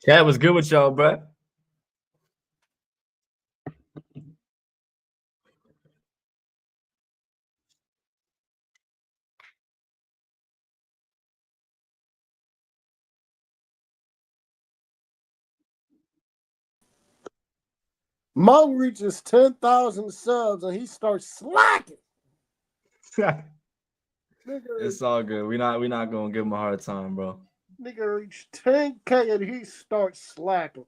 Cat was good with y'all, bro. Mo reaches 10,000 subs and he starts slacking. It's all good. We're not gonna give him a hard time, bro. Nigga reached 10K and he starts slacking.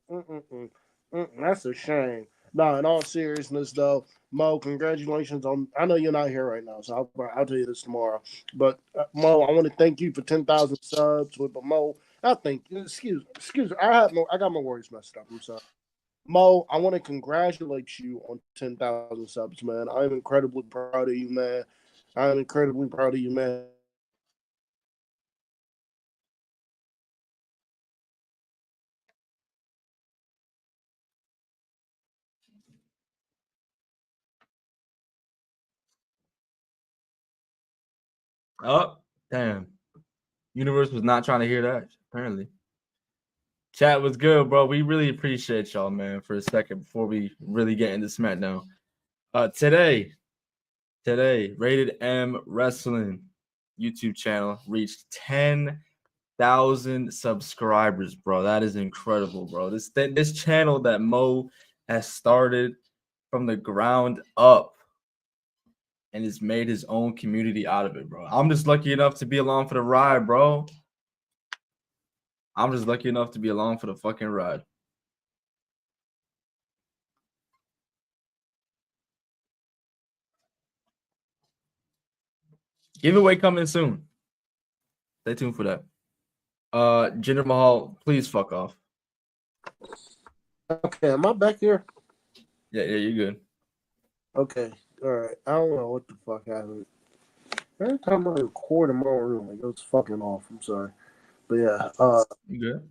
That's a shame. No, in all seriousness, though, Mo, congratulations on. I know you're not here right now, so I'll tell you this tomorrow. But Mo, I want to thank you for 10,000 subs. But Mo, I think excuse me, I got my words messed up. I'm sorry. Mo, I want to congratulate you on 10,000 subs, man. I'm incredibly proud of you, man. I'm incredibly proud of you, man. Oh, damn. Universe was not trying to hear that, apparently. Chat was good, bro. We really appreciate y'all, man, for a second before we really get into SmackDown. Today, Rated M Wrestling YouTube channel reached 10,000 subscribers, bro. That is incredible, bro. This channel that Mo has started from the ground up and has made his own community out of it, bro. I'm just lucky enough to be along for the ride, bro. I'm just lucky enough to be along for the fucking ride. Giveaway coming soon. Stay tuned for that. Jinder Mahal, please fuck off. Okay, am I back here? Yeah, you're good. Okay, all right. I don't know what the fuck happened. Every time I record in my room, it goes fucking off. I'm sorry, but yeah, You good?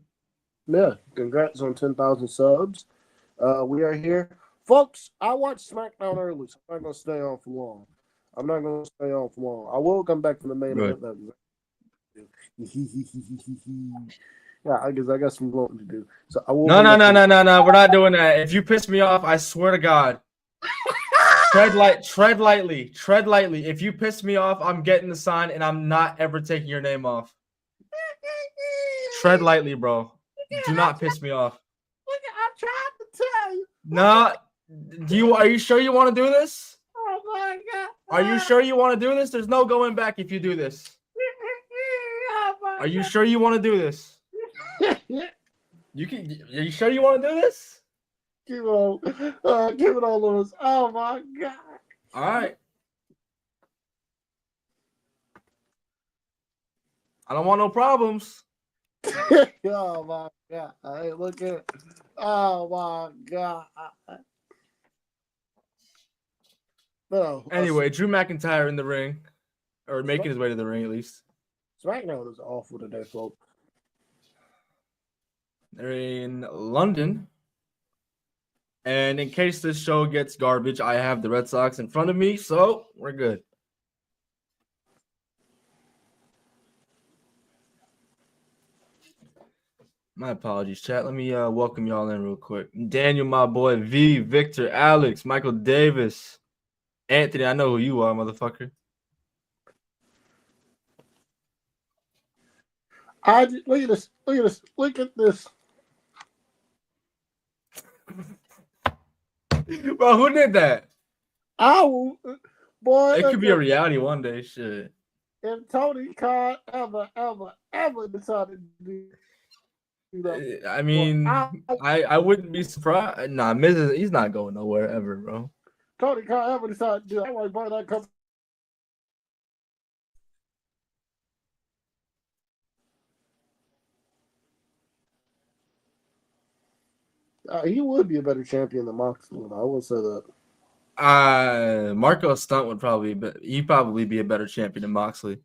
yeah. Congrats on 10,000 subs. We are here, folks. I watched SmackDown early, so I'm not gonna stay on for long. I will come back to the main event. Yeah, I guess I got some voting to do. So I will. No. We're not doing that. If you piss me off, I swear to God. Tread lightly. If you piss me off, I'm getting the sign and I'm not ever taking your name off. Tread lightly, bro. Do not piss me off. Look, I'm trying to tell you. Nah. Are you sure you want to do this? Oh my God. Are you sure you want to do this? There's no going back if you do this. Are you sure you want to do this? Are you sure you want to do this? Give it all on us. Oh my God. All right. I don't want no problems. Oh my God. Hey, look at it. Oh my God. No. Anyway, Drew McIntyre in the ring, or making his way to the ring at least. SmackDown is awful today, folks. They're in London. And in case this show gets garbage, I have the Red Sox in front of me, so we're good. My apologies, chat. Let me welcome y'all in real quick. Daniel, my boy, V, Victor, Alex, Michael Davis, Anthony. I know who you are, motherfucker. Look at this. Look at this. Bro, who did that? Boy. It could be a reality one day. Shit. If Tony Khan ever decided to do that, I mean, I wouldn't be surprised. Nah, he's not going nowhere ever, bro. Tony Khan ever decided to do that, I might buy that company. He would be a better champion than Moxley. I will say that. Marco Stunt would probably be a better champion than Moxley.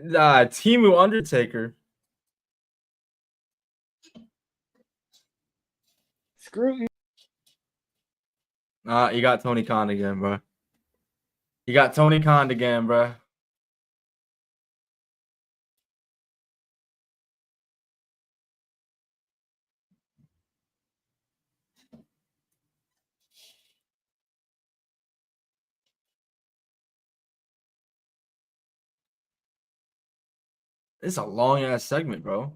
Timu Undertaker. Screw you. You got Tony Khan again, bro. You got Tony Khan again, bro. It's a long ass segment, bro.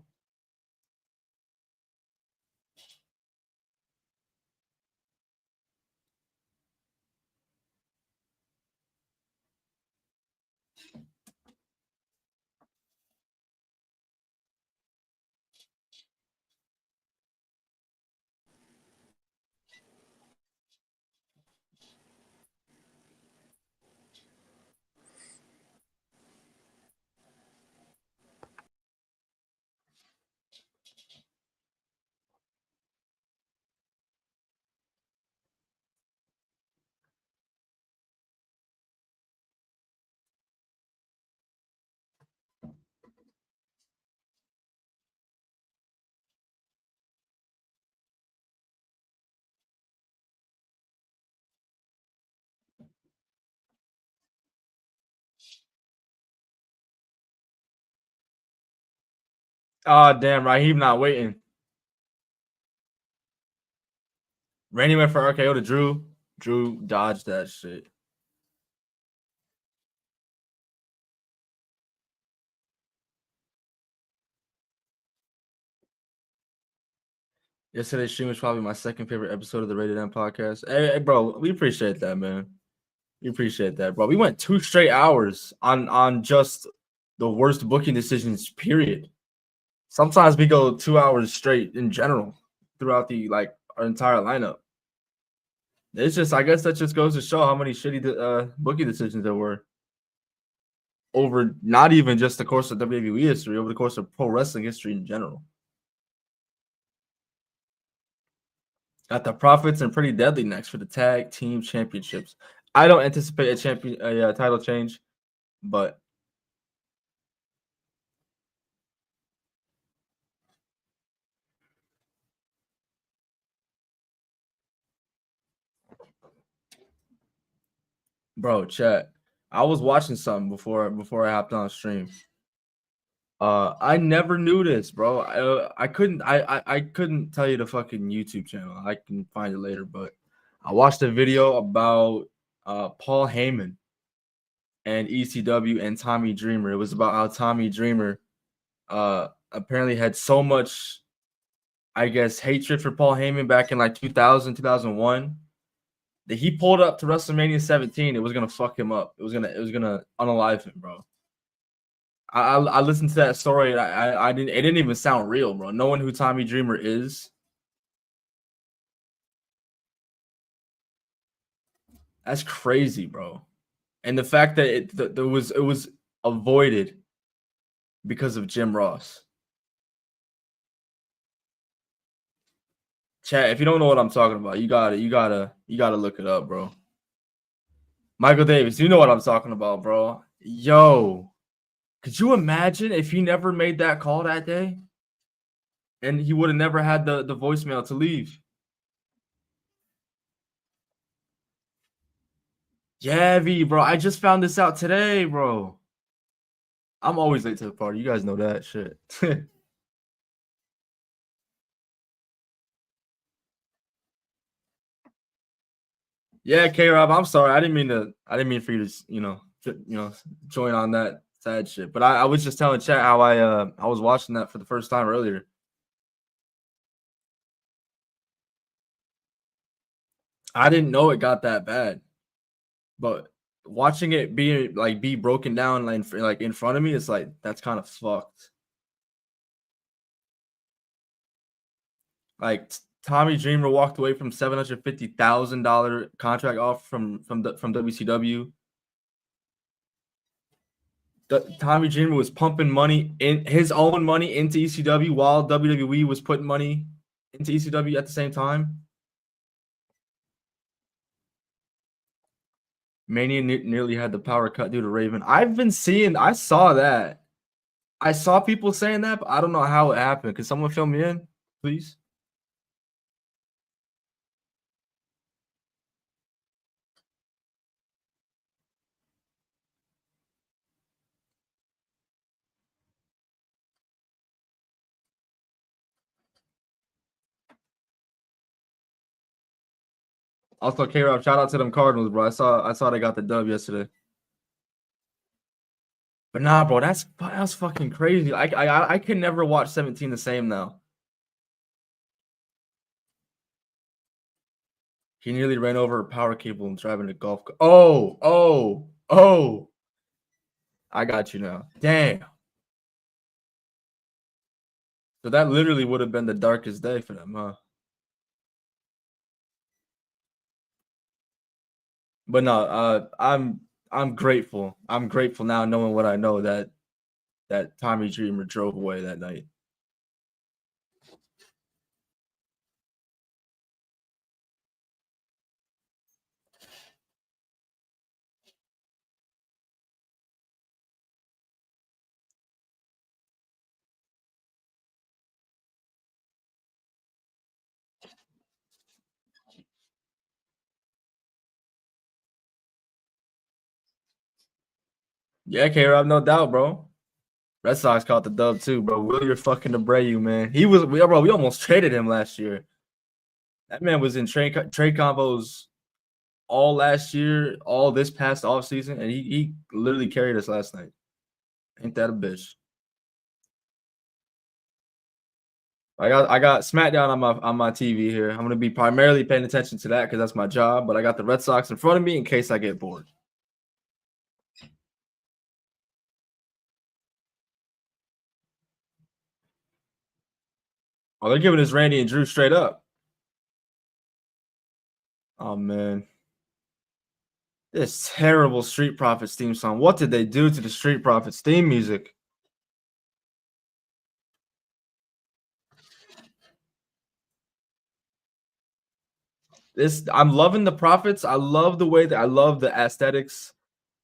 Oh, damn, Raheem not waiting. Randy went for RKO to Drew. Drew dodged that shit. Yesterday's stream was probably my second favorite episode of the Rated M podcast. Hey, bro, we appreciate that, man. We appreciate that, bro. We went 2 straight hours on just the worst booking decisions, period. Sometimes we go 2 hours straight in general throughout our entire lineup. It's just, I guess that just goes to show how many shitty booking decisions there were over not even just the course of WWE history, over the course of pro wrestling history in general. Got the Profits and Pretty Deadly next for the tag team championships. I don't anticipate a title change, but bro, chat. I was watching something before I hopped on stream. I never knew this, bro. I couldn't tell you the fucking YouTube channel. I can find it later, but I watched a video about Paul Heyman and ECW and Tommy Dreamer. It was about how Tommy Dreamer apparently had so much, I guess, hatred for Paul Heyman back in like 2000, 2001 that he pulled up to WrestleMania 17. It was gonna fuck him up. It was gonna unalive him, bro. I listened to that story and I didn't. It didn't even sound real, bro. Knowing who Tommy Dreamer is, that's crazy, bro. And the fact that it was avoided because of Jim Ross. Chat, if you don't know what I'm talking about, you gotta look it up, bro. Michael Davis, you know what I'm talking about, bro. Yo, could you imagine if he never made that call that day? And he would have never had the voicemail to leave. Yeah, V, bro. I just found this out today, bro. I'm always late to the party. You guys know that shit. Yeah, K Rob, I'm sorry. I didn't mean for you to, join on that sad shit. But I was just telling chat how I was watching that for the first time earlier. I didn't know it got that bad. But watching it be broken down like in front of me, it's like that's kind of fucked. Like Tommy Dreamer walked away from $750,000 contract off from WCW. Tommy Dreamer was pumping money in his own money into ECW while WWE was putting money into ECW at the same time. Mania nearly had the power cut due to Raven. I saw that. I saw people saying that, but I don't know how it happened. Could someone fill me in, please? Also, K-Rob, shout out to them Cardinals, bro. I saw they got the dub yesterday. But nah, bro, that's fucking crazy. I can never watch 17 the same now. He nearly ran over a power cable and driving a golf cart. Oh. I got you now. Damn. So that literally would have been the darkest day for them, huh? But no, I'm grateful. I'm grateful now knowing what I know that Tommy Dreamer drove away that night. Yeah, K-Rob, no doubt, bro. Red Sox caught the dub too, bro. Willier fucking Abreu, man. We almost traded him last year. That man was in trade combos all last year, all this past offseason, and he literally carried us last night. Ain't that a bitch? I got SmackDown on my TV here. I'm gonna be primarily paying attention to that because that's my job. But I got the Red Sox in front of me in case I get bored. Oh, they're giving us Randy and Drew straight up. Oh man, this terrible Street Profits theme song. What did they do to the Street Profits theme music? I'm loving the Profits. I love the aesthetics,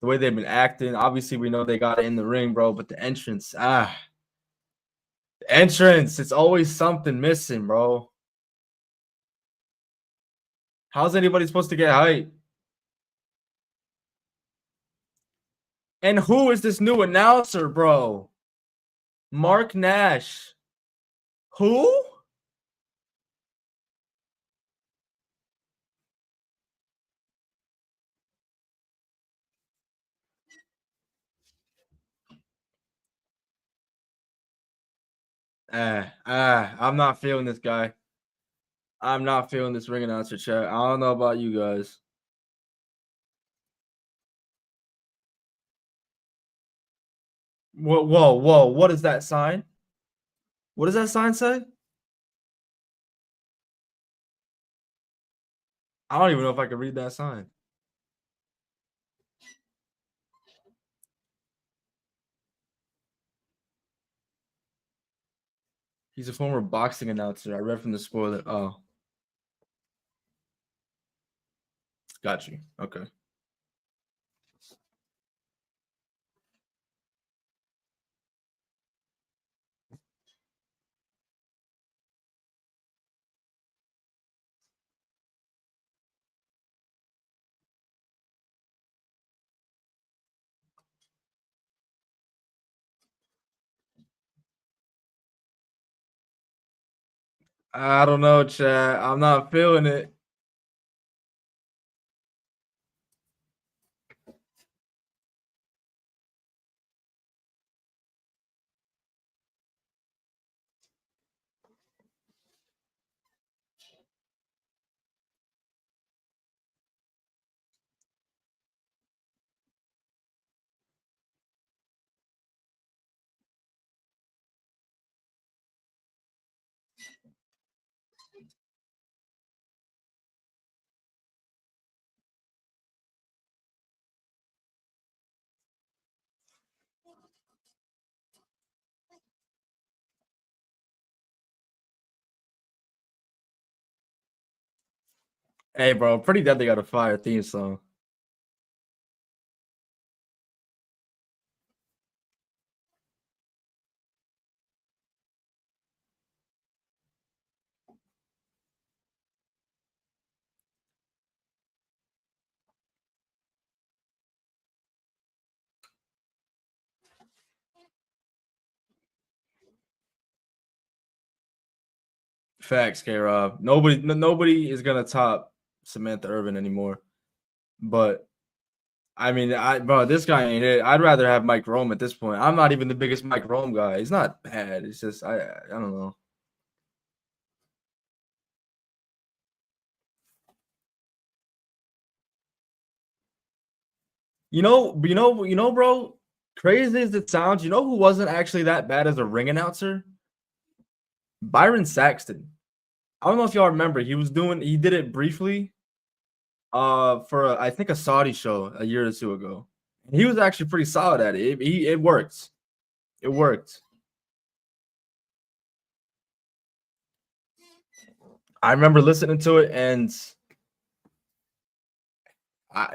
the way they've been acting. Obviously, we know they got it in the ring, bro. But the entrance, the entrance, it's always something missing, bro. How's anybody supposed to get hype? And who is this new announcer, bro? Mark Nash. Who? I'm not feeling this guy. I'm not feeling this ring announcer chat. I don't know about you guys. Whoa. What is that sign? What does that sign say? I don't even know if I can read that sign. He's a former boxing announcer. I read from the spoiler. Oh. Got you. Okay. I don't know, chat. I'm not feeling it. Hey, bro. Pretty dead they got a fire theme song. Facts, K-Rob. Nobody is gonna top Samantha Irvin anymore. But I mean, bro, this guy ain't it. I'd rather have Mike Rome at this point. I'm not even the biggest Mike Rome guy. He's not bad. It's just I don't know. Bro. Crazy as it sounds, you know who wasn't actually that bad as a ring announcer? Byron Saxton. I don't know if y'all remember. He did it briefly for I think a Saudi show a year or two ago. He was actually pretty solid at it. It worked. It worked. I remember listening to it, and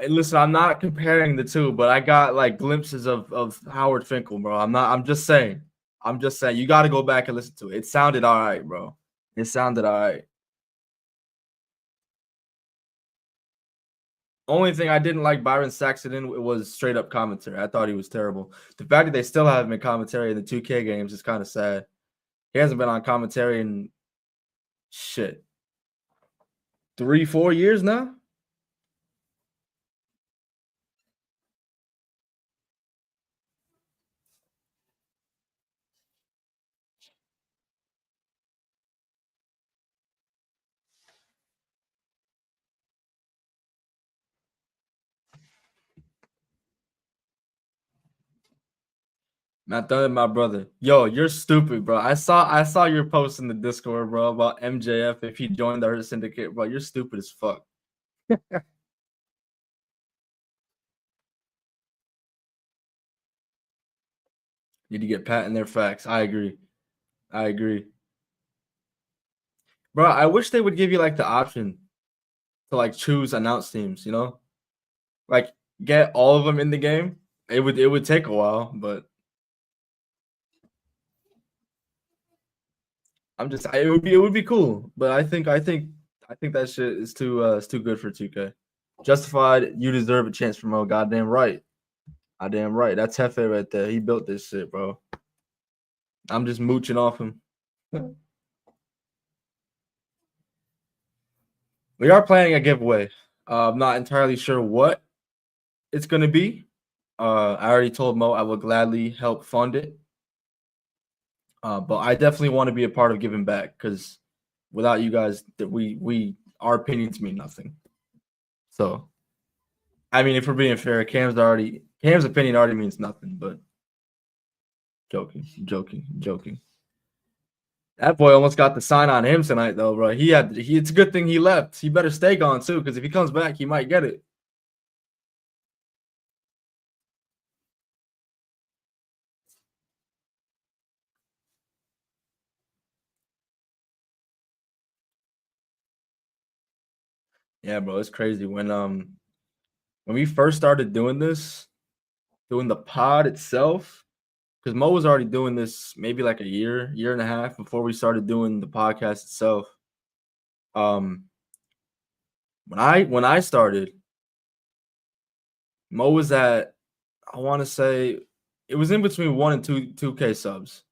listen, I'm not comparing the two, but I got like glimpses of Howard Finkel, bro. I'm just saying. You got to go back and listen to it. It sounded all right, bro. It sounded all right. Only thing I didn't like Byron Saxton in was straight up commentary. I thought he was terrible. The fact that they still have him in commentary in the 2K games is kind of sad. He hasn't been on commentary in shit 3-4 years now. Not done, my brother. Yo, you're stupid, bro. I saw your post in the Discord, bro, about MJF if he joined the Hurt Syndicate, bro. You're stupid as fuck. Need to get Pat in their facts. I agree. Bro, I wish they would give you like the option to like choose announce teams, Like get all of them in the game. It would take a while, but it would be cool. But I think that shit is too good for 2K. Justified, you deserve a chance from Mo. Goddamn right. Goddamn right. That's Hefe right there. He built this shit, bro. I'm just mooching off him. We are planning a giveaway. I'm not entirely sure what it's gonna be. I already told Mo I will gladly help fund it. But I definitely want to be a part of giving back because without you guys, that our opinions mean nothing. So, I mean, if we're being fair, Cam's opinion already means nothing. But joking. That boy almost got the sign on him tonight, though, bro. It's a good thing he left. He better stay gone too, because if he comes back, he might get it. Yeah, bro, it's crazy when we first started doing the pod itself, because Mo was already doing this maybe like a year and a half before we started doing the podcast itself. Um, when I started, Mo was at, I want to say it was in between 1 and 2K subs.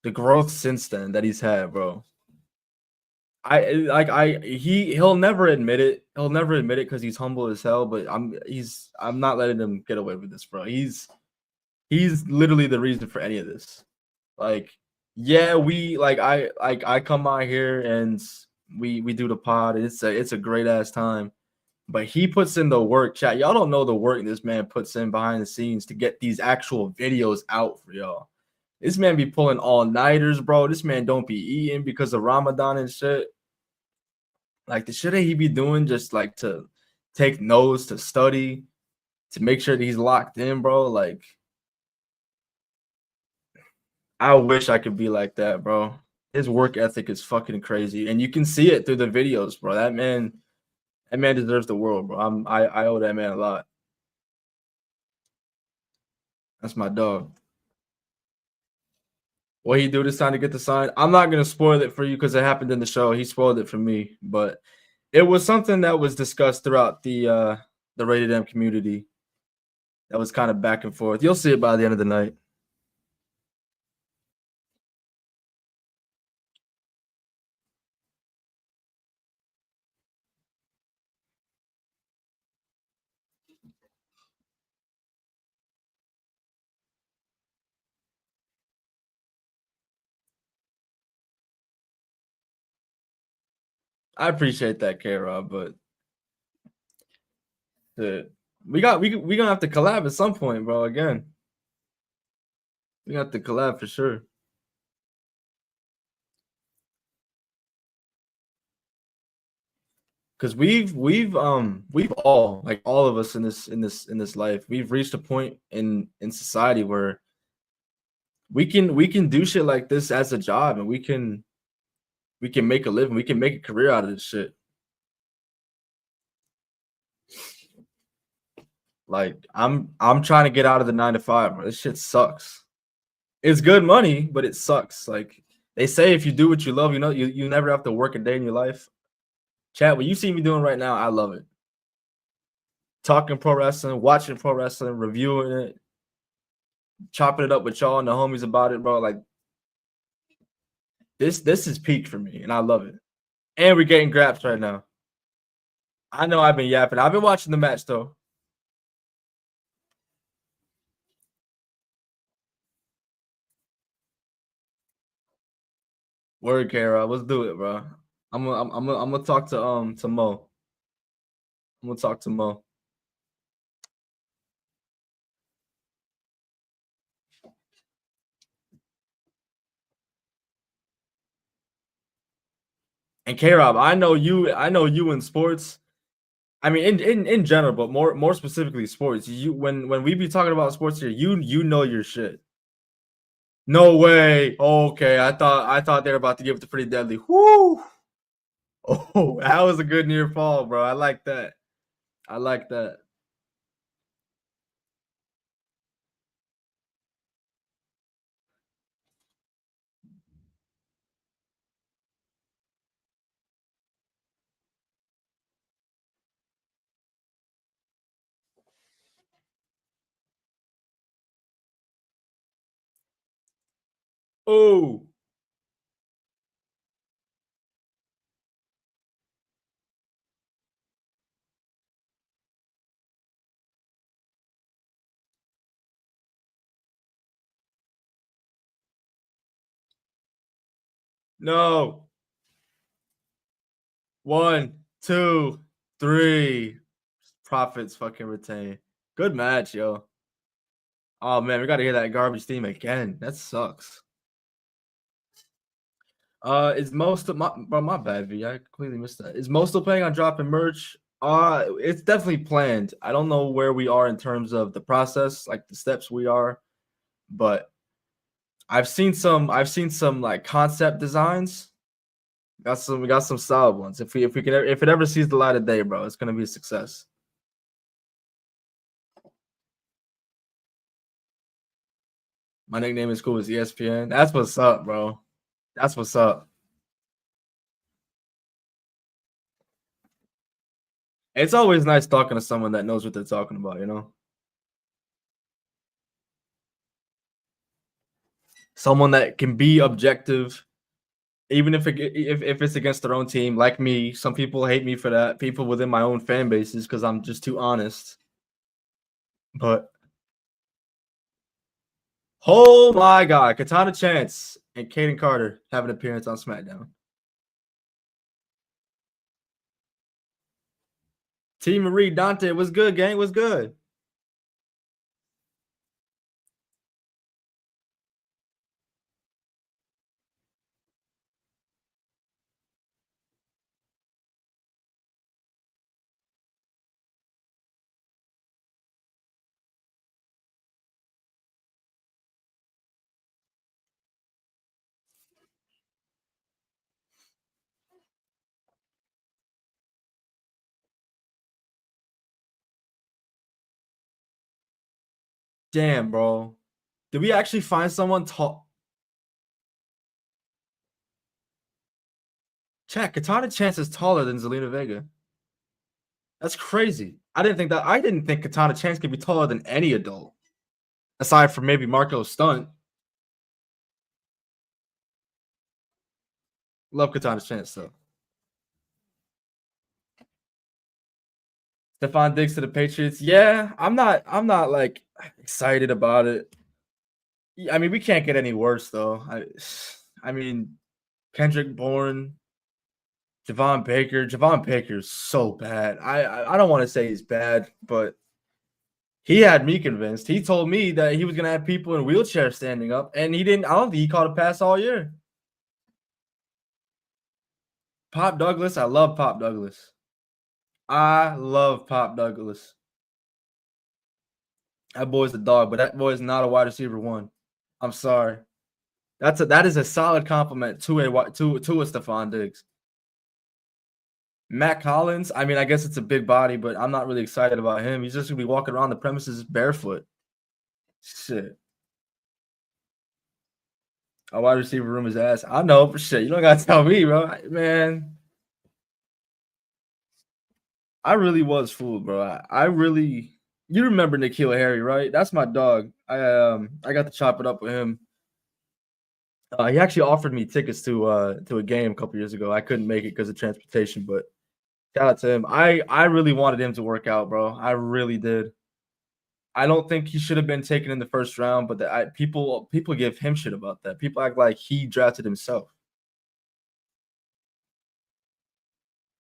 The growth since then that he's had, bro. He'll never admit it. He'll never admit it because he's humble as hell. But I'm not letting him get away with this, bro. He's literally the reason for any of this. Like, yeah, I come out here and we do the pod. It's a great ass time. But he puts in the work, chat. Y'all don't know the work this man puts in behind the scenes to get these actual videos out for y'all. This man be pulling all-nighters, bro. This man don't be eating because of Ramadan and shit. Like the shit that he be doing just like to take notes, to study, to make sure that he's locked in, bro. Like, I wish I could be like that, bro. His work ethic is fucking crazy. And you can see it through the videos, bro. That man deserves the world, bro. I owe that man a lot. That's my dog. What he do this time to get the sign? I'm not gonna spoil it for you because it happened in the show. He spoiled it for me, but it was something that was discussed throughout the Rated M community. That was kind of back and forth. You'll see it by the end of the night. I appreciate that, K-Rob, but we gonna have to collab at some point, bro. Again, we got to collab for sure. Because we've all, like all of us in this life, we've reached a point in society where we can do shit like this as a job, and we can make a living, we can make a career out of this shit. Like I'm trying to get out of the 9 to 5, bro. This shit sucks. It's good money, but it sucks. Like they say, if you do what you love, you never have to work a day in your life. Chat, what you see me doing right now, I love it. Talking pro wrestling, watching pro wrestling, reviewing it, chopping it up with y'all and the homies about it, bro. Like this is peak for me, and I love it. And we're getting graps right now. I know I've been yapping. I've been watching the match though. Word, Kara. Let's do it, bro. I'm gonna talk to Mo. I'm gonna talk to Mo. And K-Rob, I know you in sports. I mean, in general, but more specifically sports. You when we be talking about sports here, you know your shit. No way. Okay, I thought they were about to give it to Pretty Deadly. Whoo! Oh, that was a good near fall, bro. I like that. I like that. Oh, no. 1, 2, 3. Profits fucking retain. Good match, yo. Oh man, we gotta hear that garbage theme again. That sucks. Is most of my bad, V. I completely missed that. Is most still planning on dropping merch? It's definitely planned. I don't know where we are in terms of the process, like the steps we are, but I've seen some like concept designs. We got some solid ones. If it ever sees the light of day, bro, it's gonna be a success. My nickname is cool as ESPN. That's what's up, bro. That's what's up. It's always nice talking to someone that knows what they're talking about, you know? Someone that can be objective, even if it's against their own team. Like me, some people hate me for that. People within my own fan bases because I'm just too honest. But oh my god, Katana Chance and Kaden Carter have an appearance on SmackDown. Team Marie Dante was good, gang. Was good. Damn, bro. Did we actually find someone tall? Chat, Katana Chance is taller than Zelina Vega. That's crazy. I didn't think Katana Chance could be taller than any adult. Aside from maybe Marco Stunt. Love Katana Chance though. Stephon Diggs to the Patriots. Yeah, I'm not like excited about it. I mean, we can't get any worse though. I mean, Kendrick Bourne, Javon Baker. Javon Baker's so bad. I don't want to say he's bad, but he had me convinced. He told me that he was gonna have people in wheelchairs standing up, and he didn't. I don't think he caught a pass all year. Pop Douglas. I love Pop Douglas. I love Pop Douglas. That boy's a dog, but that boy's not a wide receiver one. I'm sorry. That is a solid compliment to a Stephon Diggs. Matt Collins, I mean, I guess it's a big body, but I'm not really excited about him. He's just gonna be walking around the premises barefoot. Shit. A wide receiver room is ass. I know for shit. You don't gotta tell me, bro. Man. I really was fooled, bro. I really you remember N'Keal Harry, right? That's my dog. I got to chop it up with him. He actually offered me tickets to a game a couple years ago. I couldn't make it because of transportation, but shout out to him. I really wanted him to work out, bro. I really did. I don't think he should have been taken in the first round, but people give him shit about that. People act like he drafted himself.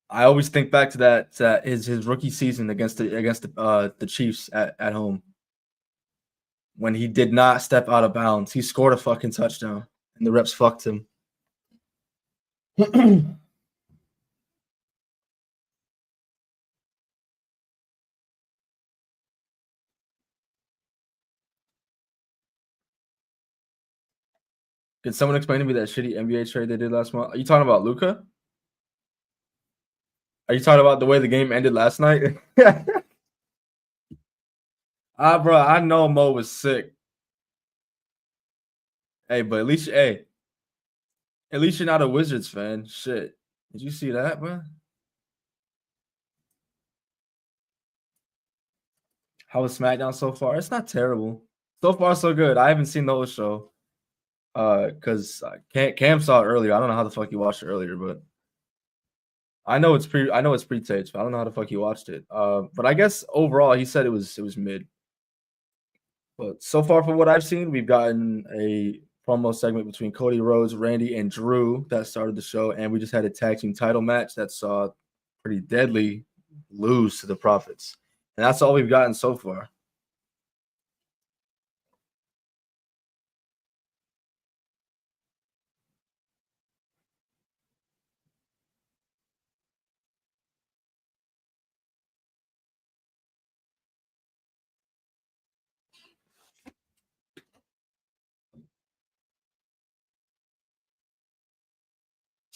I always think back to that his rookie season against the Chiefs at home when he did not step out of bounds. He scored a fucking touchdown, and the refs fucked him. Can someone explain to me that shitty NBA trade they did last month? Are you talking about Luka? Are you talking about the way the game ended last night? Bro, I know Mo was sick. Hey, but at least you're not a Wizards fan. Shit. Did you see that, bro? How was SmackDown so far? It's not terrible. So far, so good. I haven't seen the whole show. Because Cam saw it earlier. I don't know how the fuck you watched it earlier, but I know it's pre-taped. So I don't know how the fuck you watched it. But I guess overall, he said it was mid. But so far, from what I've seen, we've gotten a promo segment between Cody Rhodes, Randy, and Drew that started the show, and we just had a tag team title match that saw Pretty Deadly lose to the Profits, and that's all we've gotten so far.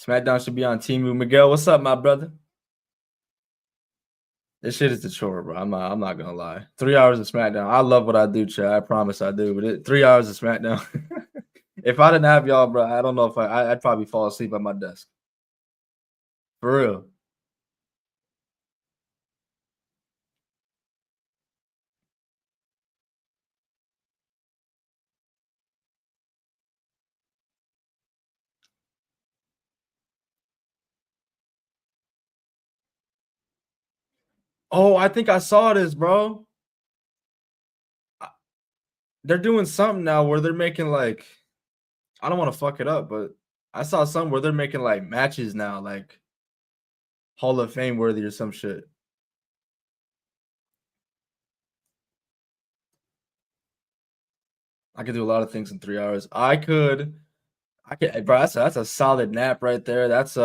SmackDown should be on Timu. Miguel, what's up, my brother? This shit is the chore, bro. I'm not gonna lie. 3 hours of SmackDown. I love what I do, Chad. I promise I do. But 3 hours of SmackDown. If I didn't have y'all, bro, I don't know if I'd probably fall asleep at my desk. For real. Oh, I think I saw this, bro. They're doing something now where they're making like, I don't want to fuck it up, but I saw something where they're making like matches now, like Hall of Fame worthy or some shit. I could do a lot of things in 3 hours. I could, bro. That's a solid nap right there. That's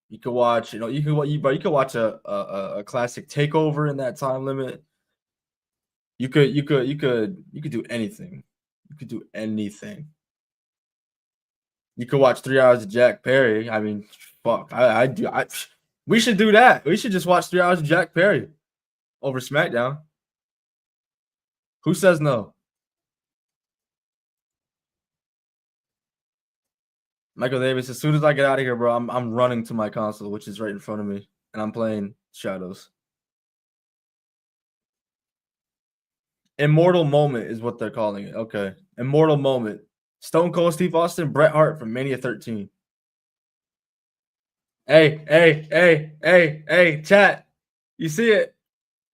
you could watch, you could watch a classic takeover in that time limit. You could do anything. You could do anything. You could watch 3 hours of Jack Perry. I mean, fuck. We should do that. We should just watch 3 hours of Jack Perry over SmackDown. Who says no? Michael Davis, as soon as I get out of here, bro, I'm running to my console, which is right in front of me, and I'm playing Shadows. Immortal Moment is what they're calling it. Okay. Immortal Moment. Stone Cold Steve Austin, Bret Hart from Mania 13. Hey, chat. You see it.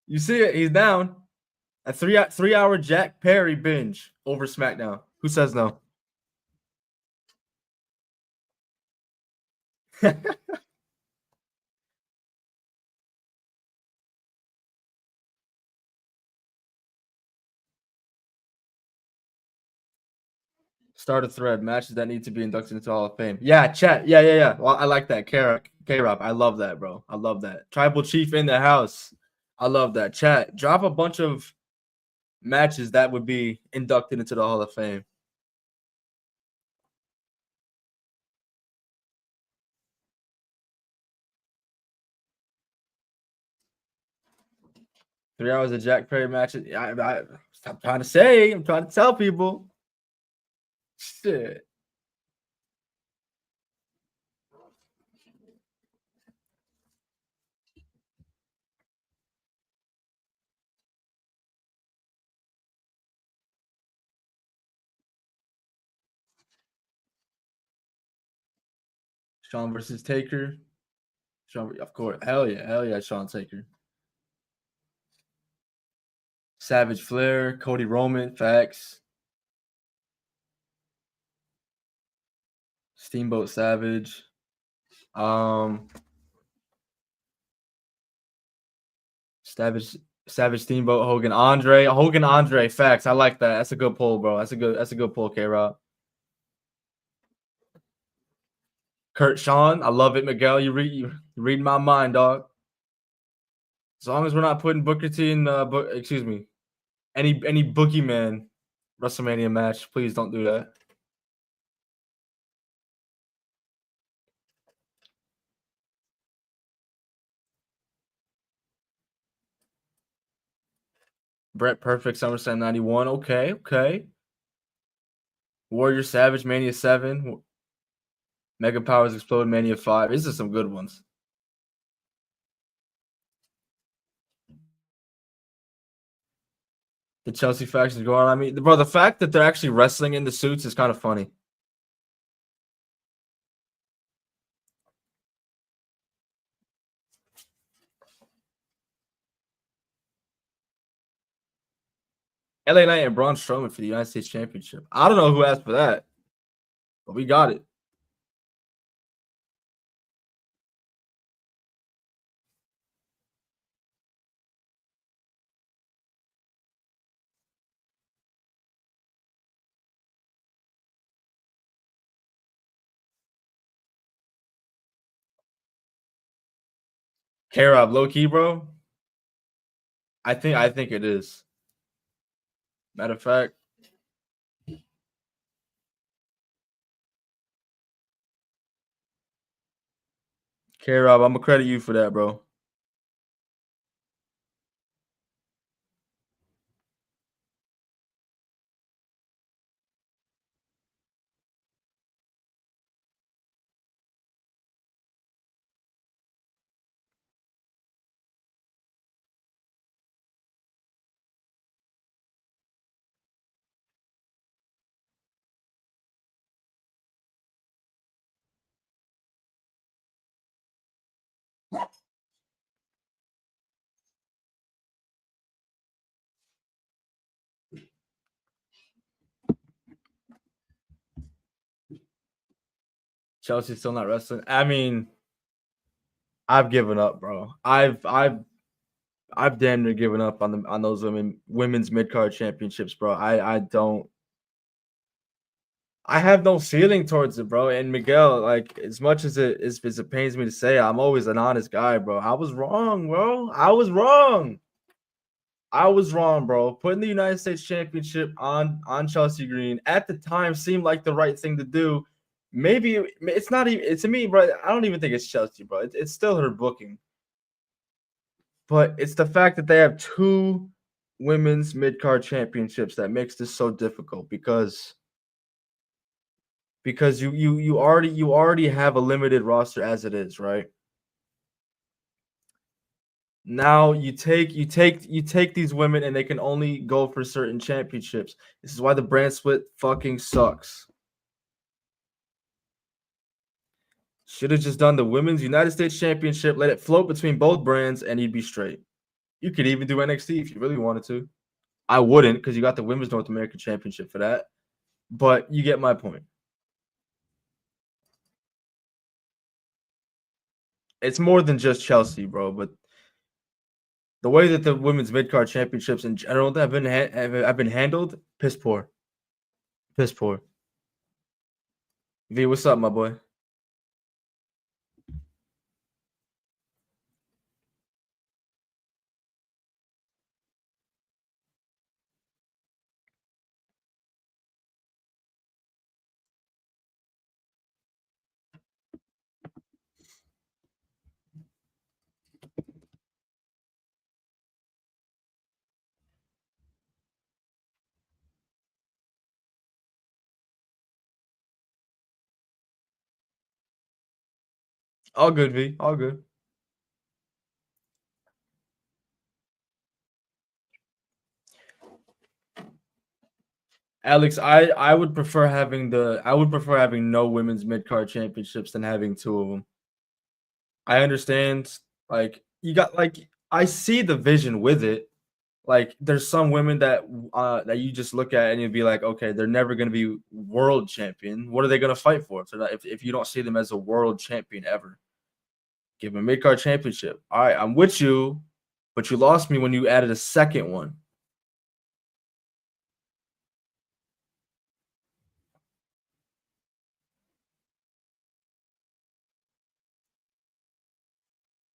You see it. He's down. A 3 hour Jack Perry binge over SmackDown. Who says no? Start a thread. Matches that need to be inducted into Hall of Fame. Yeah, chat. Yeah. Well, I like that. K-Rob. I love that, bro. I love that. Tribal Chief in the house. I love that. Chat. Drop a bunch of matches that would be inducted into the Hall of Fame. Three hours of Jack Perry matches. I'm trying to say. I'm trying to tell people. Shit. Shawn versus Taker. Shawn, of course. Hell yeah, Shawn Taker. Savage Flair, Cody Roman, facts. Steamboat Savage. Savage Steamboat, Hogan Andre, facts. I like that. That's a good pull, bro. That's a good pull, K-Rob. Kurt Sean, I love it, Miguel. You read my mind, dog. As long as we're not putting Booker T in excuse me, any boogeyman WrestleMania match, please don't do that. Brett Perfect, SummerSlam 91. Okay. Warrior Savage, Mania 7. Mega Powers Explode, Mania 5. These are some good ones. The Chelsea factions going on. I mean, bro, the fact that they're actually wrestling in the suits is kind of funny. LA Knight and Braun Strowman for the United States Championship. I don't know who asked for that, but we got it. K-Rob, low key, bro. I think it is. Matter of fact, K-Rob, I'm gonna credit you for that, bro. Chelsea's still not wrestling. I mean, I've given up, bro. I've damn near given up on those women's mid card championships, bro. I don't. I have no feeling towards it, bro. And Miguel, like as much as it pains me to say, I'm always an honest guy, bro. I was wrong, bro. I was wrong, bro. Putting the United States Championship on Chelsea Green at the time seemed like the right thing to do. Maybe it's not even. It's to me, bro. I don't even think it's Chelsea, bro. It's still her booking, but it's the fact that they have two women's mid card championships that makes this so difficult because you already have a limited roster as it is, right? Now you take these women and they can only go for certain championships. This is why the brand split fucking sucks. Should have just done the women's United States Championship, let it float between both brands, and you'd be straight. You could even do NXT if you really wanted to. I wouldn't because you got the women's North American Championship for that. But you get my point. it's more than just Chelsea, bro. But the way that the women's mid card championships in general have been handled, piss poor, piss poor. V, what's up, my boy? All good, V. All good. Alex, I would prefer having no women's mid card championships than having two of them. I understand, like you got like I see the vision with it. Like there's some women that you just look at and you'd be like, okay, they're never gonna be world champion. What are they gonna fight for? If you don't see them as a world champion ever, give them a mid card championship. All right, I'm with you, but you lost me when you added a second one.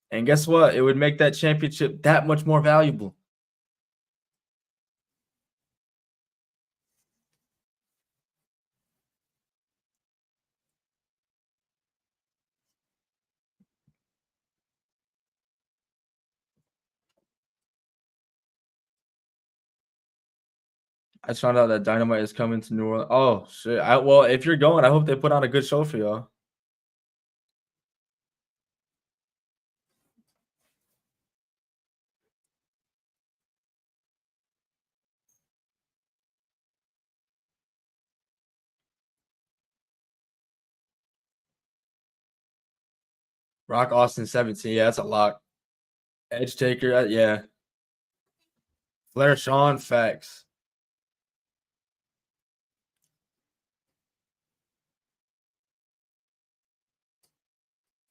And guess what? It would make that championship that much more valuable. I just found out that Dynamite is coming to New Orleans. Oh shit! Well, if you're going, I hope they put on a good show for y'all. Rock Austin 17, yeah, that's a lock. Edge Taker, yeah. Flair Sean, facts.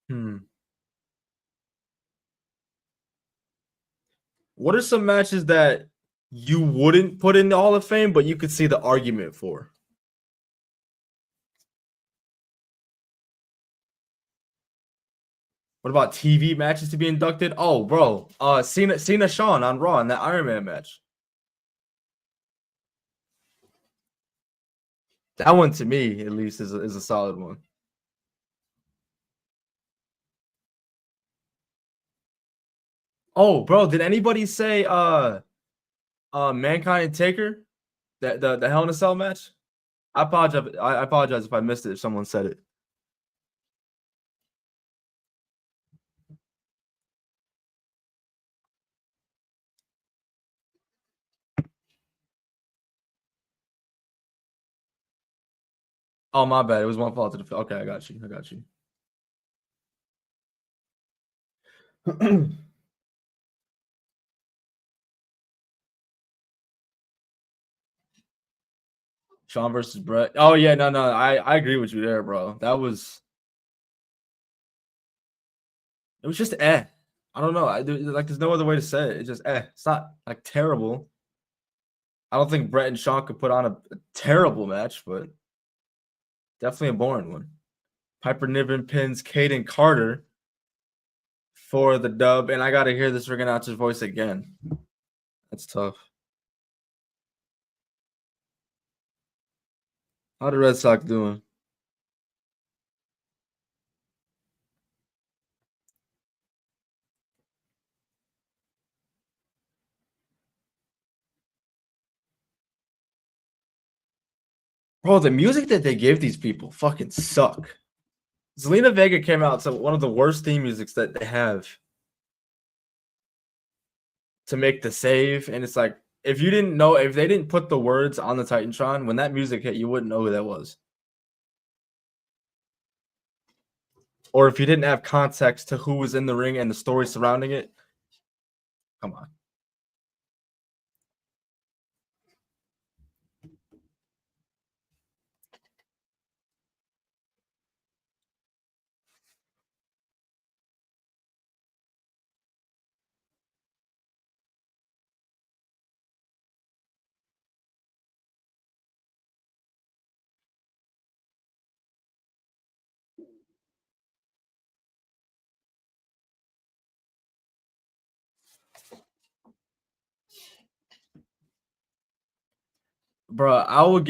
Hmm. What are some matches that you wouldn't put in the Hall of Fame, but you could see the argument for? What about TV matches to be inducted? Oh, bro, Cena Shawn on Raw in that Iron Man match. That one to me, at least, is a solid one. Oh, bro, did anybody say Mankind and Taker? The Hell in a Cell match? I apologize if I missed it if someone said it. Oh, my bad. It was one fault to the. Okay, I got you. I got you. Sean versus Brett. Oh yeah, no. I agree with you there, bro. That was it was just eh. I don't know. There's no other way to say it. It's just eh. It's not like terrible. I don't think Brett and Sean could put on a terrible match, but definitely a boring one. Piper Niven pins Caden Carter for the dub, and I got to hear this ring announcer's voice again. That's tough. How the Red Sox doing? Bro, the music that they give these people fucking suck. Zelina Vega came out to one of the worst theme musics that they have to make the save, and it's like if they didn't put the words on the Titantron when that music hit, you wouldn't know who that was. Or if you didn't have context to who was in the ring and the story surrounding it, come on. bro. I will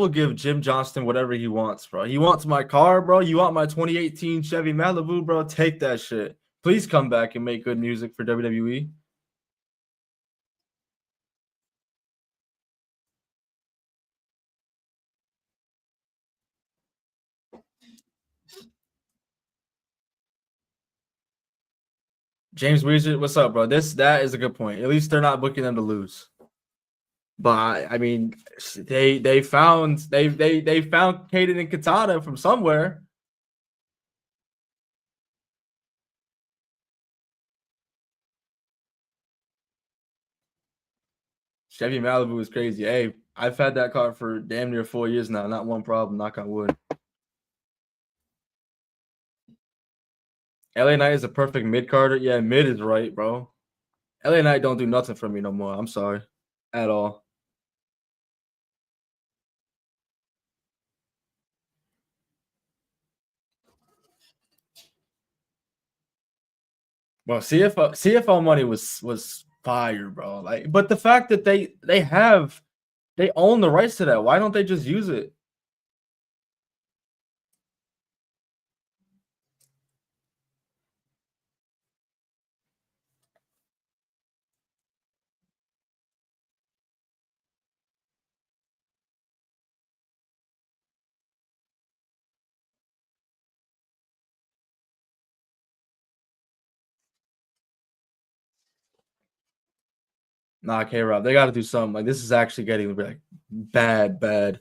give Jim Johnston whatever he wants, bro. He wants my car, bro. You want my 2018 Chevy Malibu, bro? Take that shit. Please come back and make good music for WWE. James Weezer, what's up, bro? That is a good point. At least they're not booking them to lose. But I mean, they found Caden and Katana from somewhere. Chevy Malibu is crazy. Hey, I've had that car for damn near 4 years now. Not one problem. Knock on wood. LA Knight is a perfect mid carder. Yeah, mid is right, bro. LA Knight don't do nothing for me no more. I'm sorry, at all. Well, CFL money was fire, bro. Like, but the fact that they own the rights to that. Why don't they just use it? Nah, K Rob, they got to do something. Like this is actually getting like bad.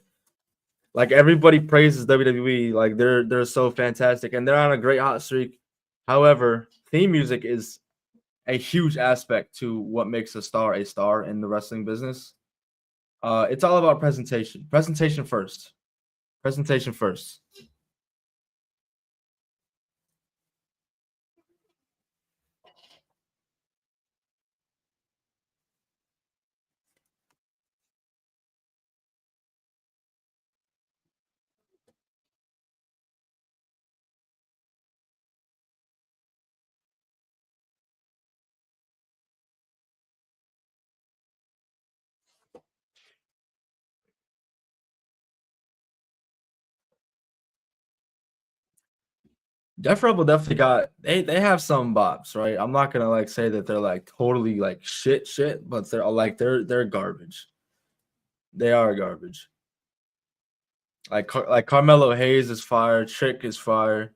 Like everybody praises WWE, like they're so fantastic and they're on a great hot streak. However, theme music is a huge aspect to what makes a star in the wrestling business. It's all about presentation. Presentation first. Presentation first. Def Rebel definitely got they have some bops, right? I'm not gonna like say that they're like totally like shit, but they're like they're garbage. They are garbage. Like Carmelo Hayes is fire, Trick is fire.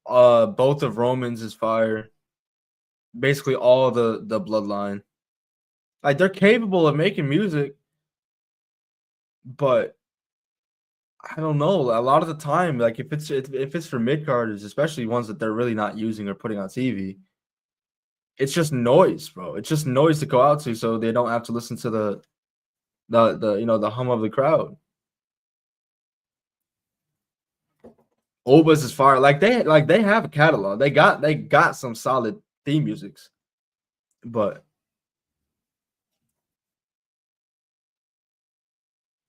Both of Romans is fire. Basically all the bloodline. Like they're capable of making music, but I don't know. A lot of the time, like if it's for mid carders, especially ones that they're really not using or putting on TV, it's just noise, bro. It's just noise to go out to, so they don't have to listen to the hum of the crowd. Obas is fire. Like they have a catalog. They got some solid theme musics, but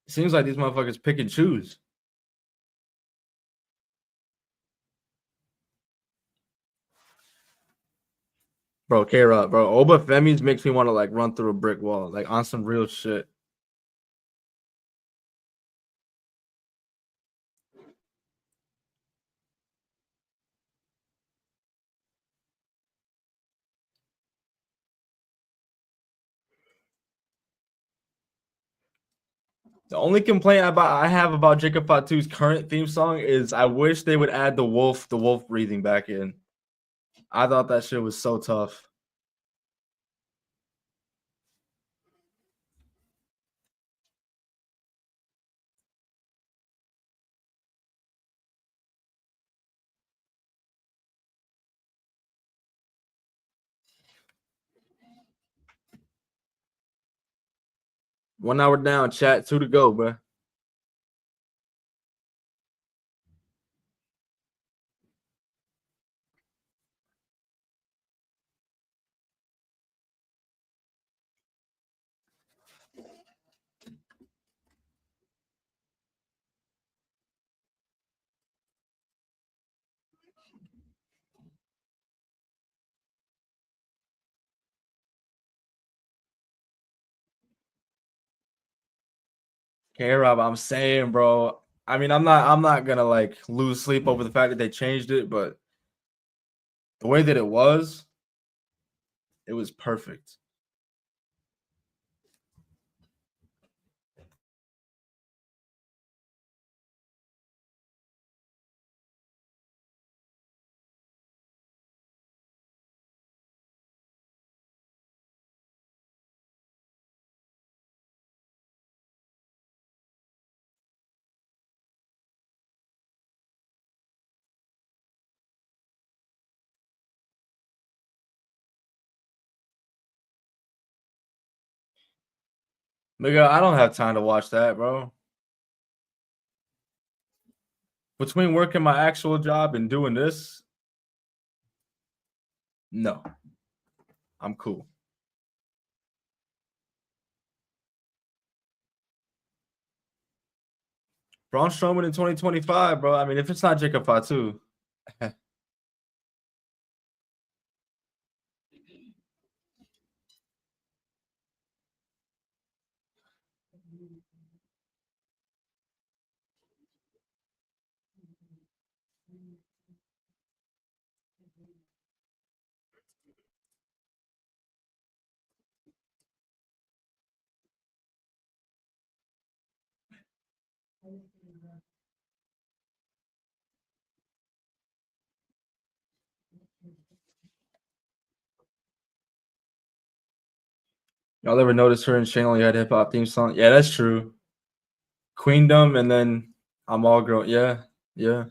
it seems like these motherfuckers pick and choose. Bro, K Rock, bro. Oba Femi's makes me want to like run through a brick wall, like on some real shit. The only complaint I have about Jacob Fatu's current theme song is I wish they would add the wolf breathing back in. I thought that shit was so tough. One hour down, chat, two to go, bro. K-Rob, I'm saying, bro. I mean, I'm not gonna like lose sleep over the fact that they changed it, but the way that it was perfect. Nigga, I don't have time to watch that, bro. Between working my actual job and doing this, no. I'm cool. Braun Strowman in 2025, bro. I mean, if it's not Jacob Fatu. Y'all ever notice her and Shane only had hip hop theme song? Yeah, that's true. Queendom and then I'm all grown. Yeah, yeah.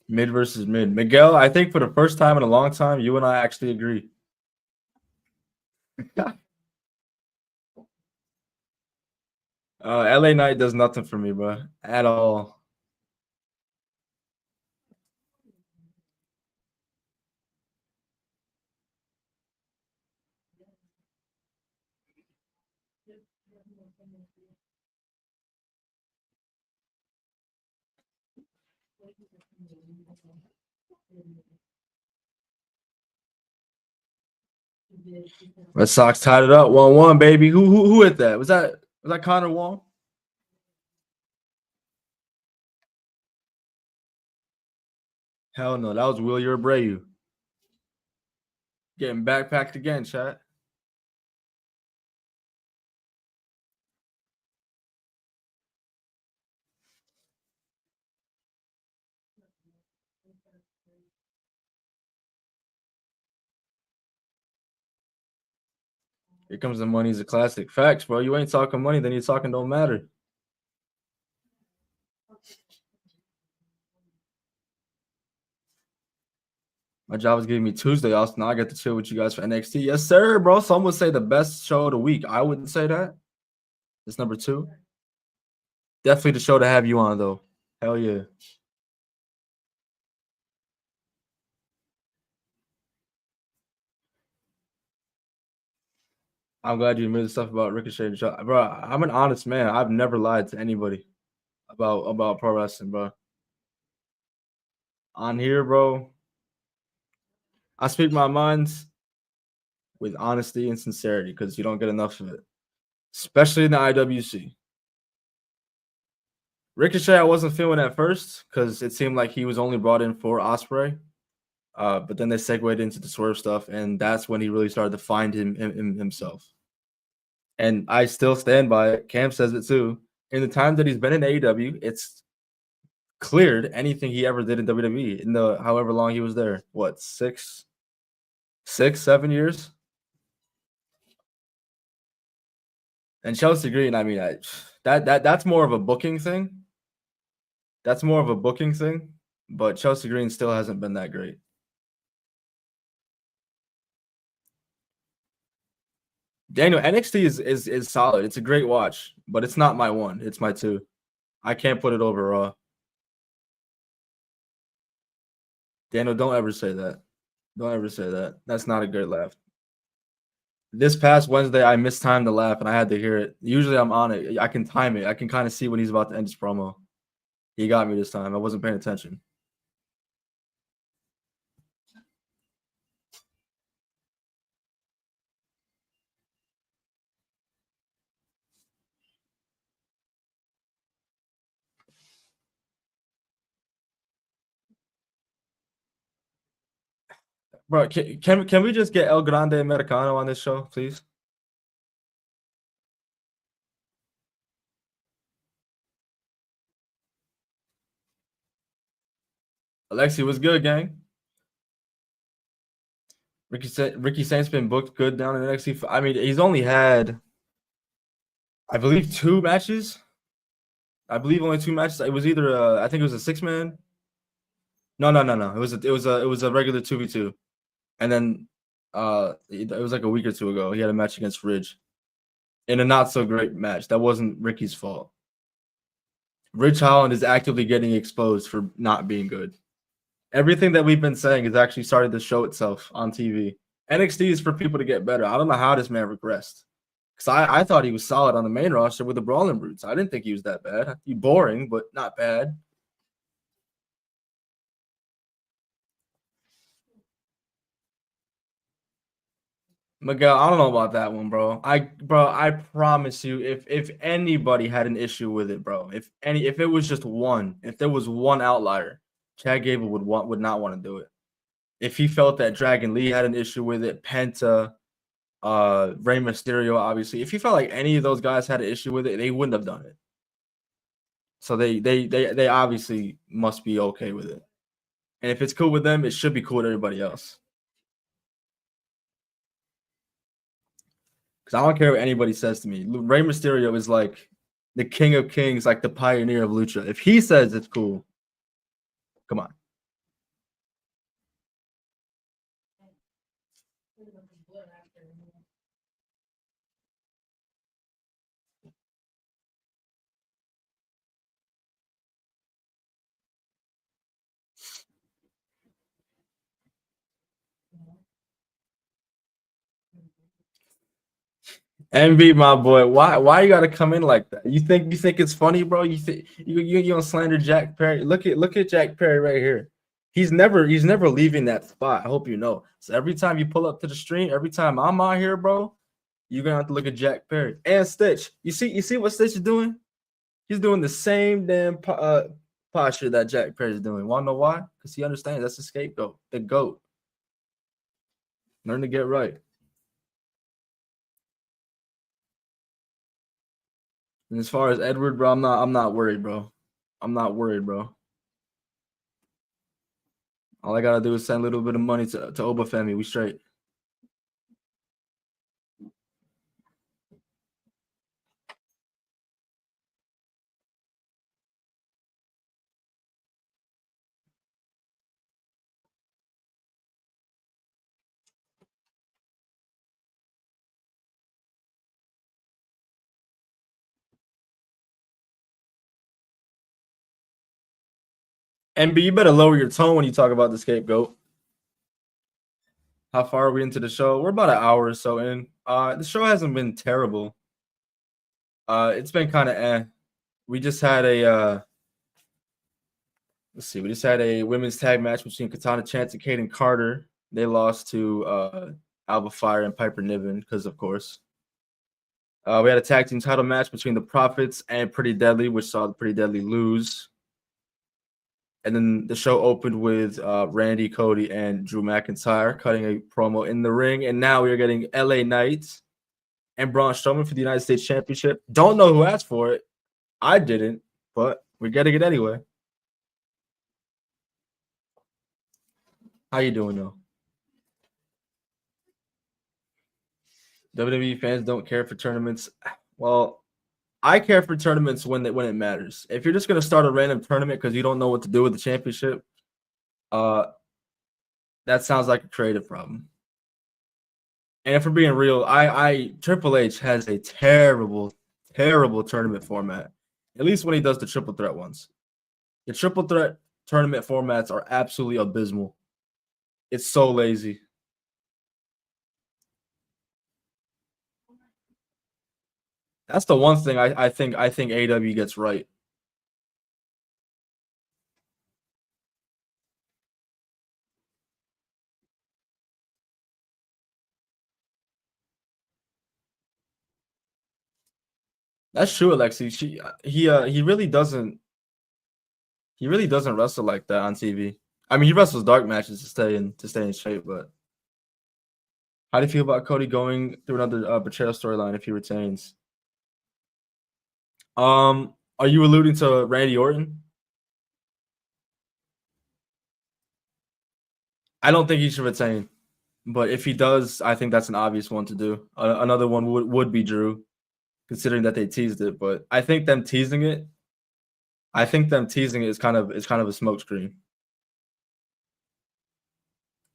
Mid versus mid. Miguel, I think for the first time in a long time, you and I actually agree. LA Knight does nothing for me, bro, at all. Red Sox tied it up 1-1, baby. Who hit that? Was that Connor Wong? Hell no, that was Will Abreu. Getting backpacked again, chat. Here comes the money's a classic. Facts, bro. You ain't talking money, then you're talking don't matter. My job is giving me Tuesday off. Now I get to chill with you guys for NXT. Yes, sir, bro. Some would say the best show of the week. I wouldn't say that. It's number 2. Definitely the show to have you on, though. Hell yeah. I'm glad you admitted stuff about Ricochet and Shaw. Bro, I'm an honest man. I've never lied to anybody about pro wrestling, bro. On here, bro, I speak my mind with honesty and sincerity because you don't get enough of it, especially in the IWC. Ricochet, I wasn't feeling at first because it seemed like he was only brought in for Ospreay. But then they segued into the Swerve stuff, and that's when he really started to find himself. And I still stand by it. Cam says it too. In the time that he's been in AEW, it's cleared anything he ever did in WWE in the however long he was there. What, 7 years? And Chelsea Green, I mean, that's more of a booking thing. That's more of a booking thing, but Chelsea Green still hasn't been that great. Daniel, NXT is solid. It's a great watch, but it's not my one. It's my 2. I can't put it over Raw. Daniel, don't ever say that. Don't ever say that. That's not a good laugh. This past Wednesday, I mistimed the laugh and I had to hear it. Usually I'm on it. I can time it. I can kind of see when he's about to end his promo. He got me this time. I wasn't paying attention. Bro, can we just get El Grande Americano on this show, please? Alexi was good, gang. Ricky Saint's been booked good down in NXT. I mean, he's only had, I believe, 2 matches. I believe only 2 matches. It was either I think it was a 6-man. No. It was a regular 2v2. And then it was like a week or two ago. He had a match against Ridge in a not so great match. That wasn't Ricky's fault. Ridge Holland is actively getting exposed for not being good. Everything that we've been saying is actually starting to show itself on TV. NXT is for people to get better. I don't know how this man regressed. Because I thought he was solid on the main roster with the Brawling Brutes. I didn't think he was that bad. He boring, but not bad. Miguel, I don't know about that one, bro. I promise you, if anybody had an issue with it, bro, if it was just one, if there was one outlier, Chad Gable would not want to do it. If he felt that Dragon Lee had an issue with it, Penta, Rey Mysterio, obviously, if he felt like any of those guys had an issue with it, they wouldn't have done it. So they obviously must be okay with it. And if it's cool with them, it should be cool with everybody else. Because I don't care what anybody says to me. Rey Mysterio is like the king of kings, like the pioneer of lucha. If he says it's cool, come on. Envy, my boy. Why you gotta come in like that? You think it's funny, bro? You think you don't slander Jack Perry? Look at Jack Perry right here. He's never leaving that spot. I hope you know. So every time you pull up to the stream, every time I'm out here, bro, you're gonna have to look at Jack Perry and Stitch. You see what Stitch is doing? He's doing the same damn posture that Jack Perry is doing. Want to know why? Because he understands that's the scapegoat, the goat. Learn to get right. And as far as Edward, bro, I'm not worried, bro. I'm not worried, bro. All I gotta do is send a little bit of money to Obafemi. We straight. MB, you better lower your tone when you talk about the scapegoat. How far are we into the show? We're about an hour or so in. The show hasn't been terrible. It's been kind of eh. We just had a let's see. We just had a women's tag match between Katana Chance and Kaden Carter. They lost to Alba Fire and Piper Niven because, of course. We had a tag team title match between the Profits and Pretty Deadly, which saw the Pretty Deadly lose. And then the show opened with Randy, Cody, and Drew McIntyre cutting a promo in the ring. And now we are getting LA Knight and Braun Strowman for the United States Championship. Don't know who asked for it. I didn't, but we're getting it anyway. How you doing, though? WWE fans don't care for tournaments. Well, I care for tournaments when it matters. If you're just gonna start a random tournament because you don't know what to do with the championship, that sounds like a creative problem. And if we're being real, I Triple H has a terrible tournament format. At least when he does the triple threat ones. The triple threat tournament formats are absolutely abysmal. It's so lazy. That's the one thing I think AEW gets right. That's true, Alexi. He really doesn't wrestle like that on TV. I mean, he wrestles dark matches to stay in shape, but How do you feel about Cody going through another betrayal storyline if he retains? Are you alluding to Randy Orton? I don't think he should retain, but if he does, I think that's an obvious one to do. Another one would be Drew, considering that they teased it. But I think them teasing it is kind of a smokescreen.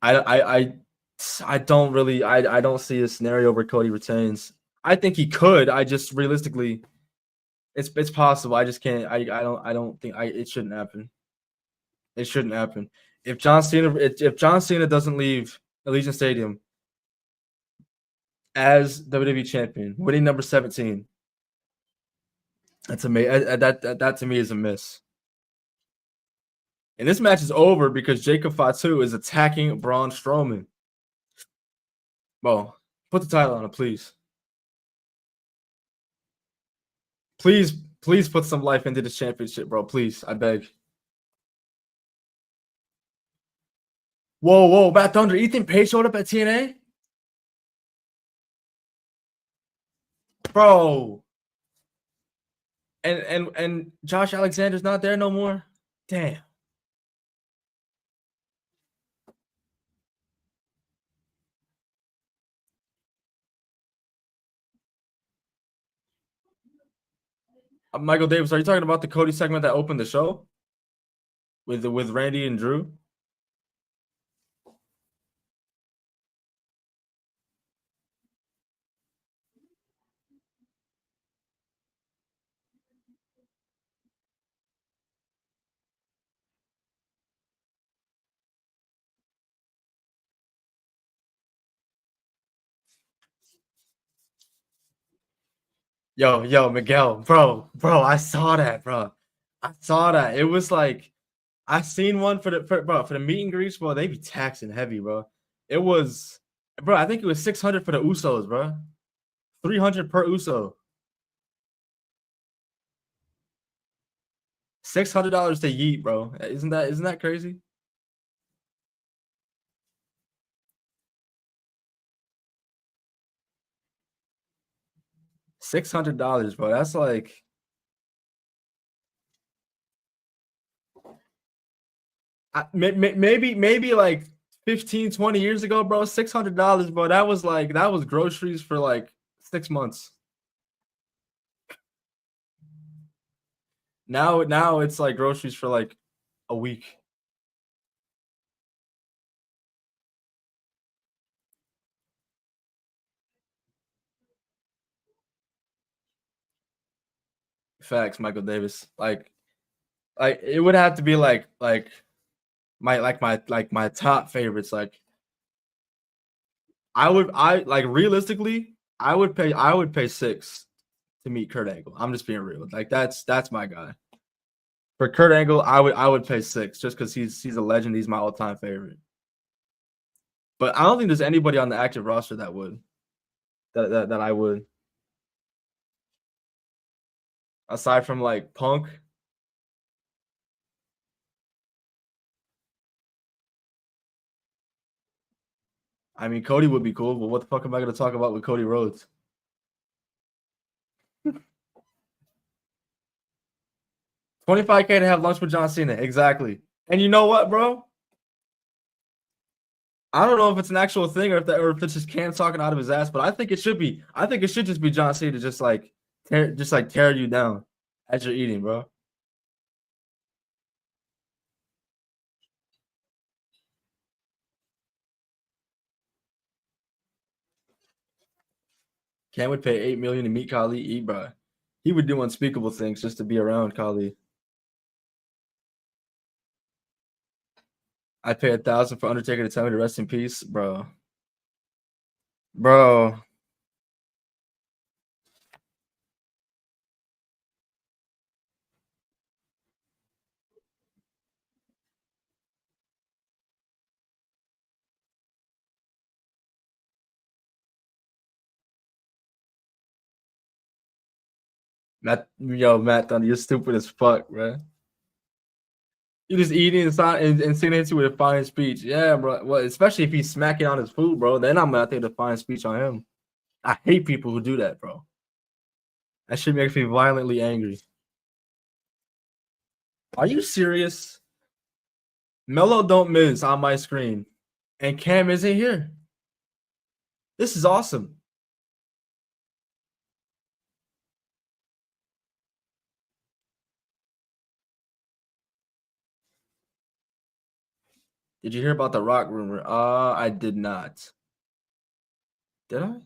I don't really I don't see a scenario where Cody retains. I think he could. I just realistically, it's possible. I just can't. I don't think it shouldn't happen. It shouldn't happen. If John Cena doesn't leave Allegiant Stadium as WWE champion, winning number 17, that's amazing. That to me is a miss. And this match is over because Jacob Fatu is attacking Braun Strowman. Well, put the title on it, please. Please put some life into this championship, bro. Please, I beg. Whoa, Matt Thunder. Ethan Page showed up at TNA? Bro. And Josh Alexander's not there no more? Damn. Michael Davis, are you talking about the Cody segment that opened the show? With Randy and Drew? Yo, Miguel, bro, I saw that, bro. I saw that. It was like I seen one for the meet and greets, bro. They be taxing heavy, bro. It was, bro. I think it was 600 for the Usos, bro. 300 per Uso. $600 to Yeet, bro. Isn't that crazy? $600, bro. That's like maybe like 15, 20 years ago, bro. $600, bro. That was groceries for like 6 months. Now it's like groceries for like a week. Facts, Michael Davis. Like it would have to be like my top favorites. Like I like realistically, I would pay 6 to meet Kurt Angle. I'm just being real. Like that's my guy. For Kurt Angle, I would pay 6 just because he's a legend. He's my all time favorite. But I don't think there's anybody on the active roster that would that I would, aside from like Punk. I mean, Cody would be cool, but what the fuck am I going to talk about with Cody Rhodes? $25K to have lunch with John Cena, exactly. And you know what, bro? I don't know if it's an actual thing or if it's just Cam talking out of his ass, but I think it should be. I think it should just be John Cena just like tear you down as you're eating, bro. Cam would pay $8 million to meet Khali eat, bro. He would do unspeakable things just to be around Khali. I'd pay $1,000 for Undertaker to tell me to rest in peace, bro. Bro. Matt Thunder, you're stupid as fuck, bro. You just eating and sitting into a fine speech. Yeah, bro. Well, especially if he's smacking on his food, bro. Then I'm gonna think the fine speech on him. I hate people who do that, bro. That shit makes me violently angry. Are you serious? Melo don't miss on my screen, and Cam isn't here. This is awesome. Did you hear about the Rock rumor? I did not. Did I?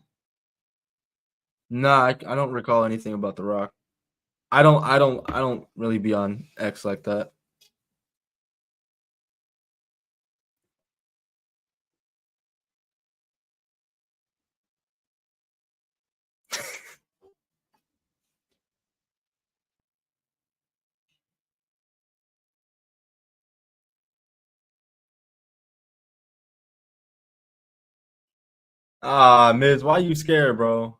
Nah, I don't recall anything about the Rock. I don't really be on X like that. Miz, why you scared, bro?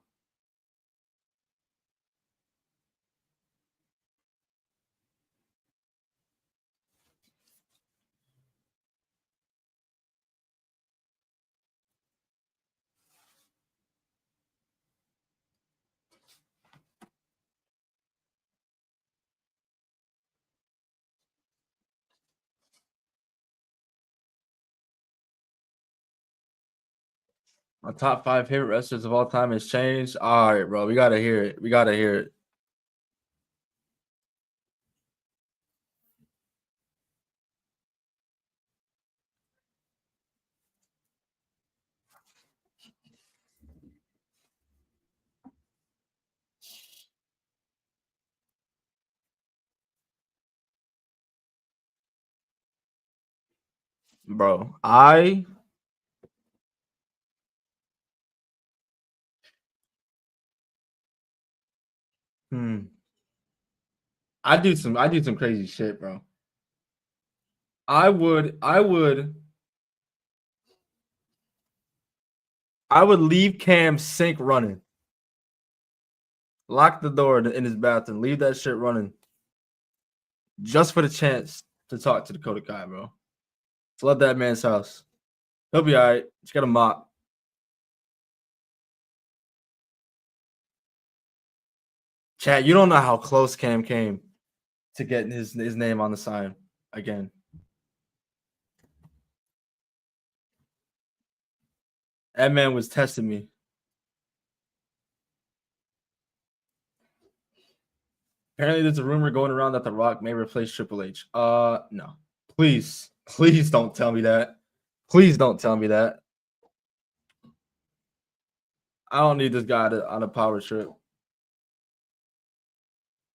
My top 5 favorite wrestlers of all time has changed. All right, bro. We gotta hear it. We gotta hear it. Bro. Hmm. I do some crazy shit, bro. I would leave Cam sink running. Lock the door in his bathroom. Leave that shit running. Just for the chance to talk to Dakota Kai, bro. Flood that man's house. He'll be all right. Just got a mop. Chat, you don't know how close Cam came to getting his name on the sign again. That man was testing me. Apparently, there's a rumor going around that The Rock may replace Triple H. No. Please don't tell me that. Please don't tell me that. I don't need this guy on a power trip.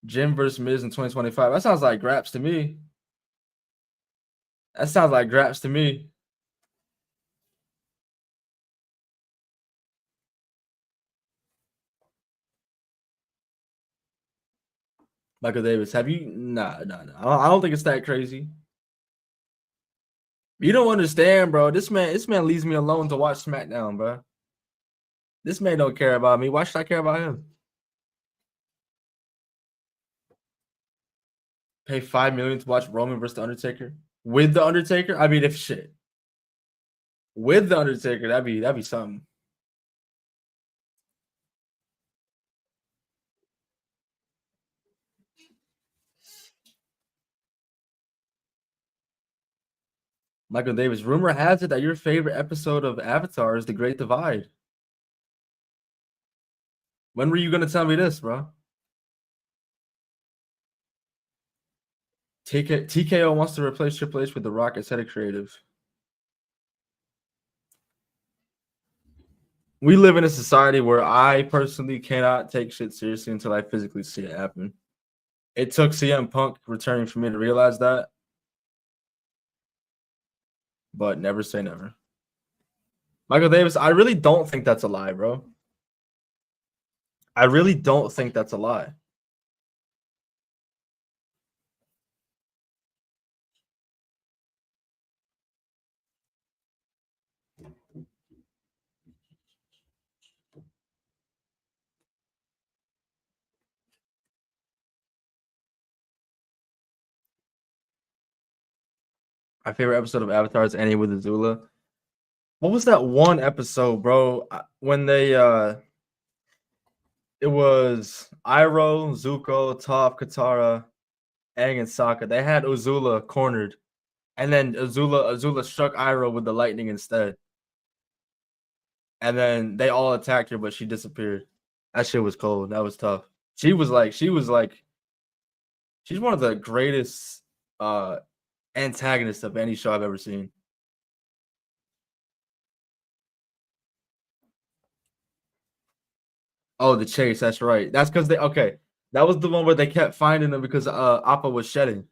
Jim versus Miz in 2025. That sounds like Graps to me. That sounds like Graps to me. Michael Davis, have you? Nah. I don't think it's that crazy. You don't understand, bro. This man leaves me alone to watch SmackDown, bro. This man don't care about me. Why should I care about him? Pay $5 million to watch Roman versus the Undertaker with the Undertaker. I mean, if shit with the Undertaker, that'd be something. Michael Davis. Rumor has it that your favorite episode of Avatar is The Great Divide. When were you gonna tell me this, bro? TKO wants to replace Triple H with The Rock as head of creative. We live in a society where I personally cannot take shit seriously until I physically see it happen. It took CM Punk returning for me to realize that, but never say never. Michael Davis, I really don't think that's a lie, bro. I really don't think that's a lie. My favorite episode of Avatar is Annie with Azula. What was that one episode, bro? When they it was Iroh, Zuko, Toph, Katara, Aang, and Sokka. They had Azula cornered, and then Azula struck Iroh with the lightning instead. And then they all attacked her, but she disappeared. That shit was cold. That was tough. She was like she's one of the greatest uh antagonists of any show I've ever seen. Oh, the chase, that's right. That's because they okay. That was the one where they kept finding them because Appa was shedding.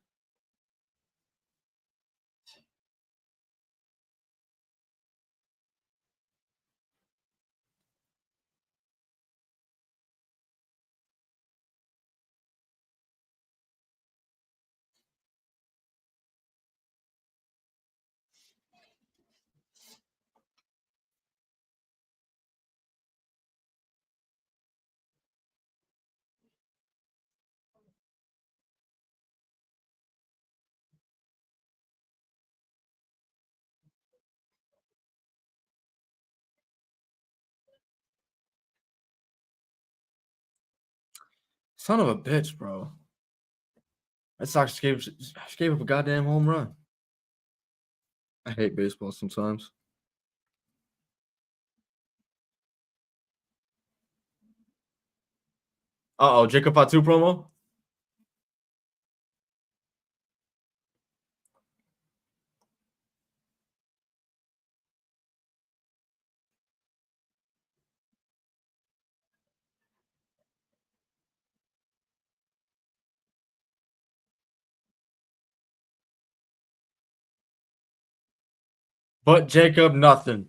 Son of a bitch, bro. That Sox gave up a goddamn home run. I hate baseball sometimes. Uh-oh, Jacob Fatu promo? But Jacob, nothing.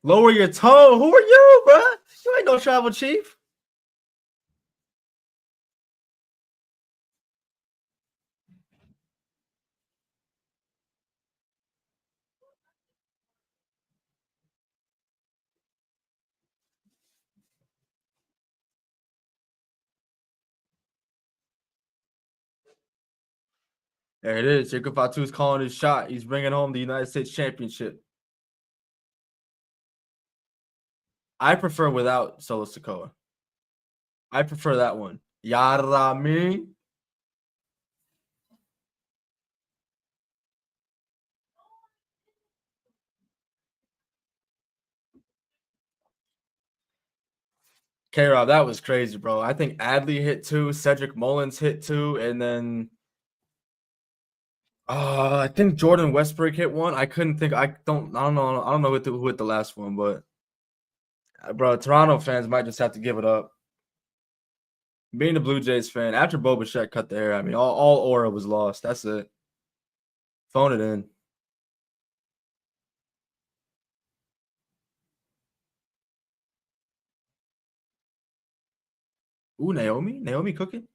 Lower your tone. Who are you, bro? You ain't no tribal chief. There it is. Jacob Fatu's calling his shot. He's bringing home the United States Championship. I prefer without Solo Sikoa. I prefer that one. Yarami. K-Rob, that was crazy, bro. I think Adley hit two, Cedric Mullins hit two, and then I think Jordan Westbrook hit one. I couldn't think. I don't know who hit the last one, but bro, Toronto fans might just have to give it up. Being a Blue Jays fan, after Bo Bichette cut the hair, I mean, all aura was lost. That's it. Phone it in. Ooh, Naomi cooking.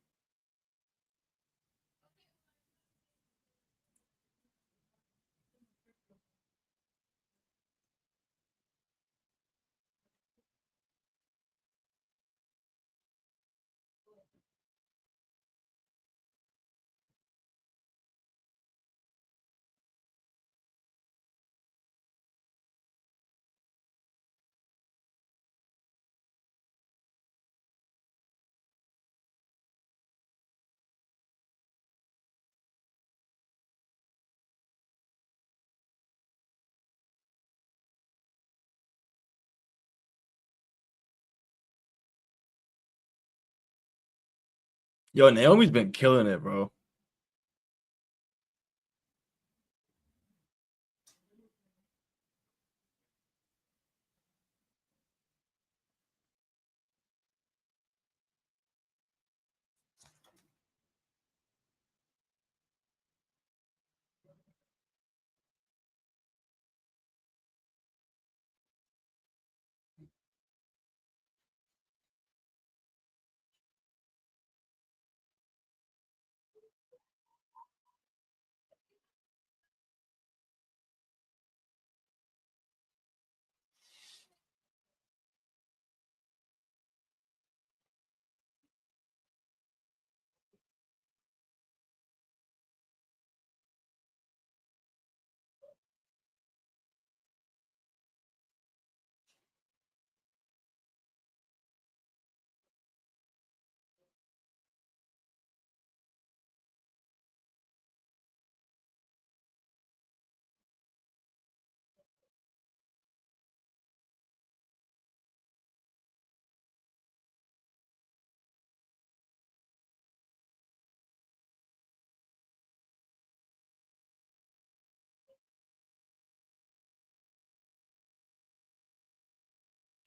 Yo, Naomi's been killing it, bro.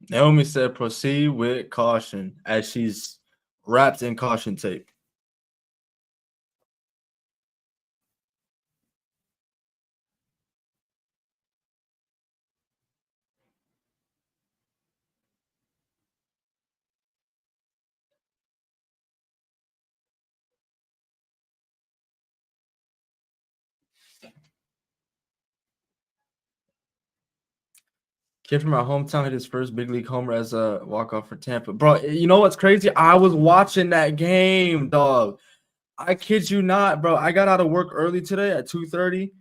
Naomi said proceed with caution as she's wrapped in caution tape. Kid from my hometown hit his first big league homer as a walk-off for Tampa. Bro, you know what's crazy? I was watching that game, dog. I kid you not, bro. I got out of work early today at 2:30.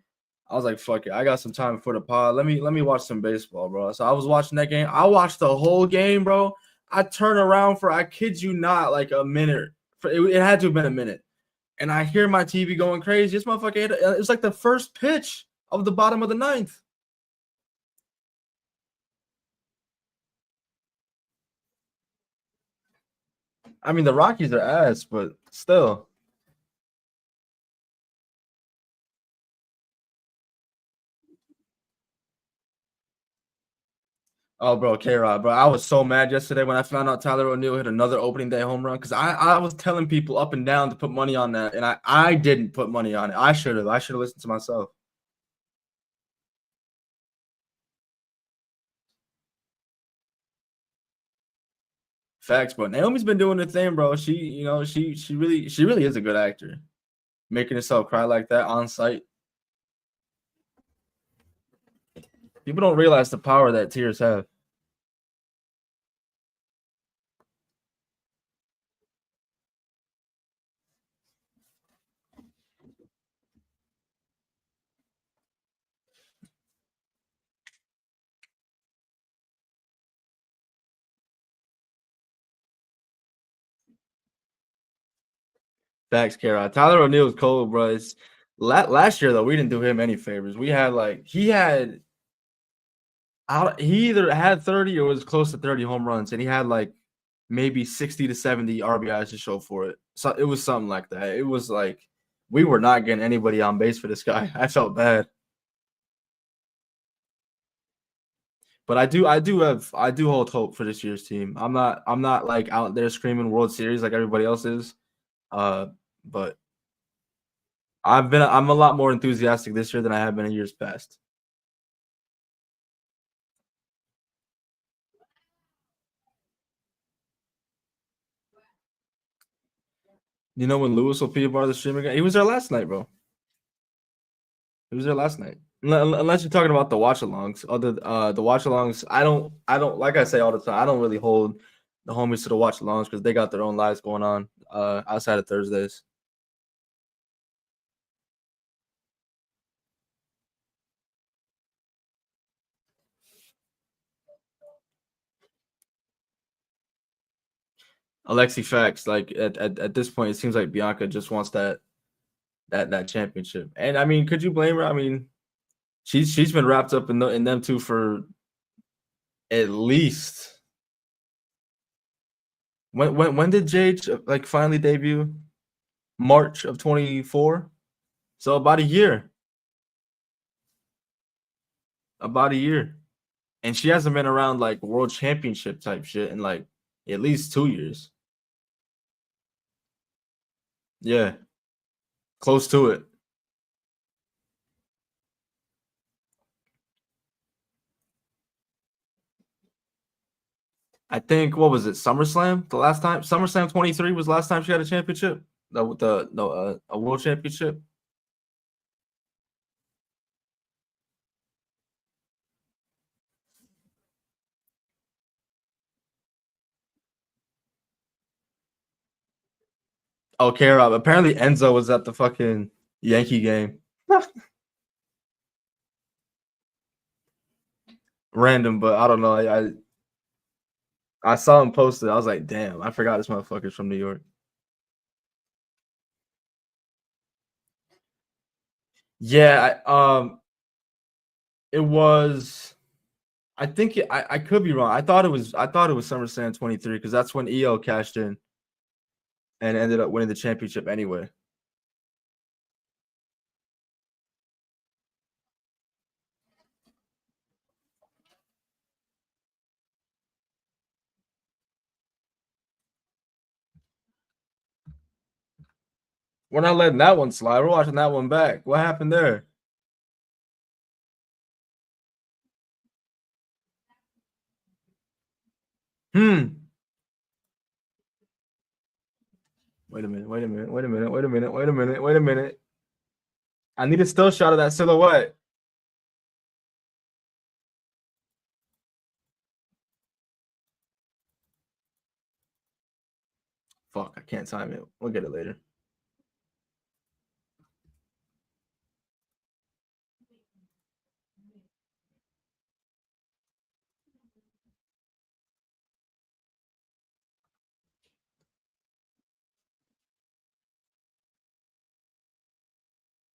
I was like, fuck it. I got some time before the pod. Let me watch some baseball, bro. So I was watching that game. I watched the whole game, bro. I turned around for, I kid you not, like a minute. It had to have been a minute. And I hear my TV going crazy. This motherfucker, it was like the first pitch of the bottom of the ninth. I mean, the Rockies are ass, but still. Oh, bro, K-Rod, bro. I was so mad yesterday when I found out Tyler O'Neill hit another opening day home run because I was telling people up and down to put money on that, and I didn't put money on it. I should have. I should have listened to myself. Facts, but Naomi's been doing the thing, bro. She really is a good actor. Making herself cry like that on site. People don't realize the power that tears have. Facts, Kara. Tyler O'Neill's cold, bro. It's last year though. We didn't do him any favors. We had like he either had 30 or was close to 30 home runs, and he had like maybe 60 to 70 RBIs to show for it. So it was something like that. It was like we were not getting anybody on base for this guy. I felt bad. But I do hold hope for this year's team. I'm not like out there screaming World Series like everybody else is. Uh, but I'm a lot more enthusiastic this year than I have been in years past. You know when Lewis will be a part of the stream again? He was there last night, bro. He was there last night. Unless you're talking about the watch alongs. The watch alongs, I don't like I say all the time, I don't really hold the homies to the watch alongs because they got their own lives going on outside of Thursdays. Alexi Facts, like at this point, it seems like Bianca just wants that championship. And I mean, could you blame her? I mean, she's been wrapped up in them two for at least when did Jade like finally debut? March of 24. So about a year. About a year. And she hasn't been around like world championship type shit in like at least 2 years. Yeah, close to it. I think what was it? SummerSlam? The last time SummerSlam 23 was the last time she had a championship. A world championship. Okay, Rob. Apparently Enzo was at the fucking Yankee game. Random, but I don't know. I saw him posted. I was like, damn, I forgot this motherfucker's from New York. Yeah, it was. I think I could be wrong. I thought it was SummerSlam 23 because that's when EO cashed in and ended up winning the championship anyway. We're not letting that one slide. We're watching that one back. What happened there? Wait a minute. Wait a minute. Wait a minute. Wait a minute. Wait a minute. Wait a minute. I need a still shot of that silhouette. Fuck, I can't time it. We'll get it later.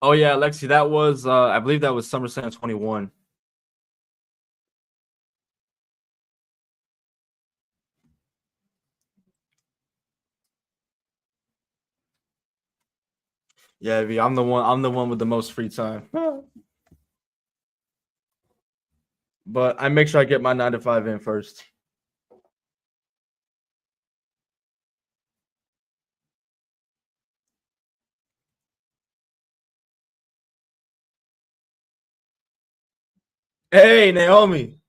Oh yeah, Lexi, that was I believe that was SummerSlam 21. Yeah, V, I'm the one with the most free time. But I make sure I get my 9 to 5 in first. Hey, Naomi.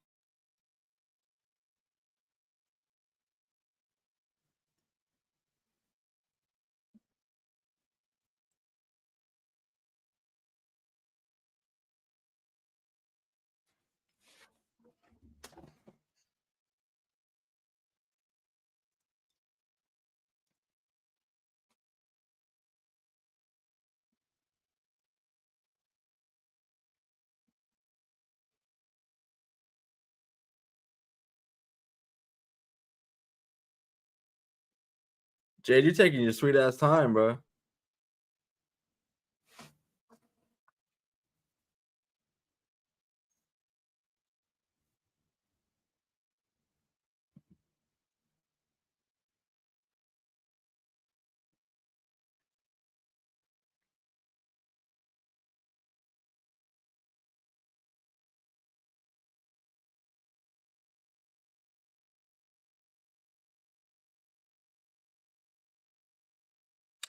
Jade, you're taking your sweet ass time, bro.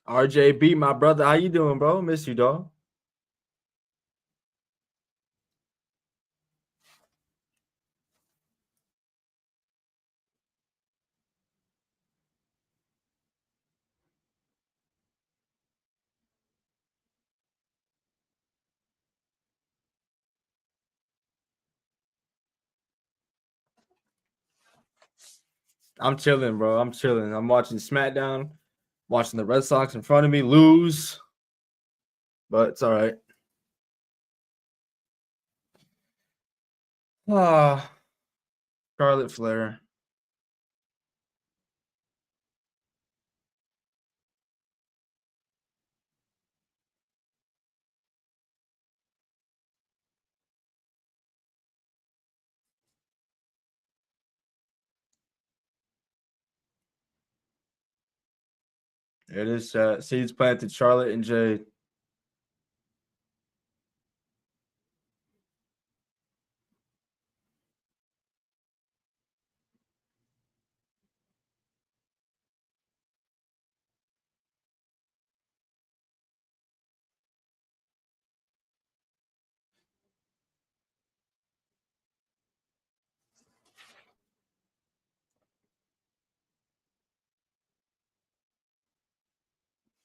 RJB, my brother, how you doing, bro? Miss you, dog. I'm chilling, bro. I'm chilling. I'm watching SmackDown, watching the Red Sox in front of me lose, but it's all right. Ah, Charlotte Flair. It is seeds planted. Charlotte and Jade.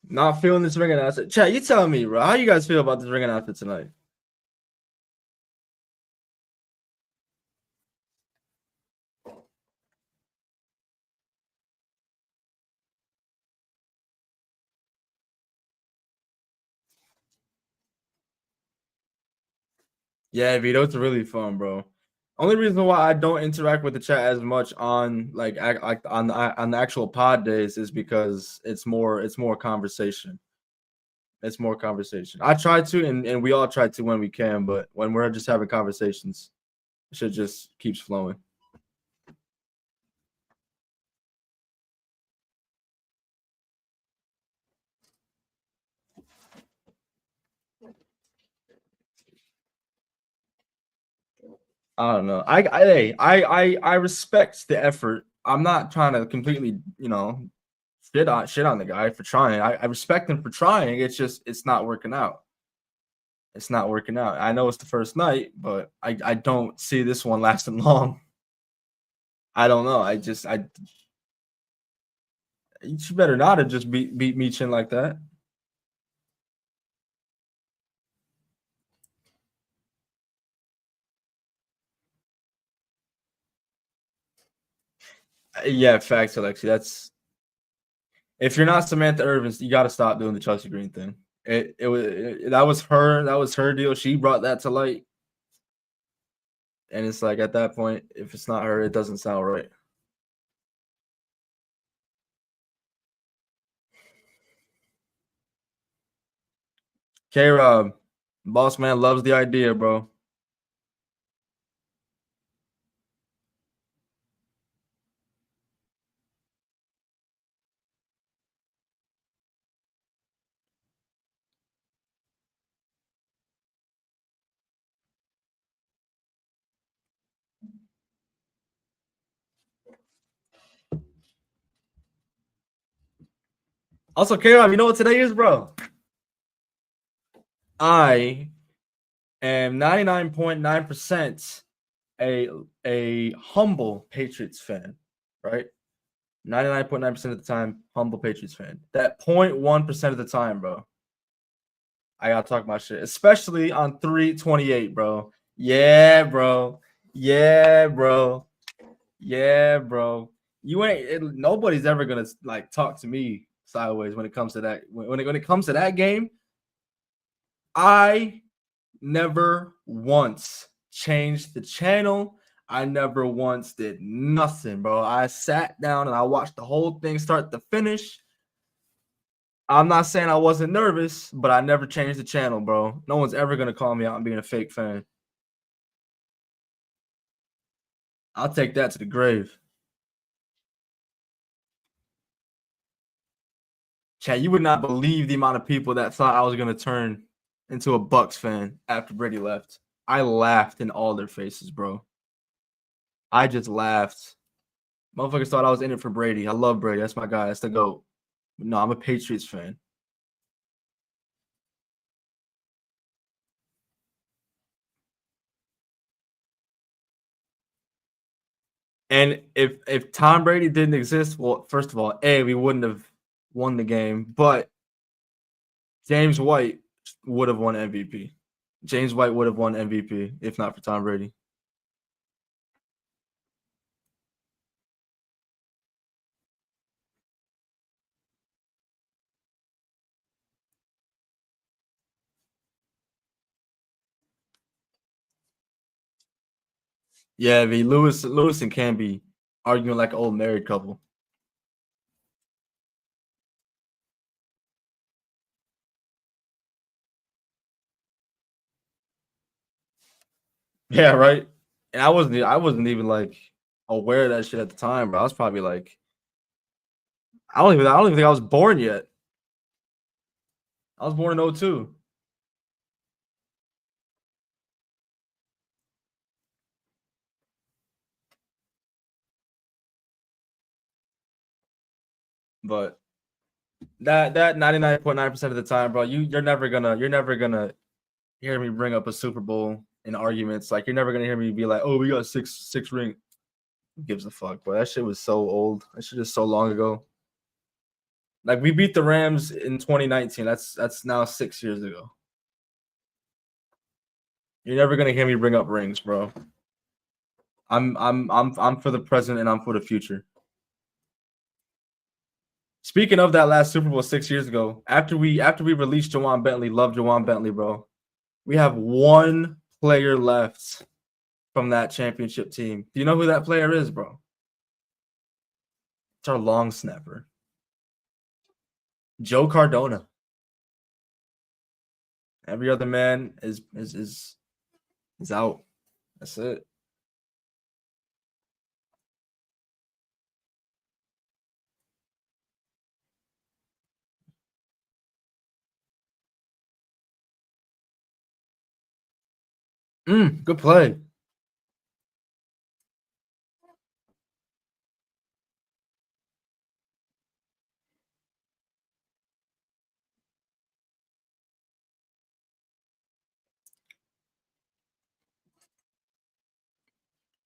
Not feeling this ring announcement. Chat, you tell me, bro. How you guys feel about this ring announcement tonight? Yeah, Vito, it's really fun, bro. Only reason why I don't interact with the chat as much on like on the actual pod days is because it's more conversation. It's more conversation. I try to, and we all try to when we can, but when we're just having conversations, shit just keeps flowing. I don't know. I respect the effort. I'm not trying to completely, shit on the guy for trying. I respect him for trying. It's not working out. It's not working out. I know it's the first night, but I don't see this one lasting long. I don't know. You better not have just beat Michin like that. Yeah, facts, Alexi. That's if you're not Samantha Irvin, you got to stop doing the Chelsea Green thing. That was her deal. She brought that to light, and it's like at that point, if it's not her, it doesn't sound right. K Rob, boss man loves the idea, bro. Also, K Rob, you know what today is, bro? I am 99.9% a humble Patriots fan, right? 99.9% of the time, humble Patriots fan. That 0.1% of the time, bro, I gotta talk my shit, especially on 328, bro. Yeah, bro. Yeah, bro. Yeah, bro. Nobody's ever gonna like talk to me sideways when it comes to that. When it comes to that game, I never once changed the channel. I never once did nothing, bro. I sat down and I watched the whole thing start to finish. I'm not saying I wasn't nervous, but I never changed the channel, bro. No one's ever gonna call me out on being a fake fan. I'll take that to the grave. Chad, you would not believe the amount of people that thought I was gonna turn into a Bucks fan after Brady left. I laughed in all their faces, bro. I just laughed. Motherfuckers thought I was in it for Brady. I love Brady. That's my guy. That's the GOAT. But no, I'm a Patriots fan. And if Tom Brady didn't exist, well, first of all, we wouldn't have won the game, but James White would have won MVP. James White would have won MVP if not for Tom Brady. Yeah, Lewis and Cam be arguing like an old married couple. Yeah, right. And I wasn't even like aware of that shit at the time, bro. I was probably like, I don't even think I was born yet. I was born in 02. But that 99.9% of the time, bro, you're never gonna hear me bring up a Super Bowl in arguments. Like you're never gonna hear me be like, "Oh, we got six ring." Who gives a fuck, bro? That shit was so old. That shit is so long ago. Like we beat the Rams in 2019. That's now 6 years ago. You're never gonna hear me bring up rings, bro. I'm for the present and I'm for the future. Speaking of that last Super Bowl 6 years ago, after we released Jawan Bentley, love Jawan Bentley, bro. We have one player left from that championship team. Do you know who that player is, bro? It's our long snapper, Joe Cardona. Every other man is out. That's it. Good play.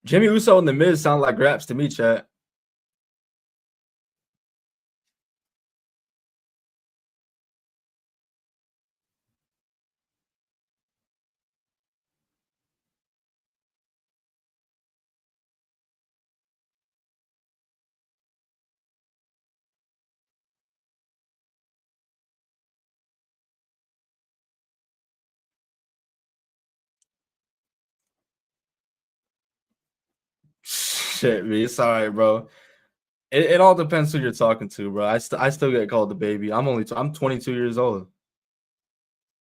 Jimmy Uso and The Miz sound like raps to me, chat. Shit, me. It's all right, bro. It all depends who you're talking to, bro. I still get called the baby. I'm 22 years old,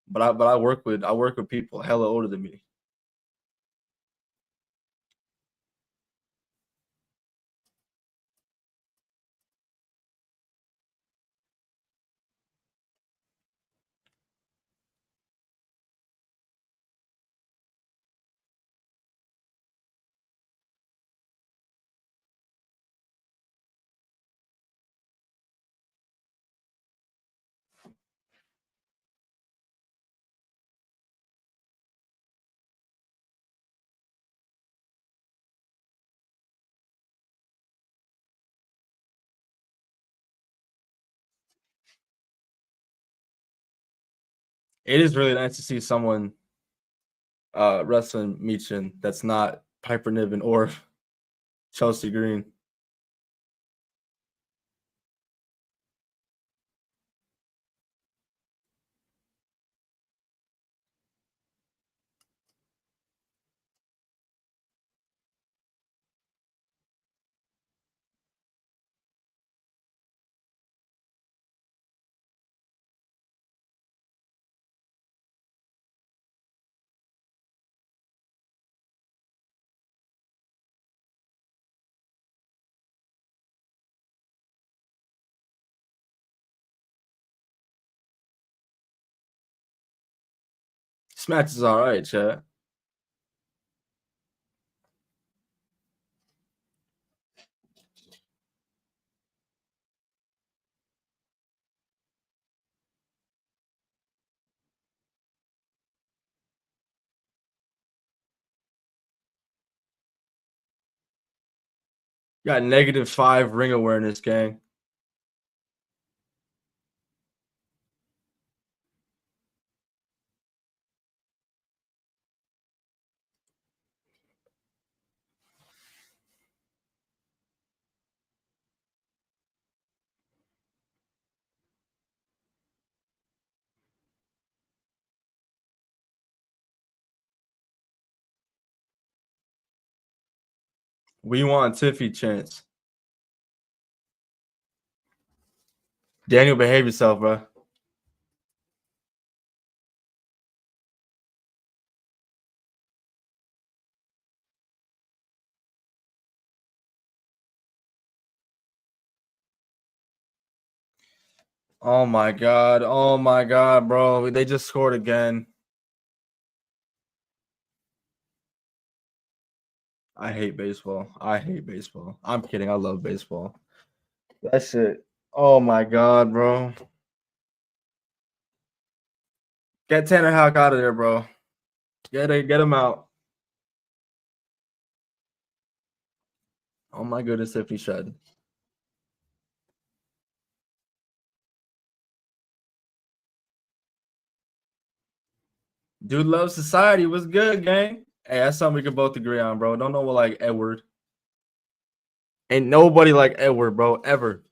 but I work with people hella older than me. It is really nice to see someone wrestling Michin that's not Piper Niven or Chelsea Green. This match is all right, chat. Got -5 ring awareness, gang. We want Tiffy chance. Daniel, behave yourself, bro. Oh my god. Oh my god, bro. They just scored again. I hate baseball. I hate baseball. I'm kidding. I love baseball. That shit. Oh my god, bro. Get Tanner Houck out of there, bro. Get him out. Oh my goodness, if he should. Dude loves society. What's good, gang? Hey, that's something we can both agree on, bro. Don't know what like Edward. Ain't nobody like Edward, bro, ever.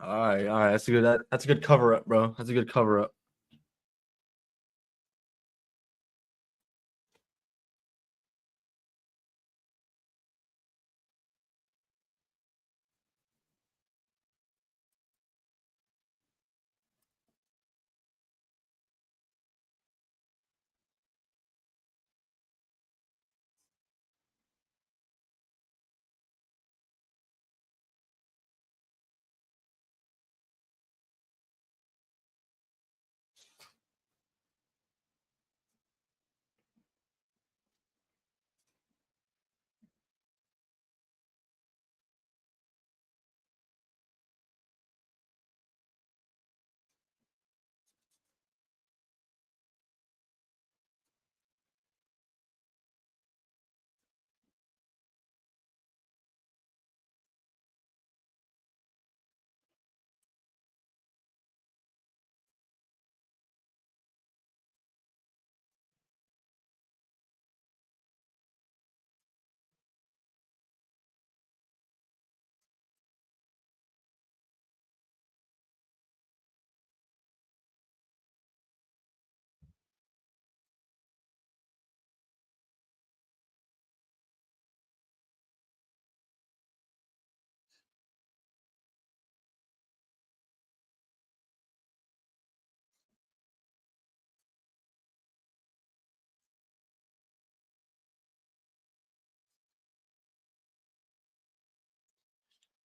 All right. That's a good cover up, bro. That's a good cover up.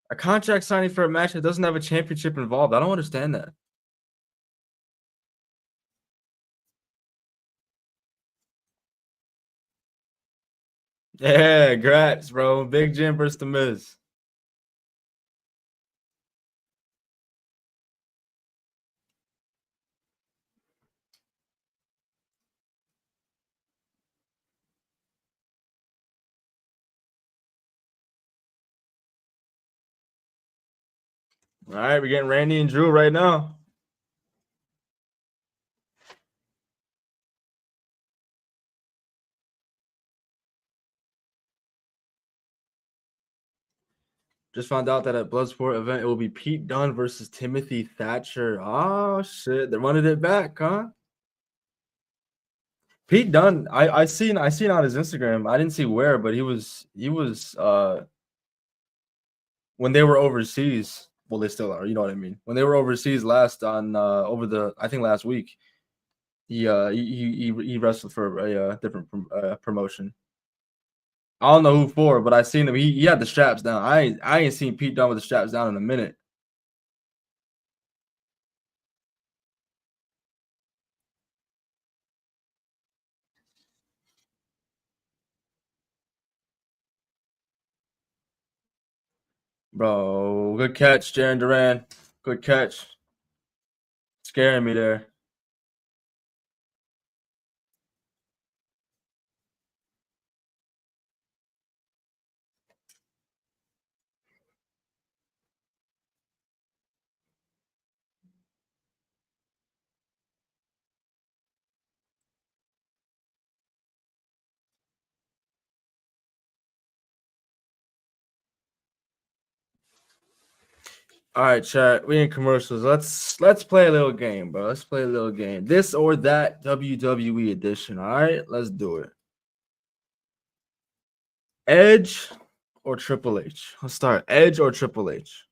A contract signing for a match that doesn't have a championship involved. I don't understand that. Yeah, grats, bro. Big Jim versus The Miz. All right, we're getting Randy and Drew right now. Just found out that at Bloodsport event, it will be Pete Dunne versus Timothy Thatcher. Oh, shit. They're running it back, huh? Pete Dunne, I seen on his Instagram. I didn't see where, but he was when they were overseas. Well, they still are, you know what I mean. When they were overseas last on I think last week, he wrestled for a different promotion. I don't know who for, but I seen him. He had the straps down. I ain't seen Pete Dunne with the straps down in a minute. Bro, good catch, Jaron Duran. Good catch. Scaring me there. All right, chat. We in commercials. Let's play a little game, bro. Let's play a little game. This or that WWE edition. All right, let's do it. Edge or Triple H? Let's start. Edge or Triple H?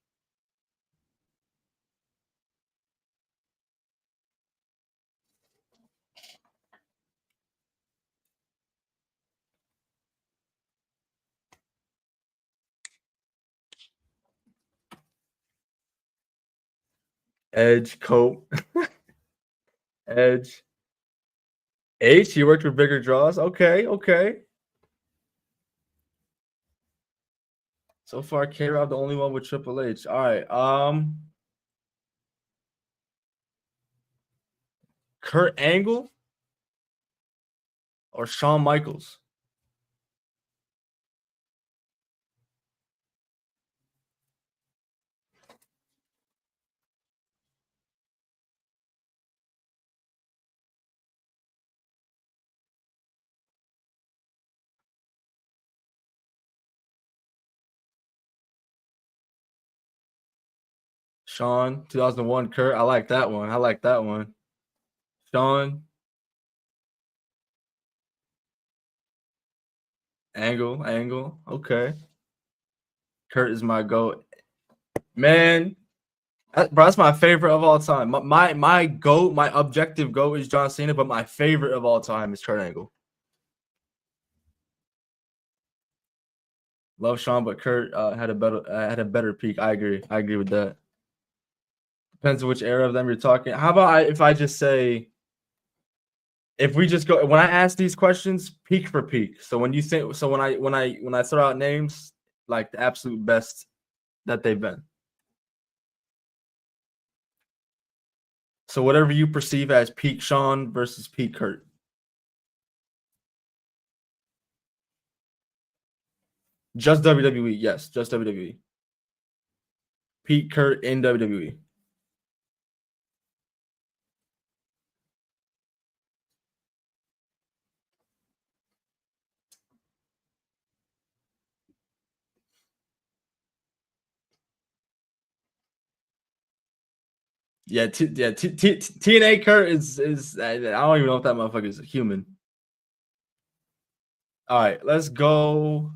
Edge, Cope, Edge. H, you worked with bigger draws. Okay, okay. So far, K-Rob the only one with Triple H. All right. Kurt Angle or Shawn Michaels? Shawn, 2001. Kurt, I like that one. I like that one. Shawn, Angle. Okay. Kurt is my goat. Man, bro, that's my favorite of all time. My goat, my objective goat is John Cena, but my favorite of all time is Kurt Angle. Love Shawn, but Kurt had a better peak. I agree with that. Depends on which era of them you're talking. How about if I just say, if we just go when I ask these questions, peak for peak. So when you think, so when I throw out names, like the absolute best that they've been. So whatever you perceive as peak Shawn versus peak Kurt. Just WWE, yes, just WWE. Peak Kurt in WWE. Yeah, TNA Kurt is I don't even know if that motherfucker is a human. All right, let's go.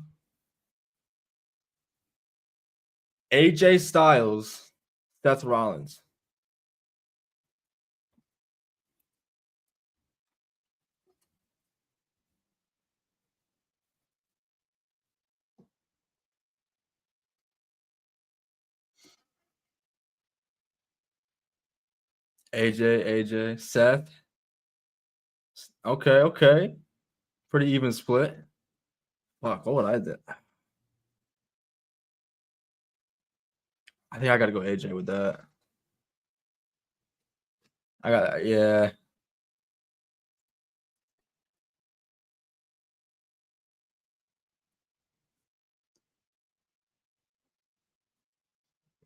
AJ Styles, Seth Rollins. AJ, Seth. Okay. Pretty even split. Fuck, what would I do? I think I gotta go AJ with that. Yeah.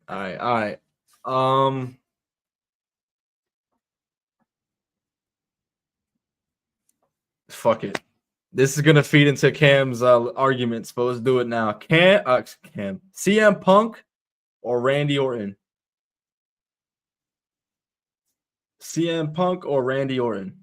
All right. Fuck it. This is gonna feed into Cam's arguments, but let's do it now. Cam, CM Punk or Randy Orton? CM Punk or Randy Orton?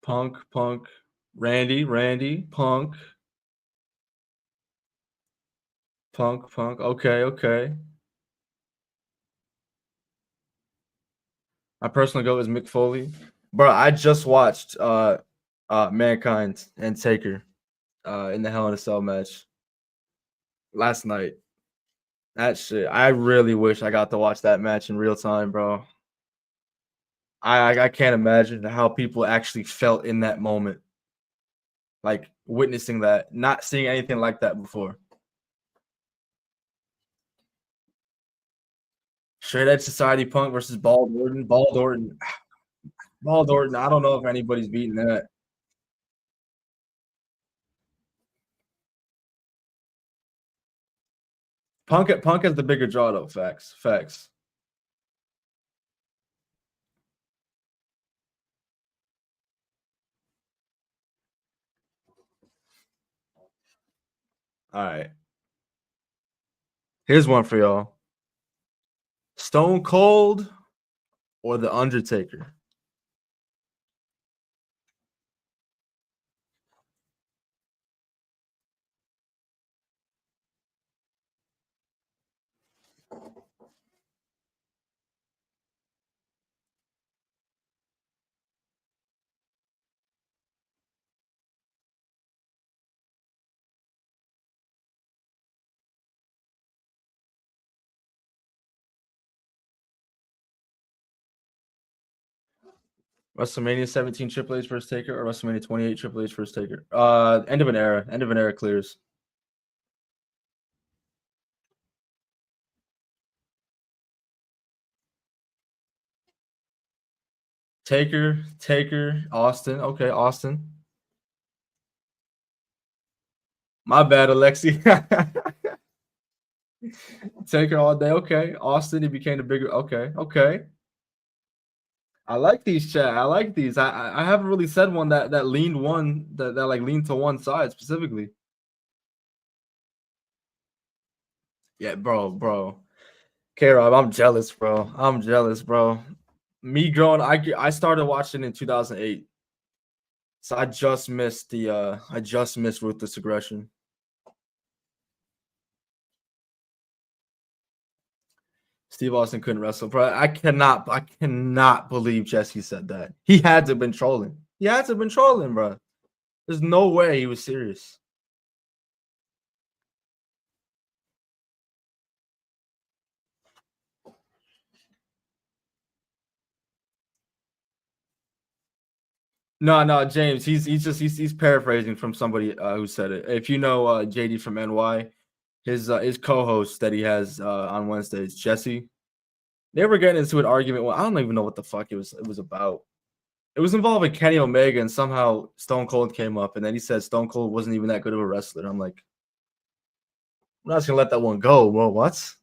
Punk, Randy, Punk. Okay. My personal goal is Mick Foley. Bro, I just watched Mankind and Taker in the Hell in a Cell match last night. That shit. I really wish I got to watch that match in real time, bro. I can't imagine how people actually felt in that moment. Like witnessing that, not seeing anything like that before. Straight Edge Society Punk versus Bald Orton. Bald Orton. I don't know if anybody's beating that. Punk has the bigger draw though. Facts. All right. Here's one for y'all. Stone Cold or The Undertaker? WrestleMania 17 Triple H versus Taker or WrestleMania 28 Triple H versus Taker? End of an era. End of an era clears. Taker, Austin. Okay, Austin. My bad, Alexi. Taker all day. Okay. Austin, he became the bigger. Okay. I like these, chat. I like these. I haven't really said one that leaned one that like leaned to one side specifically. Yeah, bro. K-Rob, I'm jealous, bro. Me growing, I started watching in 2008, so I just missed Ruthless Aggression. Steve Austin couldn't wrestle, bro. I cannot believe Jesse said that. He had to have been trolling. Bro. There's no way he was serious. No, James. He's paraphrasing from somebody who said it. If you know JD from NY, his co-host that he has on Wednesdays, Jesse. They were getting into an argument. Well, I don't even know what the fuck it was about. It was involving Kenny Omega, and somehow Stone Cold came up, and then he said Stone Cold wasn't even that good of a wrestler. I'm like, I'm not just gonna let that one go. Well, what?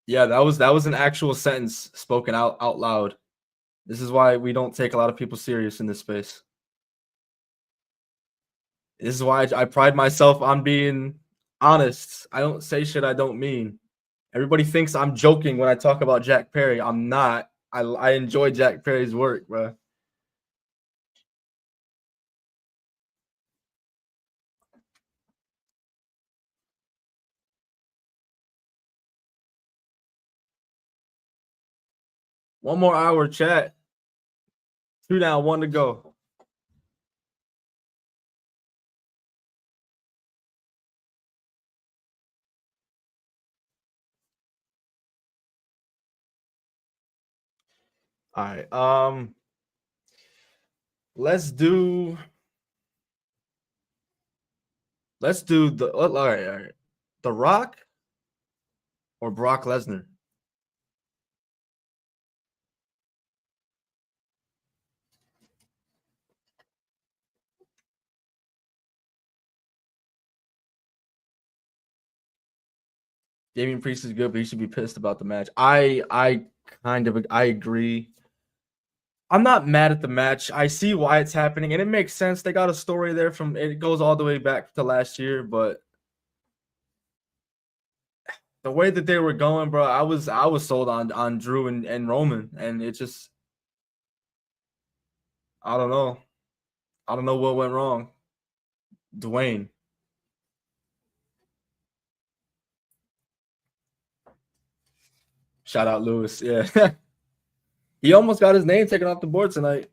Yeah, that was an actual sentence spoken out loud. This is why we don't take a lot of people serious in this space. This is why I pride myself on being honest. I don't say shit I don't mean. Everybody thinks I'm joking when I talk about Jack Perry. I'm not. I enjoy Jack Perry's work, bro. One more hour, chat. 2 down, 1 to go. All right. Let's do the all right. The Rock or Brock Lesnar? Damian Priest is good, but he should be pissed about the match. I agree. I'm not mad at the match. I see why it's happening, and it makes sense. They got a story there from it goes all the way back to last year, but the way that they were going, bro, I was sold on Drew and Roman, and it just I don't know. I don't know what went wrong. Dwayne. Shout out Lewis. Yeah. He almost got his name taken off the board tonight.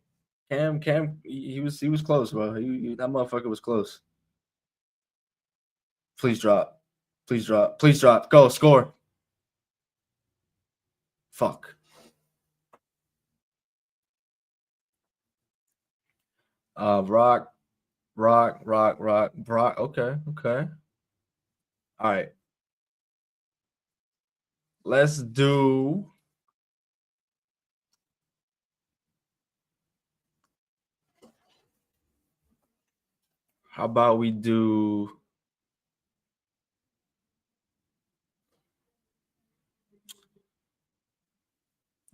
Cam, he was close, bro. That motherfucker was close. Please drop. Please drop. Please drop. Go, score. Fuck. Rock. Okay. All right. Let's do how about we do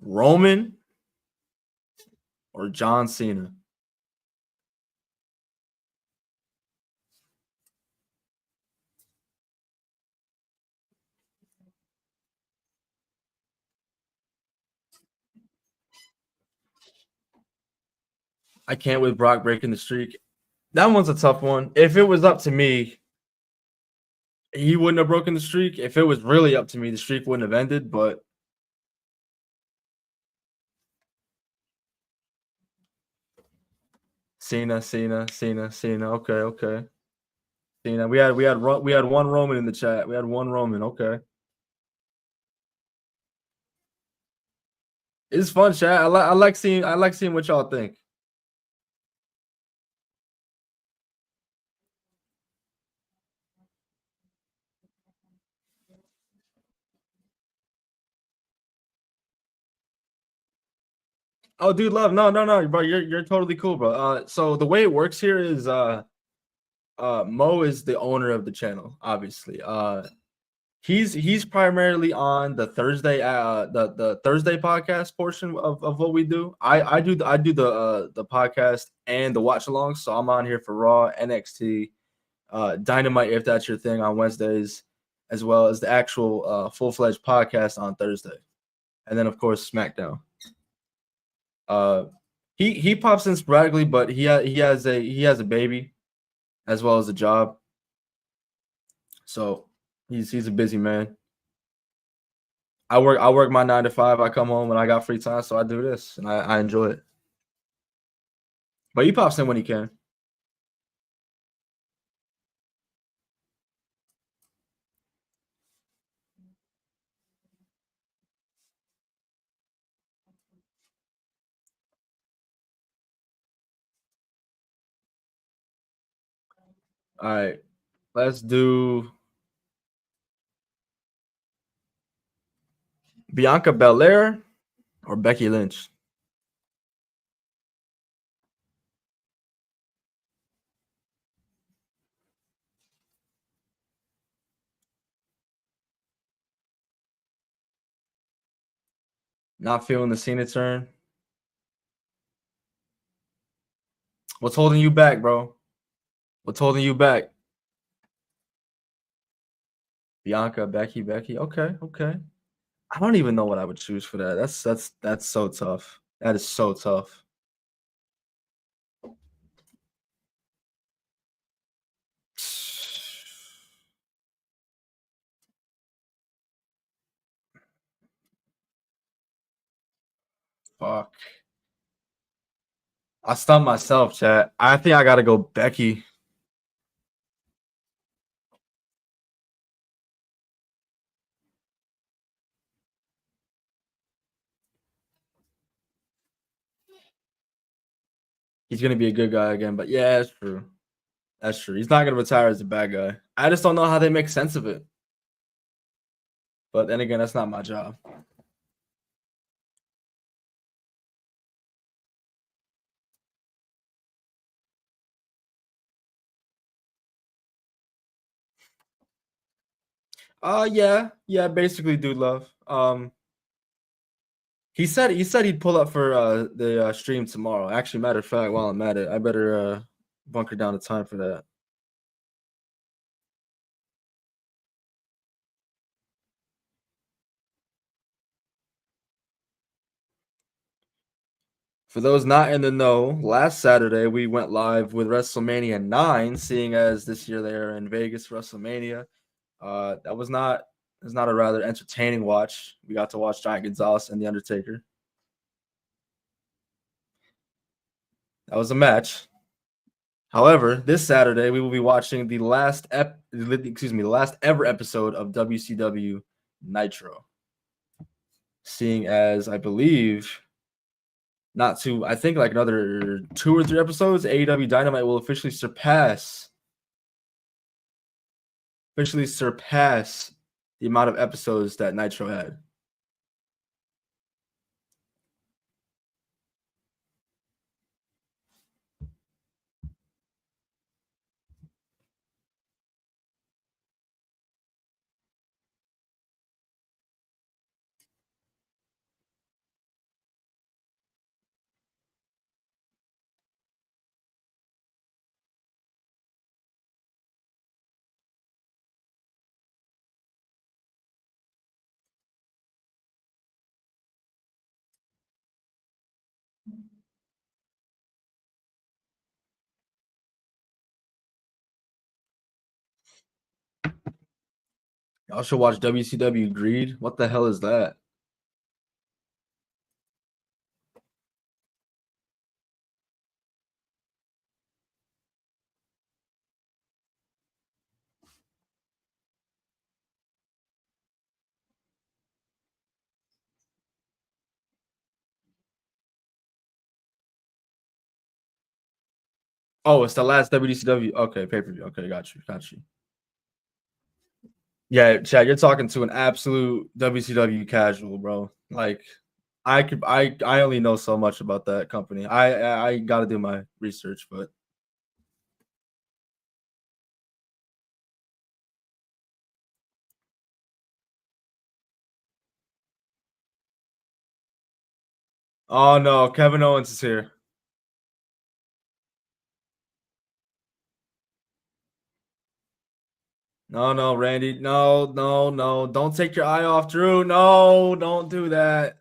Roman or John Cena? I can't with Brock breaking the streak. That one's a tough one. If it was up to me, he wouldn't have broken the streak. If it was really up to me, the streak wouldn't have ended. But Cena. Okay. Cena. We had one Roman in the chat. We had one Roman. Okay. It's fun, chat. I like seeing what y'all think. Oh, dude, love. No, bro. You're totally cool, bro. So the way it works here is Mo is the owner of the channel, obviously. He's primarily on the Thursday the Thursday podcast portion of what we do. I do the podcast and the watch along, so I'm on here for Raw, NXT, Dynamite if that's your thing on Wednesdays, as well as the actual full-fledged podcast on Thursday. And then of course SmackDown. He pops in sporadically, but he has a baby as well as a job. So he's a busy man. I work my 9 to 5. I come home and I got free time, so I do this and I enjoy it. But he pops in when he can. All right, let's do Bianca Belair or Becky Lynch. Not feeling the Cena turn. What's holding you back, bro? What's holding you back? Bianca, Becky. Okay. I don't even know what I would choose for that. That's so tough. That is so tough. Fuck. I stumped myself, chat. I think I gotta go Becky. He's gonna be a good guy again, but yeah, that's true. That's true. He's not gonna retire as a bad guy. I just don't know how they make sense of it. But then again, that's not my job. Yeah, basically Dude Love. He said he'd pull up for the stream tomorrow. Actually, matter of fact, while I'm at it, I better bunker down the time for that. For those not in the know, last Saturday we went live with WrestleMania 9, seeing as this year they are in Vegas for WrestleMania. That was not a rather entertaining watch. We got to watch Giant Gonzalez and The Undertaker. That was a match. However, this Saturday we will be watching the last ever episode of WCW Nitro. Seeing as I believe I think like another 2 or 3 episodes, AEW Dynamite will officially surpass the amount of episodes that Nitro had. Y'all should watch WCW Greed. What the hell is that? Oh, it's the last WCW. Okay, pay-per-view. Okay, got you. Yeah, Chad, you're talking to an absolute WCW casual, bro. Like, I only know so much about that company. I got to do my research, but oh no, Kevin Owens is here. No, Randy. No. Don't take your eye off Drew. No, don't do that.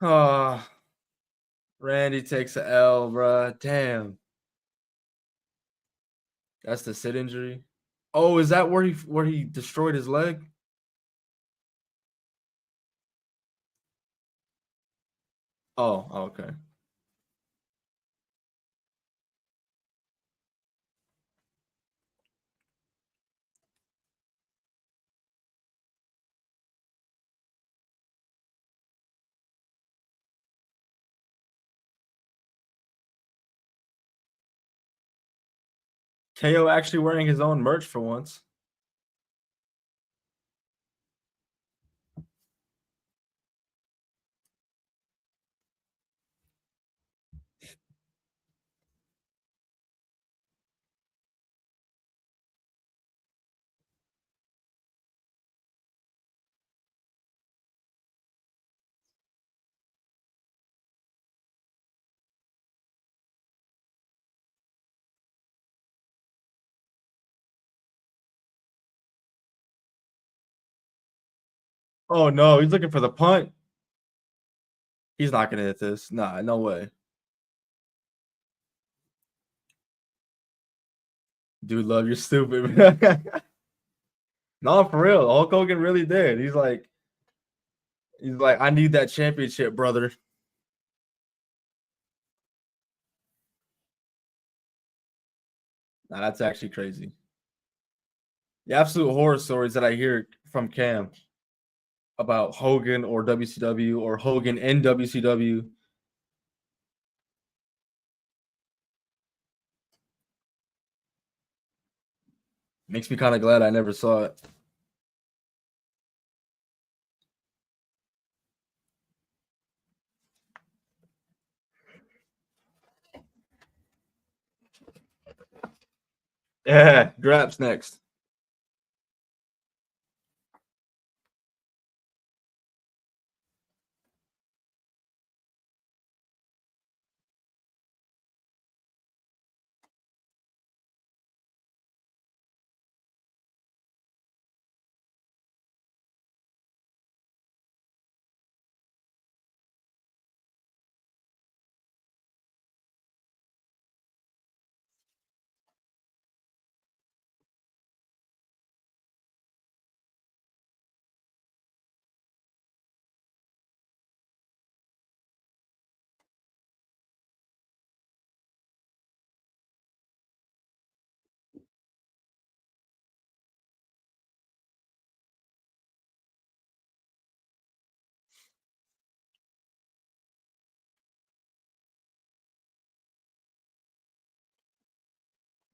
Ah, Randy takes a L, bruh. Damn. That's the sit injury. Oh, is that where he destroyed his leg? Oh, okay. KO actually wearing his own merch for once. Oh no, he's looking for the punt. He's not gonna hit this. Nah, no way. Dude, love, you're stupid. No, for real. Hulk Hogan really did. He's like, I need that championship, brother. Nah, that's actually crazy. The absolute horror stories that I hear from Cam about Hogan or WCW or Hogan in WCW. Makes me kind of glad I never saw it. Yeah, Draps next.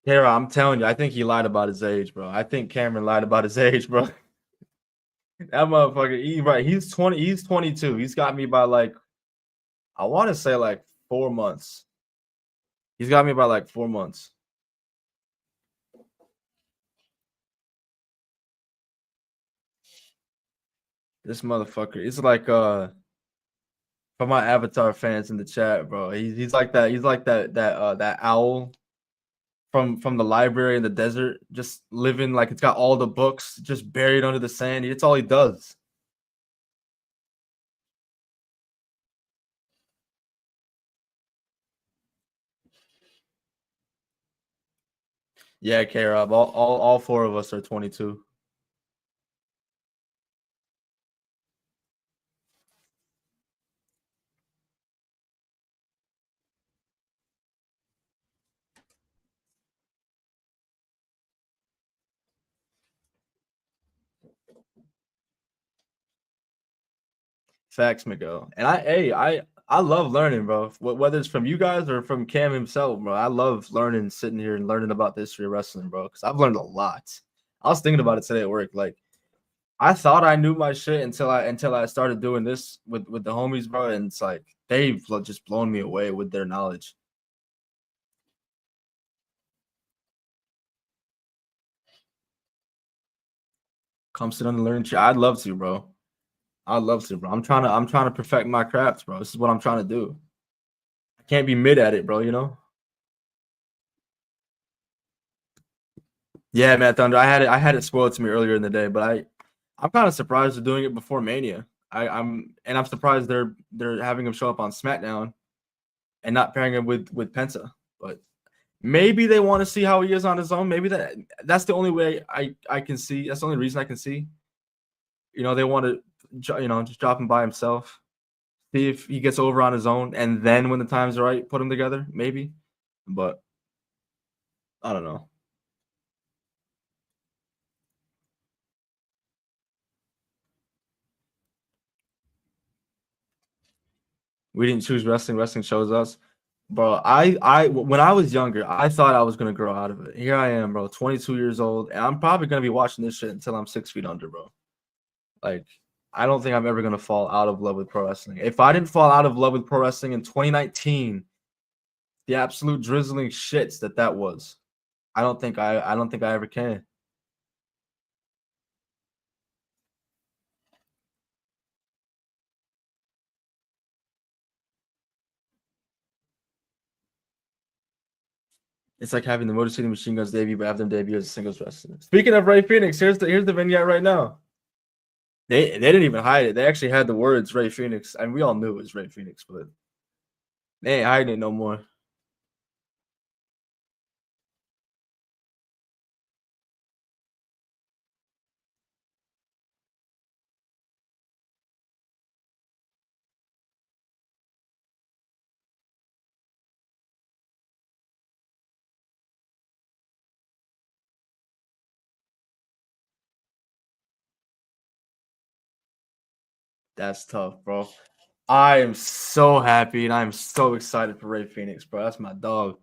Tara, I'm telling you, I think he lied about his age, bro. I think Cameron lied about his age, bro. That motherfucker, right? He's 20. He's 22. He's got me by like, I want to say like 4 months. He's got me by like 4 months. This motherfucker. It's like for my Avatar fans in the chat, bro. He's like that. He's like that owl from the library in the desert, just living like it's got all the books just buried under the sand. It's all he does. Yeah, K Rob. All four of us are 22. Facts, Miguel. And I love learning, bro. Whether it's from you guys or from Cam himself, bro. I love learning, sitting here and learning about the history of wrestling, bro. Because I've learned a lot. I was thinking about it today at work. Like I thought I knew my shit until I started doing this with the homies, bro. And it's like they've just blown me away with their knowledge. Come sit on the learning chair. I'd love to, bro. I'd love to, bro. I'm trying to perfect my craft, bro. This is what I'm trying to do. I can't be mid at it, bro. You know. Yeah, man, Thunder. I had it spoiled to me earlier in the day, but I'm kind of surprised they're doing it before Mania. I'm surprised they're having him show up on SmackDown and not pairing him with Penta. But maybe they want to see how he is on his own. Maybe that's the only way I can see. That's the only reason I can see. They want to just drop him by himself, see if he gets over on his own, and then when the time's right, put him together. Maybe, but I don't know. We didn't choose wrestling. Wrestling chose us. Bro, when I was younger, I thought I was gonna grow out of it. Here I am, bro, 22 years old, and I'm probably gonna be watching this shit until I'm 6 feet under, bro. Like, I don't think I'm ever gonna fall out of love with pro wrestling. If I didn't fall out of love with pro wrestling in 2019, the absolute drizzling shits that was, I don't think I ever can. It's like having the Motor City Machine Guns debut, but have them debut as a singles wrestler. Speaking of Ray Phoenix, here's the vignette right now. They didn't even hide it. They actually had the words Ray Phoenix, and we all knew it was Ray Phoenix, but they ain't hiding it no more. That's tough, bro. I am so happy and I'm so excited for Ray Phoenix, bro. That's my dog.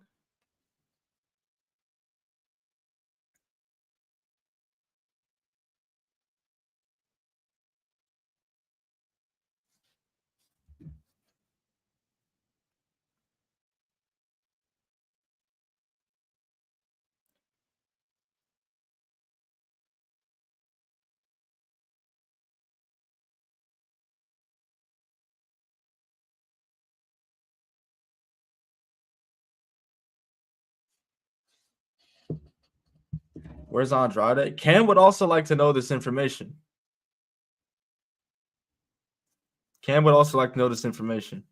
Where's Andrade? Cam would also like to know this information. Cam would also like to know this information.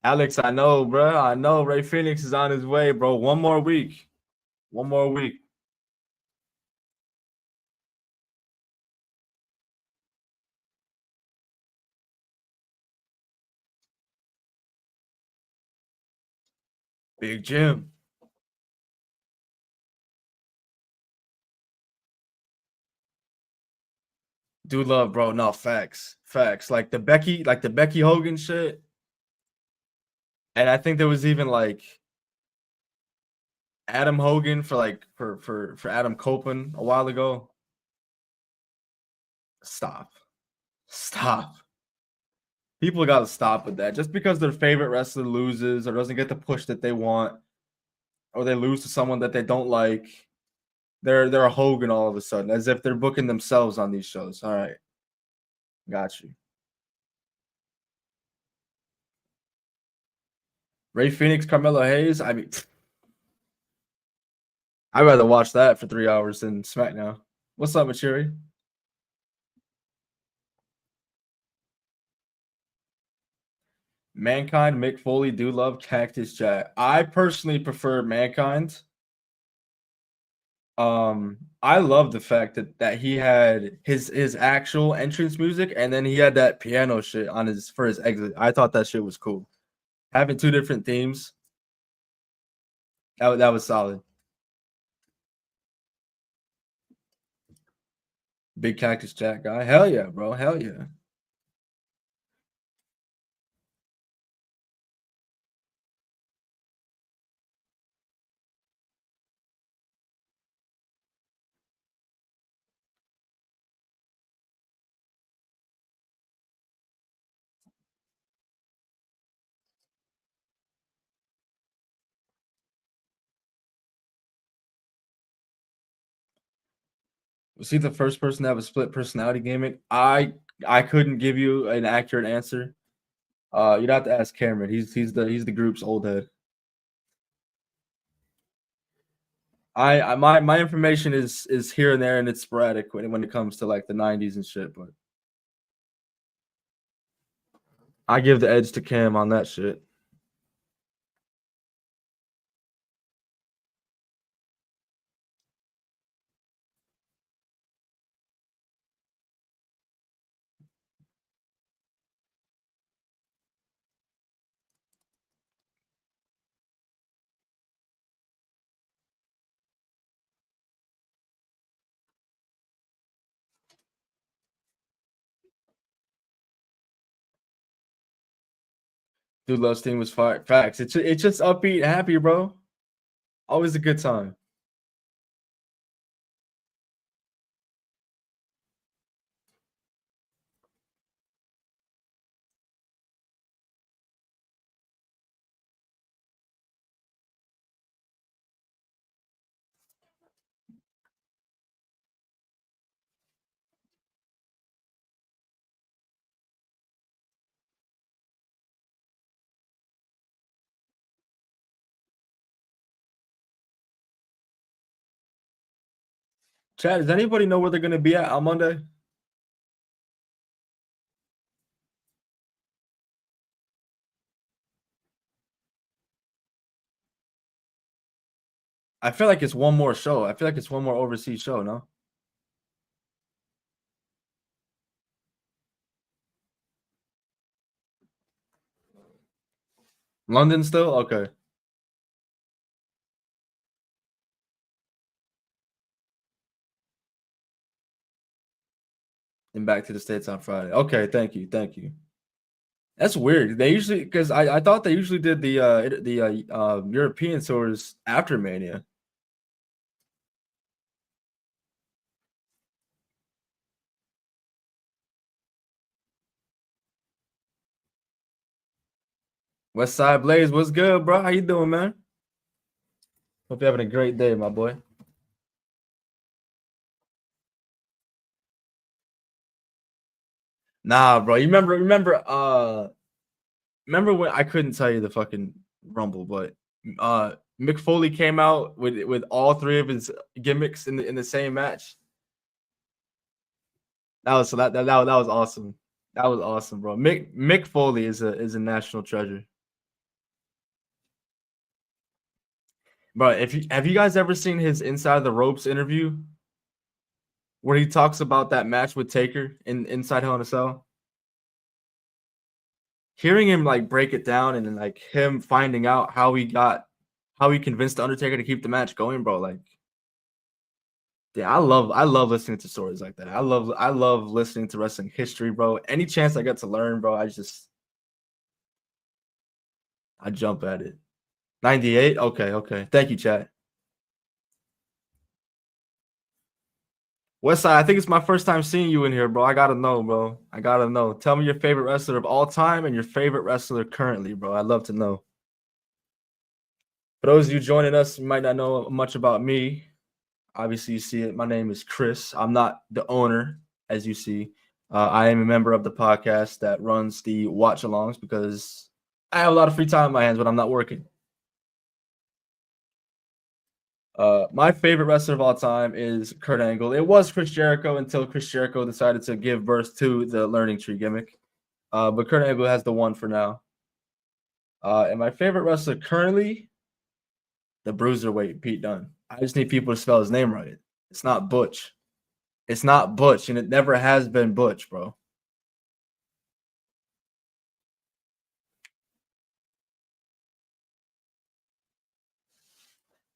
Alex, I know, bro. I know Ray Phoenix is on his way, bro. One more week. One more week. Big Jim. Dude love, bro. No, facts. Facts. Like the Becky Hogan shit. And I think there was even like Adam Hogan for like for Adam Copeland a while ago. Stop. Stop. People got to stop with that. Just because their favorite wrestler loses or doesn't get the push that they want, or they lose to someone that they don't like, they're a Hogan all of a sudden, as if they're booking themselves on these shows. All right, got you. Ray Phoenix, Carmelo Hayes. I mean, I'd rather watch that for 3 hours than SmackDown. What's up, Machiri? Mankind, Mick Foley, do love Cactus Jack. I personally prefer Mankind. I love the fact that he had his actual entrance music and then he had that piano shit on his for his exit. I thought that shit was cool. Having two different themes, that was solid. Big Cactus Jack guy. Hell yeah, bro. Hell yeah. Was he the first person to have a split personality gimmick? I couldn't give you an accurate answer. You'd have to ask Cameron. He's the group's old head. I my information is here and there and it's sporadic when it comes to like the 90s and shit, but I give the edge to Cam on that shit. Dude Love's team was fire. Facts. It's just upbeat, happy, bro. Always a good time. Chad, does anybody know where they're gonna be at on Monday? I feel like it's one more show. I feel like it's one more overseas show, no? London still? Okay. And back to the States on Friday. Okay, thank you. Thank you. That's weird. They usually because I thought they usually did the European tours after Mania. West Side Blaze, what's good, bro? How you doing, man? Hope you're having a great day, my boy. Nah, bro. You remember when I couldn't tell you the fucking Rumble, but Mick Foley came out with all three of his gimmicks in the same match. That was awesome. That was awesome, bro. Mick Foley is a national treasure. Bro, if you have you guys ever seen his Inside the Ropes interview where he talks about that match with Taker in Inside Hell in a Cell? Hearing him like break it down and then like him finding out how he convinced the Undertaker to keep the match going, bro. Like, yeah, I love listening to stories like that. I love listening to wrestling history, bro. Any chance I get to learn, bro, I jump at it. 98? Okay, okay. Thank you, chat. Westside, I think it's my first time seeing you in here, bro. I gotta know, bro. I gotta know. Tell me your favorite wrestler of all time and your favorite wrestler currently, bro. I'd love to know. For those of you joining us, you might not know much about me. Obviously, you see it. My name is Chris. I'm not the owner, as you see. I am a member of the podcast that runs the watch alongs because I have a lot of free time on my hands when I'm not working. My favorite wrestler of all time is Kurt Angle. It was Chris Jericho until Chris Jericho decided to give birth to the learning tree gimmick. But Kurt Angle has the one for now. And my favorite wrestler currently, the Bruiserweight, Pete Dunne. I just need people to spell his name right. It's not Butch. It's not Butch, and it never has been Butch, bro.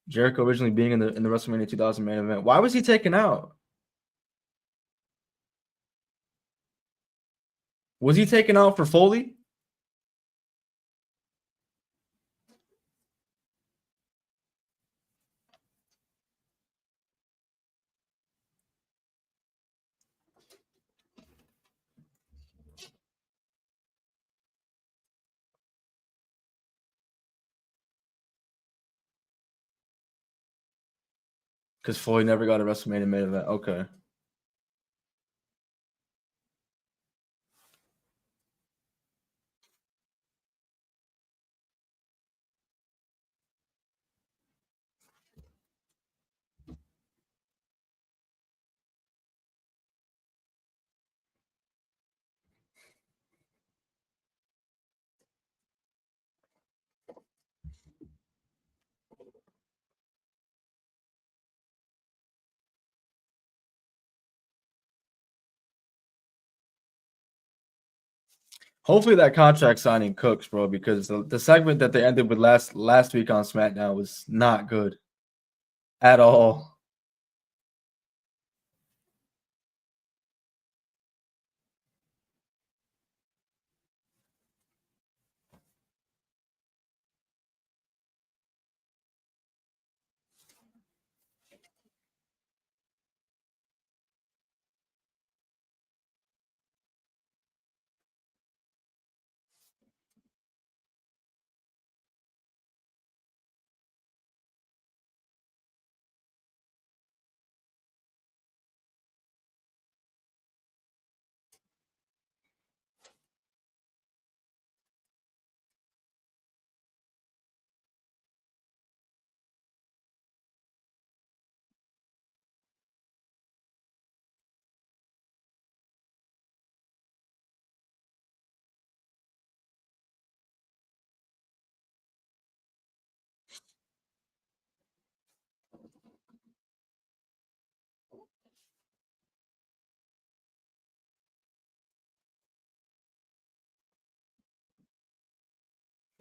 Jericho originally being in the WrestleMania 2000 main event. Why was he taken out? Was he taken out for Foley? Because Foley never got a WrestleMania main event. Okay. Hopefully that contract signing cooks, bro, because the segment that they ended with last week on SmackDown was not good at all.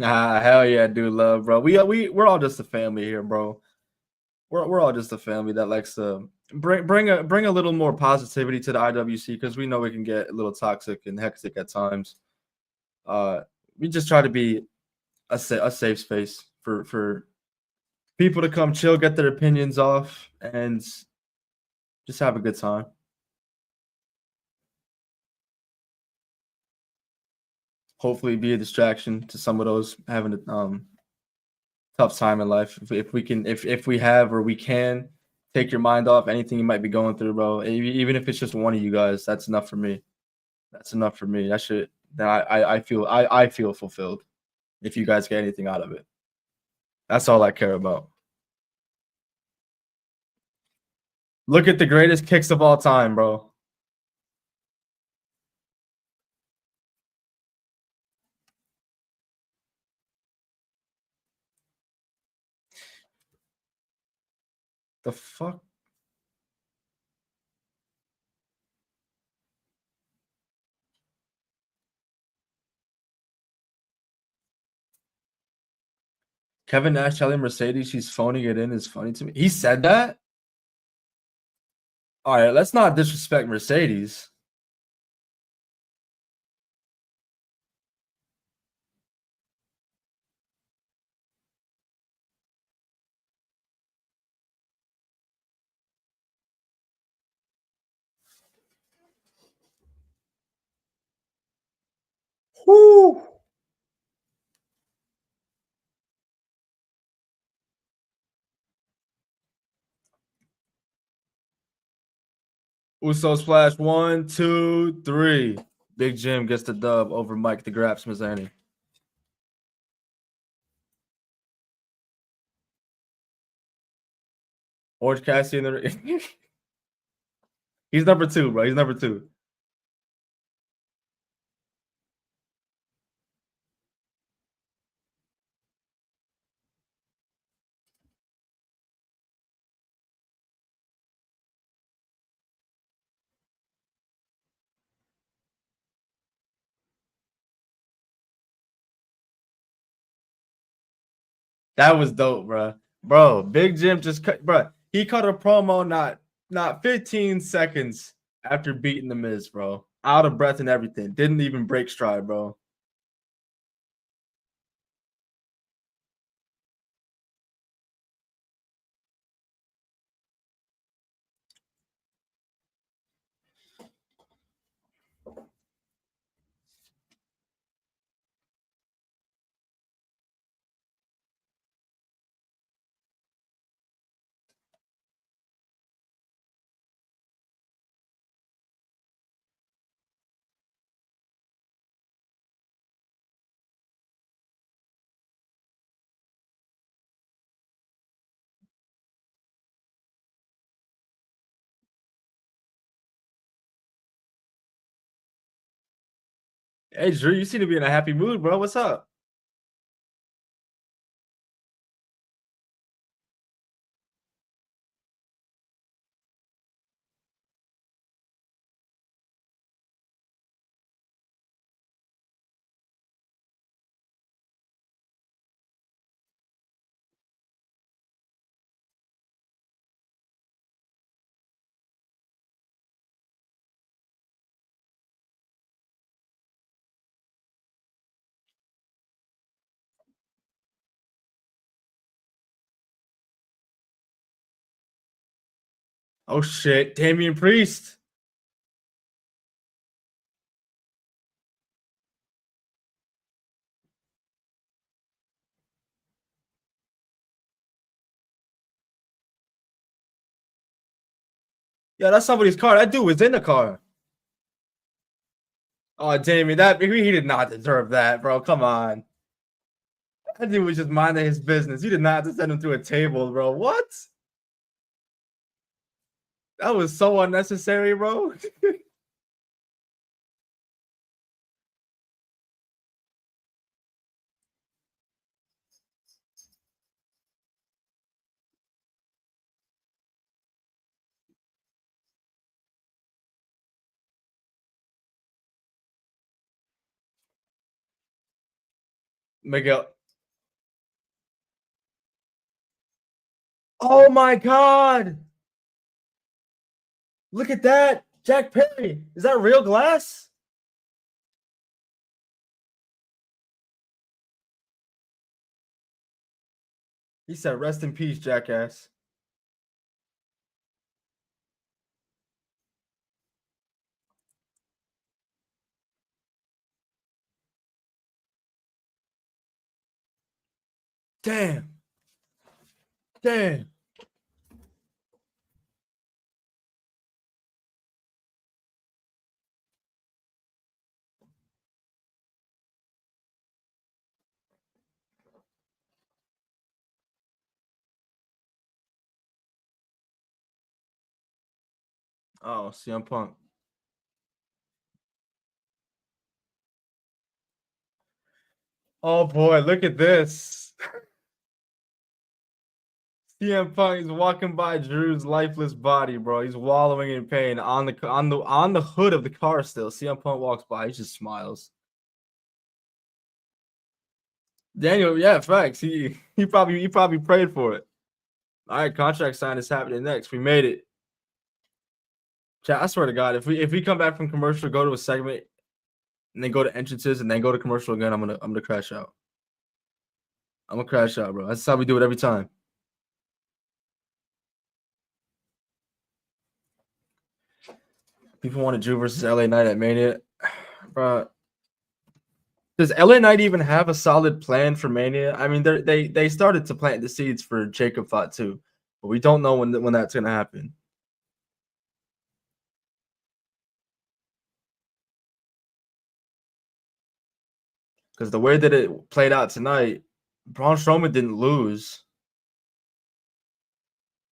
Hell yeah, dude, love, bro. We're all just a family here, bro. We're all just a family that likes to bring a little more positivity to the IWC because we know it can get a little toxic and hectic at times. Uh, we just try to be a safe space for people to come chill, get their opinions off, and just have a good time. Hopefully, be a distraction to some of those having a tough time in life. If we can, if we have or we can take your mind off anything you might be going through, bro. Even if it's just one of you guys, that's enough for me. That's enough for me. That should that I feel fulfilled if you guys get anything out of it. That's all I care about. Look at the greatest kicks of all time, bro. The fuck? Kevin Nash telling Mercedes she's phoning it in is funny to me. He said that? All right, let's not disrespect Mercedes. Whoo! Uso splash 1, 2, 3. Big Jim gets the dub over Mike the Graps Mazzani. Orange Cassidy in the he's number 2, bro. He's number 2. That was dope, bro. Bro, Big Jim just cut, bro. He cut a promo not 15 seconds after beating the Miz, bro. Out of breath and everything. Didn't even break stride, bro. Hey, Drew, you seem to be in a happy mood, bro. What's up? Oh shit, Damian Priest. Yeah, that's somebody's car. That dude was in the car. Oh, Damian, that he did not deserve that, bro. Come on. That dude was just minding his business. You did not have to send him to a table, bro. What? That was so unnecessary, bro. Miguel. Oh my God! Look at that, Jack Perry. Is that real glass? He said, "Rest in peace, jackass." Damn. Damn. Oh, CM Punk. Oh boy, look at this. CM Punk is walking by Drew's lifeless body, bro. He's wallowing in pain on the hood of the car still. CM Punk walks by, he just smiles. Daniel, yeah, facts. He probably prayed for it. All right, contract sign is happening next. We made it. Chat, I swear to God, if we come back from commercial, go to a segment, and then go to entrances, and then go to commercial again, I'm gonna crash out. I'm gonna crash out, bro. That's how we do it every time. People wanted Drew versus LA Knight at Mania, bro. Does LA Knight even have a solid plan for Mania? I mean, they started to plant the seeds for Jacob Fott too, but we don't know when that's gonna happen. Because the way that it played out tonight, Braun Strowman didn't lose,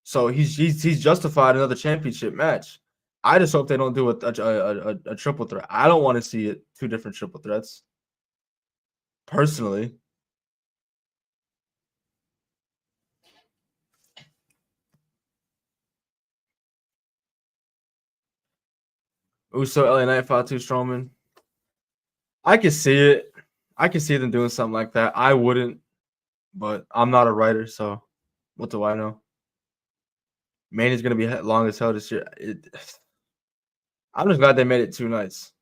so he's justified another championship match. I just hope they don't do a triple threat. I don't want to see it two different triple threats. Personally, Uso, LA Knight, Fatu, Strowman. I can see it. I can see them doing something like that. I wouldn't, but I'm not a writer, so what do I know? Mania's gonna be long as hell this year. I'm just glad they made it 2 nights.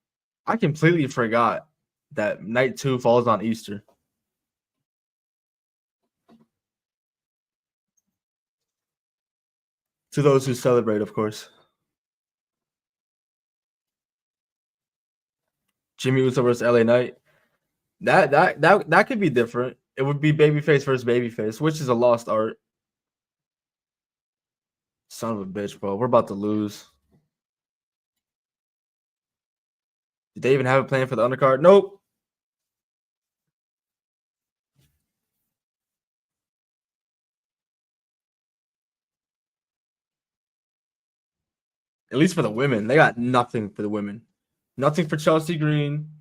I completely forgot that night 2 falls on Easter. To those who celebrate, of course. Jimmy Uso versus LA Knight. That could be different. It would be babyface versus babyface, which is a lost art. Son of a bitch, bro. We're about to lose. Did they even have a plan for the undercard? Nope. At least for the women. They got nothing for the women. Nothing for Chelsea Green.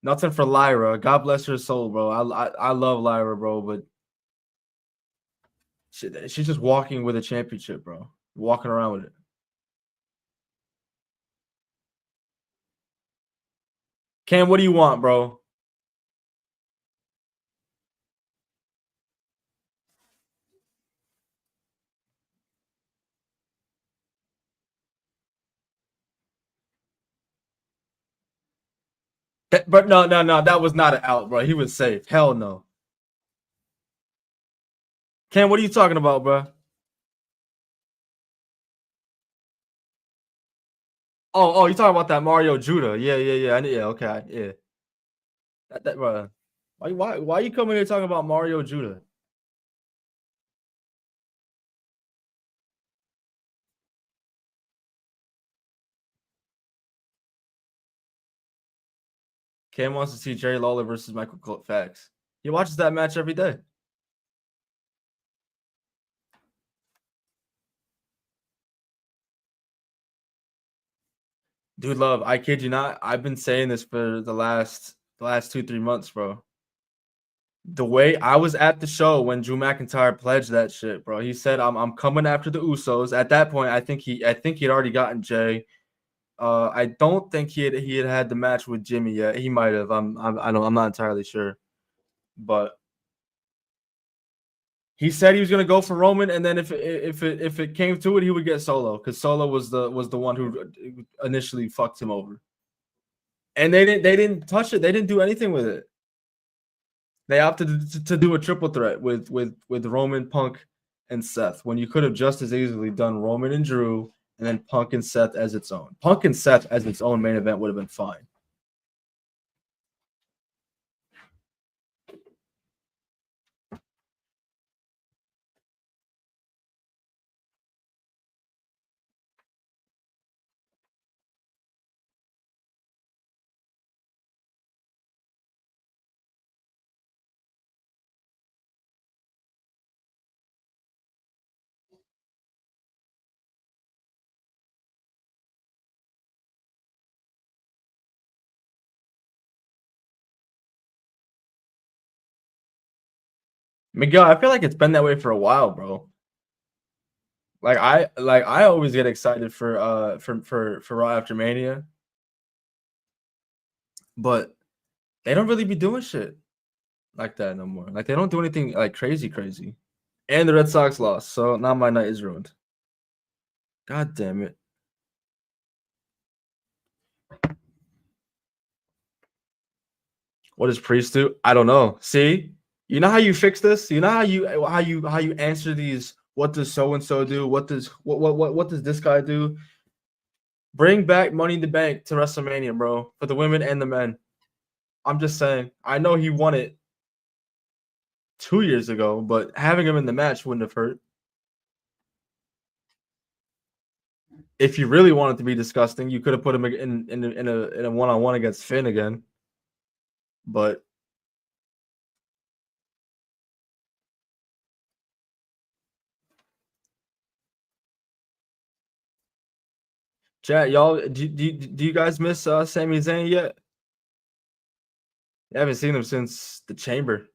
Nothing for Lyra. God bless her soul, bro. I love Lyra, bro, but she's just walking with a championship, bro. Walking around with it. Cam, what do you want, bro? But no, that was not an out, bro. He was safe. Hell no. Cam, what are you talking about, bro? Oh, you talking about that Mario Judah? Yeah. Yeah, okay, yeah. Bro. Why you coming here talking about Mario Judah? Cam wants to see Jerry Lawler versus Michael Cole. Facts. He watches that match every day. Dude, love, I kid you not. I've been saying this for the last 2-3 months, bro. The way I was at the show when Drew McIntyre pledged that shit, bro. He said, "I'm coming after the Usos." At that point, I think he'd already gotten Jay. I don't think he had had the match with Jimmy yet. He might have. I'm not entirely sure. but he said he was gonna go for Roman, and then if it came to it, he would get Solo because Solo was the one who initially fucked him over, and they didn't touch it. They didn't do anything with it. They opted to do a triple threat with Roman, Punk, and Seth when you could have just as easily done Roman and Drew and then Punk and Seth as its own. Punk and Seth as its own main event would have been fine. Miguel, I feel like it's been that way for a while, bro. I always get excited for Raw after Mania, but they don't really be doing shit like that no more. Like they don't do anything like crazy. And the Red Sox lost, so now my night is ruined. God damn it. What does Priest do? I don't know. See? You know how you fix this? You know how you answer these what does so and so do? What does this guy do? Bring back Money in the Bank to WrestleMania, bro, for the women and the men. I'm just saying. I know he won it 2 years ago, but having him in the match wouldn't have hurt. If you really wanted to be disgusting, you could have put him in a one-on-one against Finn again. But chat, y'all, do you guys miss Sami Zayn yet? I haven't seen him since the Chamber.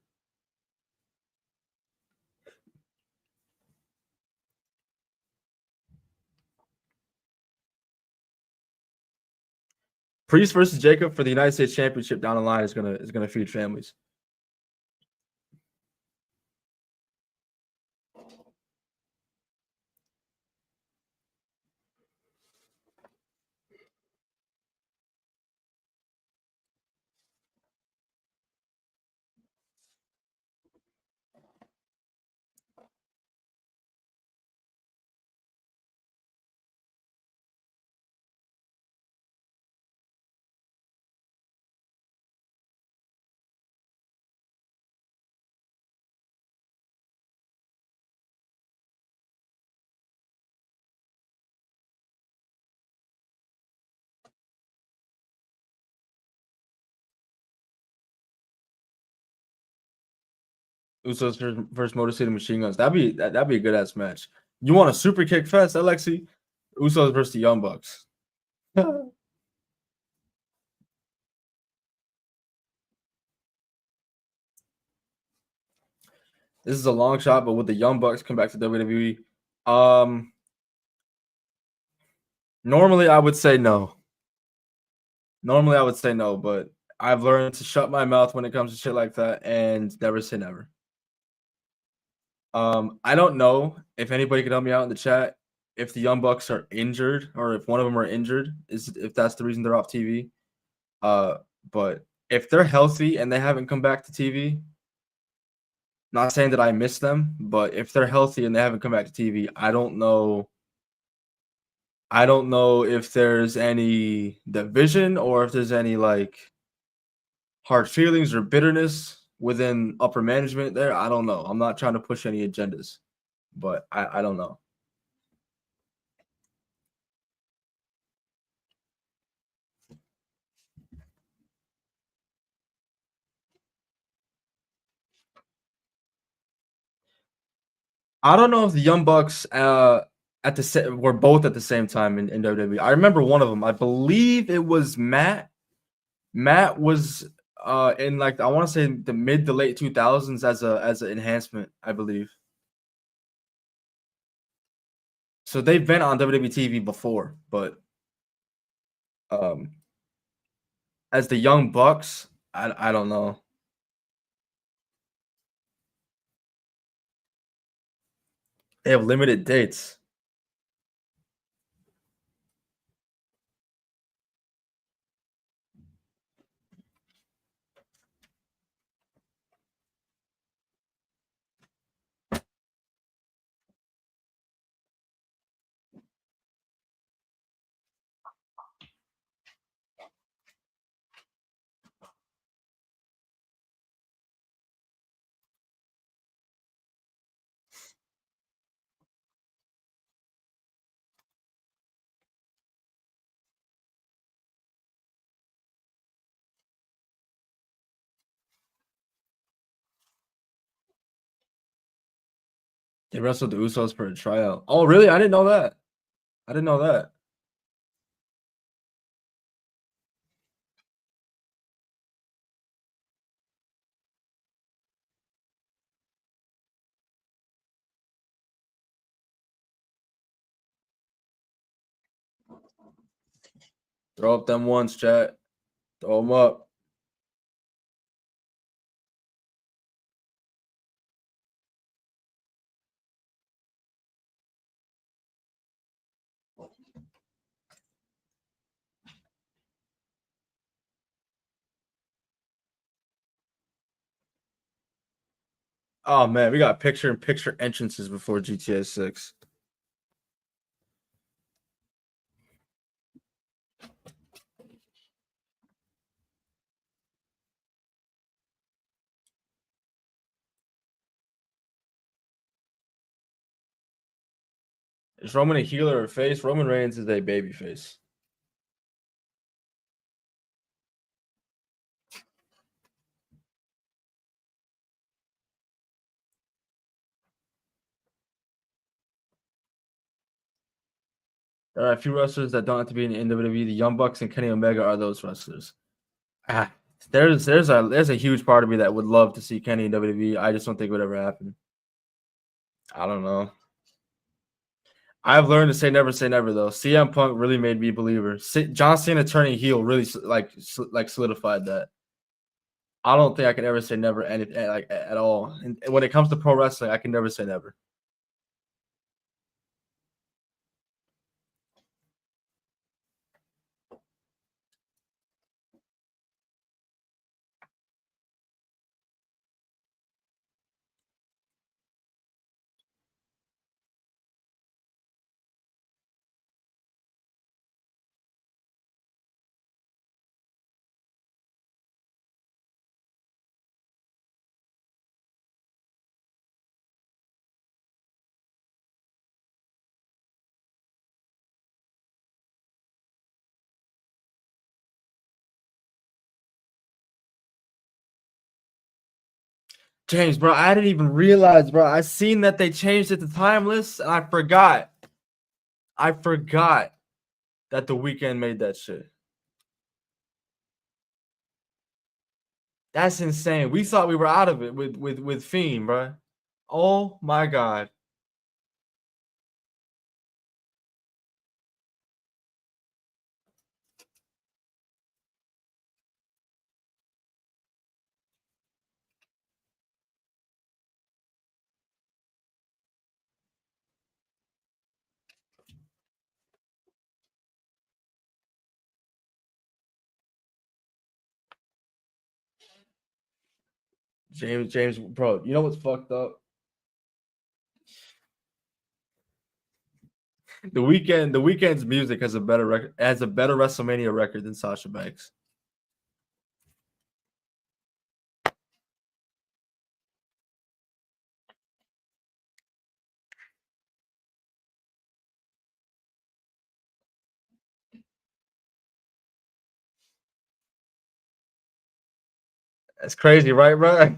Priest versus Jacob for the United States Championship down the line is gonna feed families. Usos versus Motor City Machine Guns. That'd be a good ass match. You want a super kick fest, Alexi? Usos versus the Young Bucks. This is a long shot, but would the Young Bucks come back to WWE? Normally I would say no. But I've learned to shut my mouth when it comes to shit like that and never say never. I don't know if anybody can help me out in the chat if the Young Bucks are injured or if one of them are injured, if that's the reason they're off TV. But if they're healthy and they haven't come back to TV, not saying that I miss them, but if they're healthy and they haven't come back to TV, I don't know if there's any division or if there's any like hard feelings or bitterness within upper management there. I don't know. I'm not trying to push any agendas, but I don't know. I don't know if the Young Bucks were both at the same time in WWE. I remember one of them. I believe it was Matt. Matt was in like I want to say the mid to late 2000s as an enhancement, I believe. So they've been on WWE TV before, but as the Young Bucks, I don't know. They have limited dates. They wrestled the Usos for a tryout. Oh, really? I didn't know that. I didn't know that. Throw up them ones, chat. Throw them up. Oh man, we got picture-in-picture entrances before GTA 6. Is Roman a heel or a face? Roman Reigns is a baby face. There are a few wrestlers that don't have to be in WWE. The Young Bucks and Kenny Omega are those wrestlers. Ah, there's a huge part of me that would love to see Kenny in WWE. I just don't think it would ever happen. I don't know. I've learned to say never though. CM Punk really made me a believer. John Cena turning heel really like solidified that. I don't think I can ever say never at all. And when it comes to pro wrestling, I can never say never. James, bro, I didn't even realize, bro. I seen that they changed it to timeless, and I forgot. I forgot that the weekend made that shit. That's insane. We thought we were out of it with Fiend, bro. Oh my god. James, bro, you know what's fucked up? The weekend's music has a better record, has a better WrestleMania record than Sasha Banks. That's crazy, right, bro?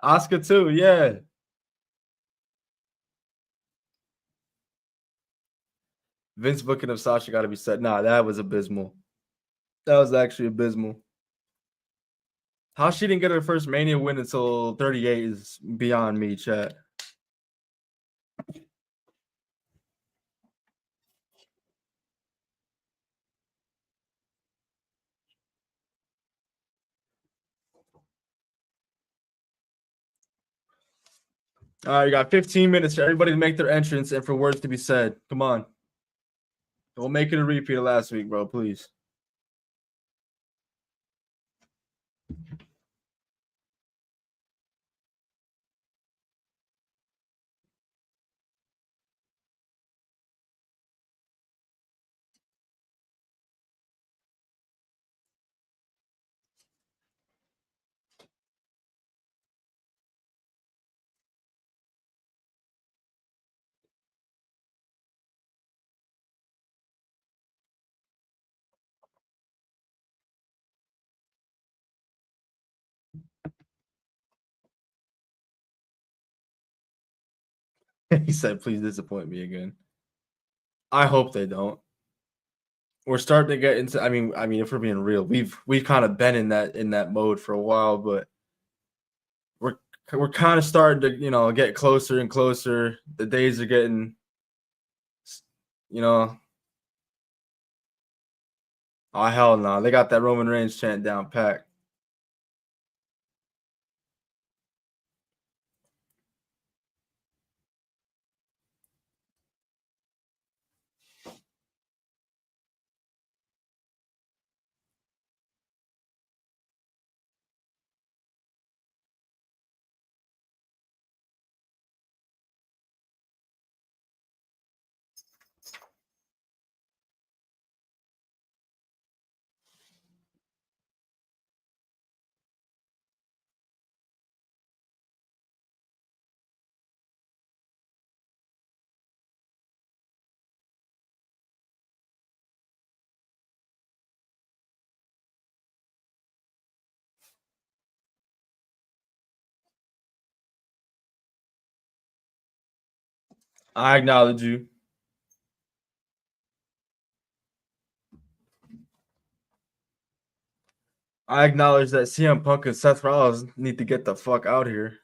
Oscar too, yeah. Vince booking of Sasha got to be set. Nah, that was abysmal. That was actually abysmal. How she didn't get her first Mania win until 38 is beyond me, chat. All right, you got 15 minutes for everybody to make their entrance and for words to be said. Come on. Don't make it a repeat of last week, bro, please. He said, please disappoint me again. I hope they don't. We're starting to get into. I mean, if we're being real, we've kind of been in that mode for a while, but we're kind of starting to get closer and closer. The days are getting, you know. Oh hell no! They got that Roman Reigns chant down pat. I acknowledge you. I acknowledge that CM Punk and Seth Rollins need to get the fuck out here.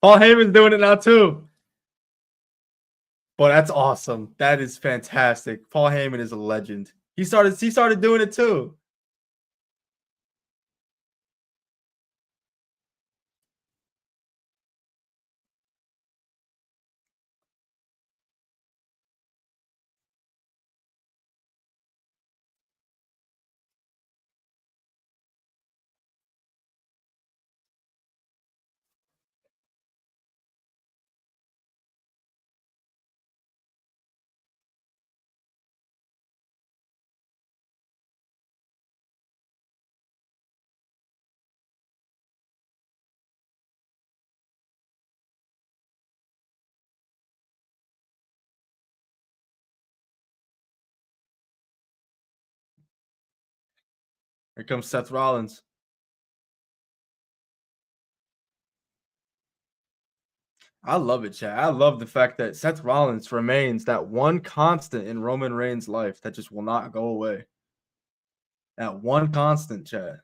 Paul Heyman's doing it now too. But that's awesome. That is fantastic. Paul Heyman is a legend. He started doing it too. Here comes Seth Rollins. I love it, Chad. I love the fact that Seth Rollins remains that one constant in Roman Reigns' life that just will not go away. That one constant, Chad.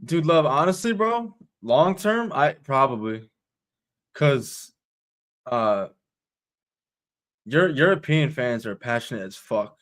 Dude, love, honestly, bro, long term, I probably because Uh, your European fans are passionate as fuck.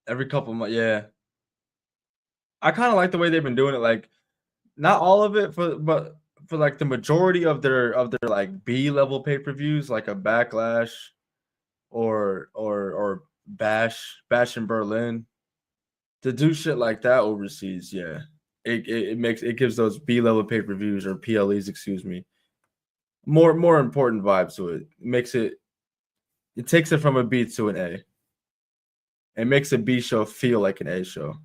Every couple months, yeah. I kind of like the way they've been doing it. Like, not all of it, but for like the majority of their like B level pay per views, like a Backlash or Bash in Berlin, to do shit like that overseas. Yeah, it gives those B level pay per views or PLEs, excuse me, more important vibes to it. It takes it from a B to an A. It makes a B show feel like an A show.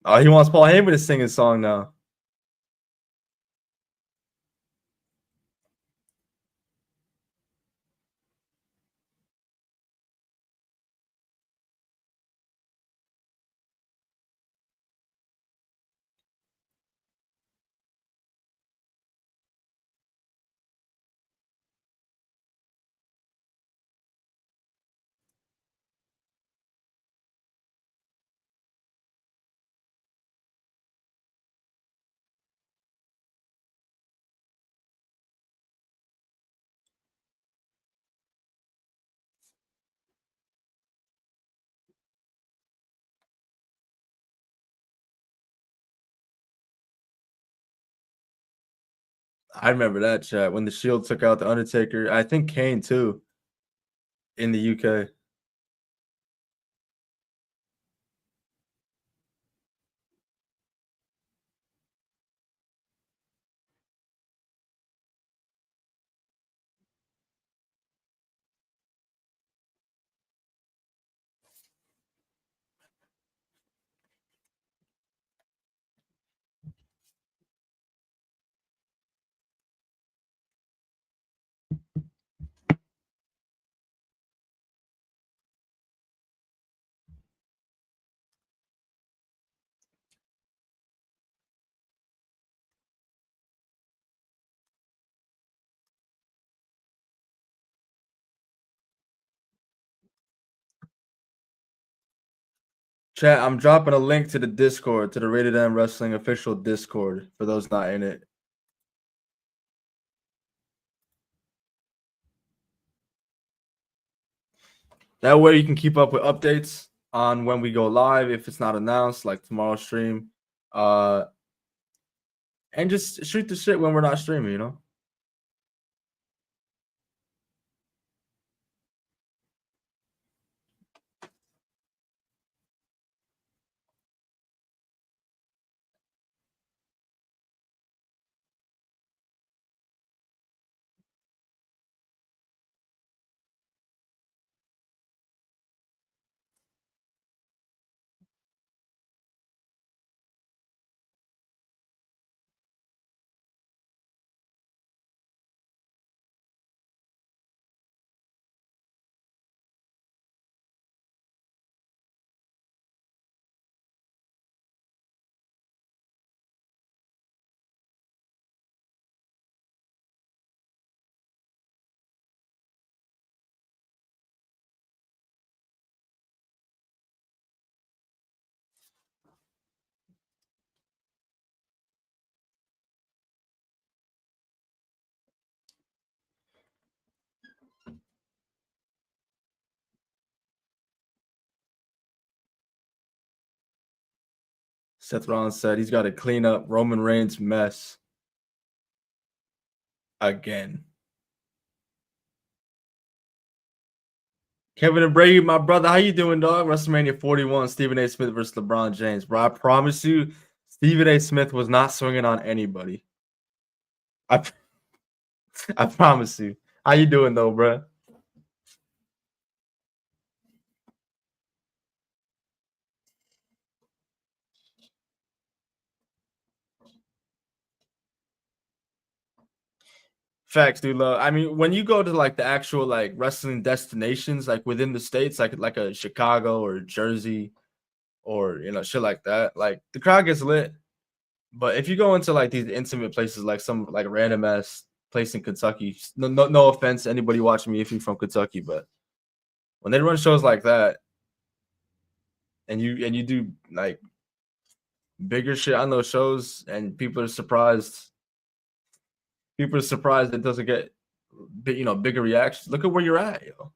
Oh, he wants Paul Heyman to sing his song now. I remember that chat when the Shield took out the Undertaker. I think Kane too in the UK. Chat, I'm dropping a link to the Discord, to the Rated M Wrestling official Discord for those not in it. That way you can keep up with updates on when we go live if it's not announced, like tomorrow's stream. And just shoot the shit when we're not streaming, you know? Seth Rollins said he's got to clean up Roman Reigns' mess again. Kevin and Brady, my brother, how you doing, dog? WrestleMania 41, Stephen A. Smith versus LeBron James. Bro, I promise you, Stephen A. Smith was not swinging on anybody. I, I promise you. How you doing, though, bro? Facts, dude. Love. I mean, when you go to like the actual like wrestling destinations, like within the states, like a Chicago or Jersey or shit like that, like the crowd gets lit. But if you go into like these intimate places, like some like random ass place in Kentucky, no offense to anybody watching me if you're from Kentucky, but when they run shows like that, and you do like bigger shit on those shows, and people are surprised it doesn't get bigger reactions. Look at where you're at, yo.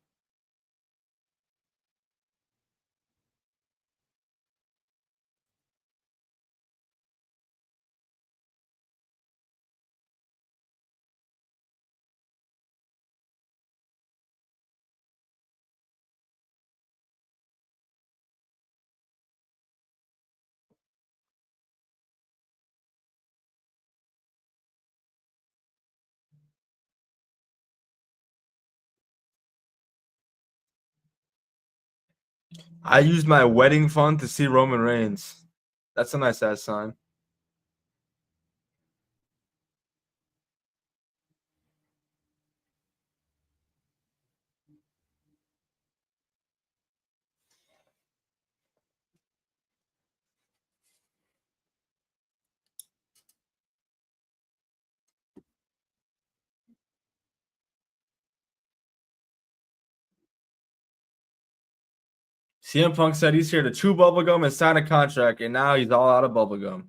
I used my wedding fund to see Roman Reigns. That's a nice ass sign. CM Punk said he's here to chew bubblegum and sign a contract, and now he's all out of bubblegum.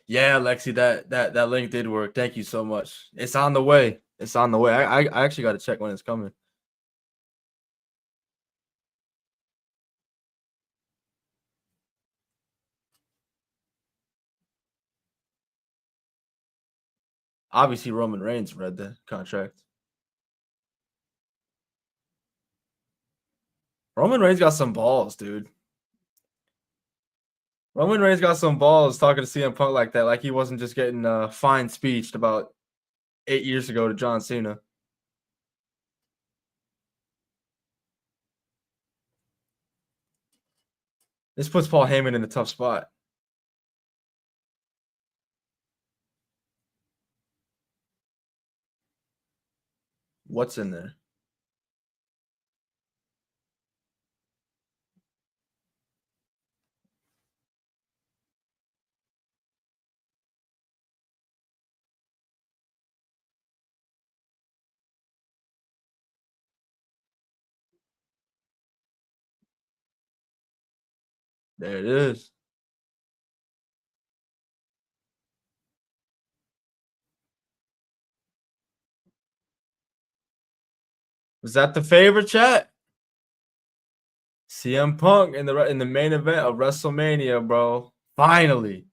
Yeah, Lexi, that link did work. Thank you so much. It's on the way. It's on the way. I actually got to check when it's coming. Obviously, Roman Reigns read the contract. Roman Reigns got some balls, dude. Roman Reigns got some balls talking to CM Punk like that, like he wasn't just getting fine speeched about 8 years ago to John Cena. This puts Paul Heyman in a tough spot. What's in there? There it is. Was that the favorite chat? CM Punk in the main event of WrestleMania, bro. Finally.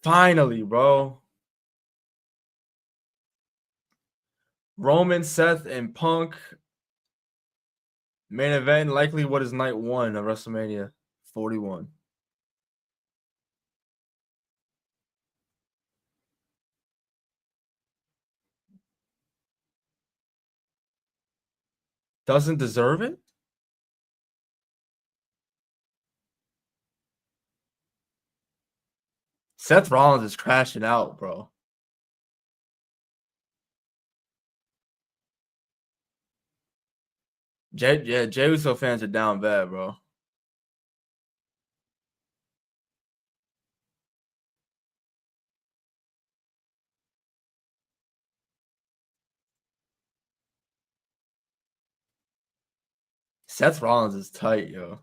Finally, bro. Roman, Seth, and Punk main event, likely what is night one of WrestleMania 41. Doesn't deserve it? Seth Rollins is crashing out, bro. Jey Uso fans are down bad, bro. Seth Rollins is tight, yo.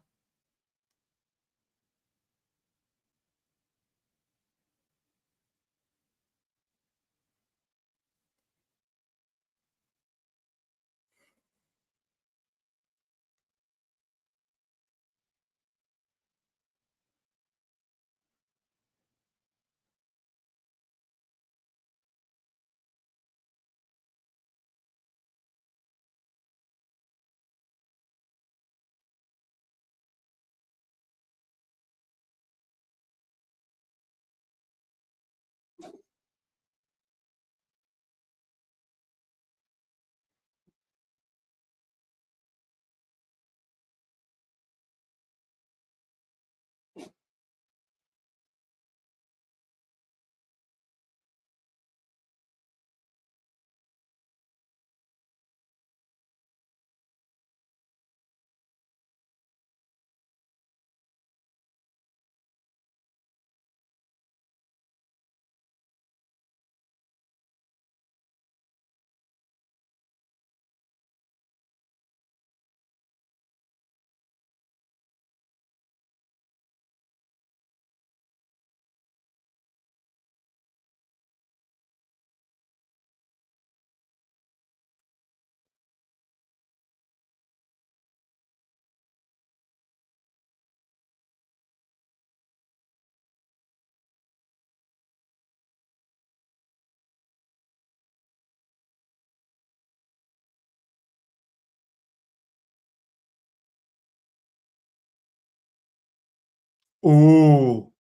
Ooh.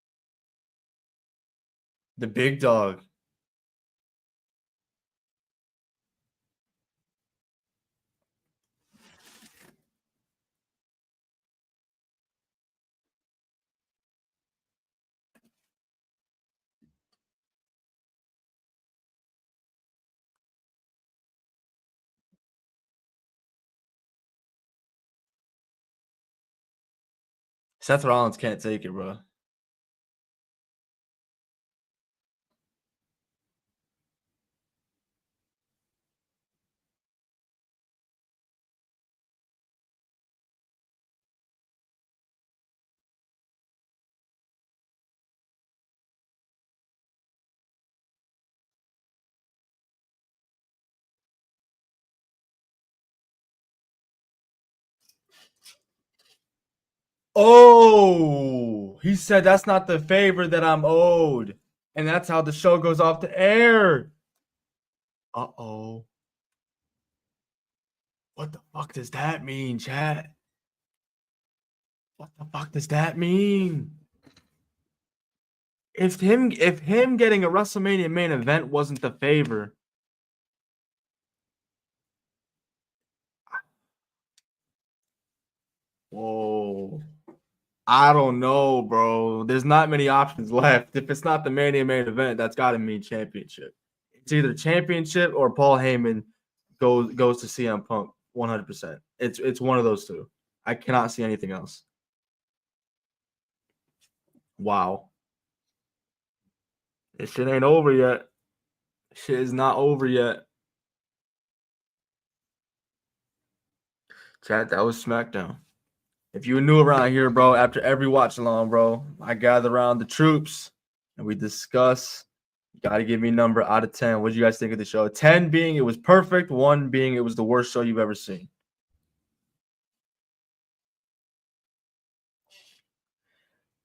The big dog. Seth Rollins can't take it, bro. Oh, he said that's not the favor that I'm owed. And that's how the show goes off the air. Uh-oh. What the fuck does that mean, chat? What the fuck does that mean? If him getting a WrestleMania main event wasn't the favor. Whoa. I don't know, bro. There's not many options left. If it's not the Mania main event, that's got to mean championship. It's either championship or Paul Heyman goes to CM Punk 100%. It's one of those two. I cannot see anything else. Wow. This shit ain't over yet. Shit is not over yet. Chat, that was SmackDown. If you were new around here, bro, after every watch along, bro, I gather around the troops and we discuss. You got to give me a number out of 10. What did you guys think of the show? 10 being it was perfect, 1 being it was the worst show you've ever seen.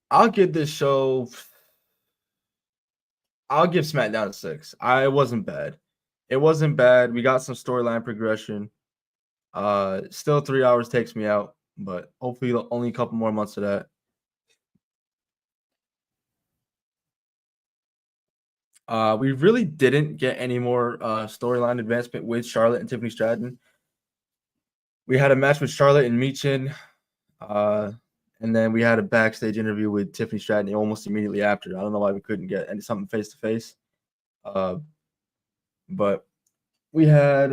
I'll give this show. I'll give SmackDown a 6. It wasn't bad. It wasn't bad. We got some storyline progression. Still 3 hours takes me out, but hopefully only a couple more months of that. We really didn't get any more storyline advancement with Charlotte and Tiffany Stratton. We had a match with Charlotte and Michin, and then we had a backstage interview with Tiffany Stratton almost immediately after. I don't know why we couldn't get something face to face. But we had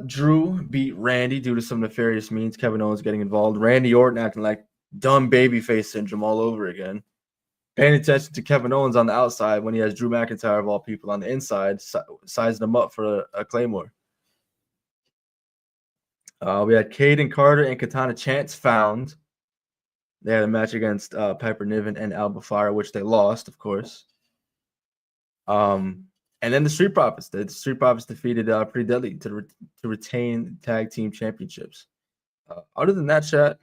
Drew beat Randy due to some nefarious means. Kevin Owens getting involved. Randy Orton acting like dumb babyface syndrome all over again. Paying attention to Kevin Owens on the outside when he has Drew McIntyre of all people on the inside, sizing him up for a Claymore. We had Caden Carter and Katana Chance found. They had a match against Piper Niven and Alba Fire, which they lost, of course. And then the Street Profits. The Street Profits defeated Pretty Deadly to retain tag team championships. Other than that, chat,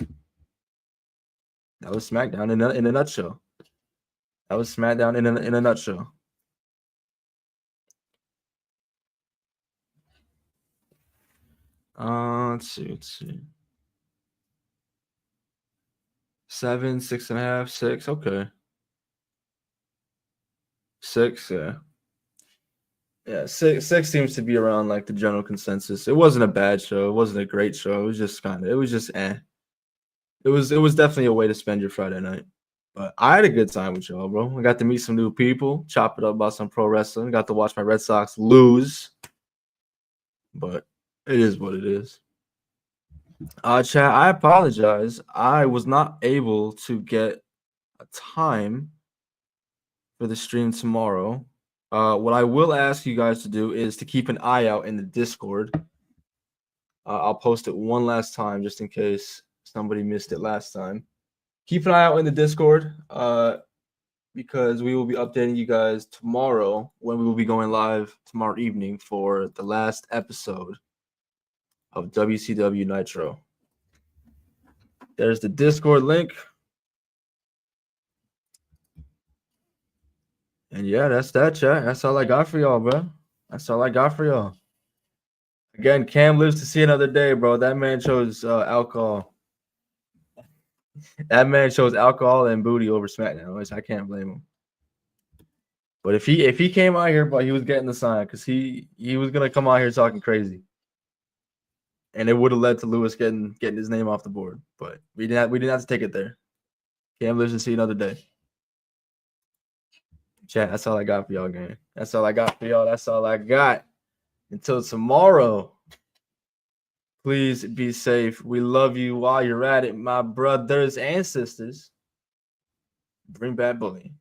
that was SmackDown in a nutshell. That was SmackDown in a nutshell. Let's see. 7, 6.5, 6. Okay. 6, yeah. Yeah, 6 seems to be around like the general consensus. It wasn't a bad show. It wasn't a great show. It was just eh. It was definitely a way to spend your Friday night. But I had a good time with y'all, bro. I got to meet some new people, chop it up about some pro wrestling. Got to watch my Red Sox lose. But it is what it is. Chat, I apologize. I was not able to get a time for the stream tomorrow. What I will ask you guys to do is to keep an eye out in the Discord. I'll post it one last time just in case somebody missed it last time. Keep an eye out in the Discord because we will be updating you guys tomorrow when we will be going live tomorrow evening for the last episode of WCW Nitro. There's the Discord link. And yeah, that's that, chat. That's all I got for y'all, bro. That's all I got for y'all. Again, Cam lives to see another day, bro. That man chose alcohol. That man chose alcohol and booty over SmackDown, which I can't blame him. But if he came out here, but he was getting the sign because he was gonna come out here talking crazy, and it would have led to Lewis getting his name off the board. But we didn't have to take it there. Can't live to see another day. Chat, that's all I got for y'all, gang. That's all I got for y'all. That's all I got. Until tomorrow. Please be safe. We love you while you're at it, my brothers and sisters. Bring back bullying.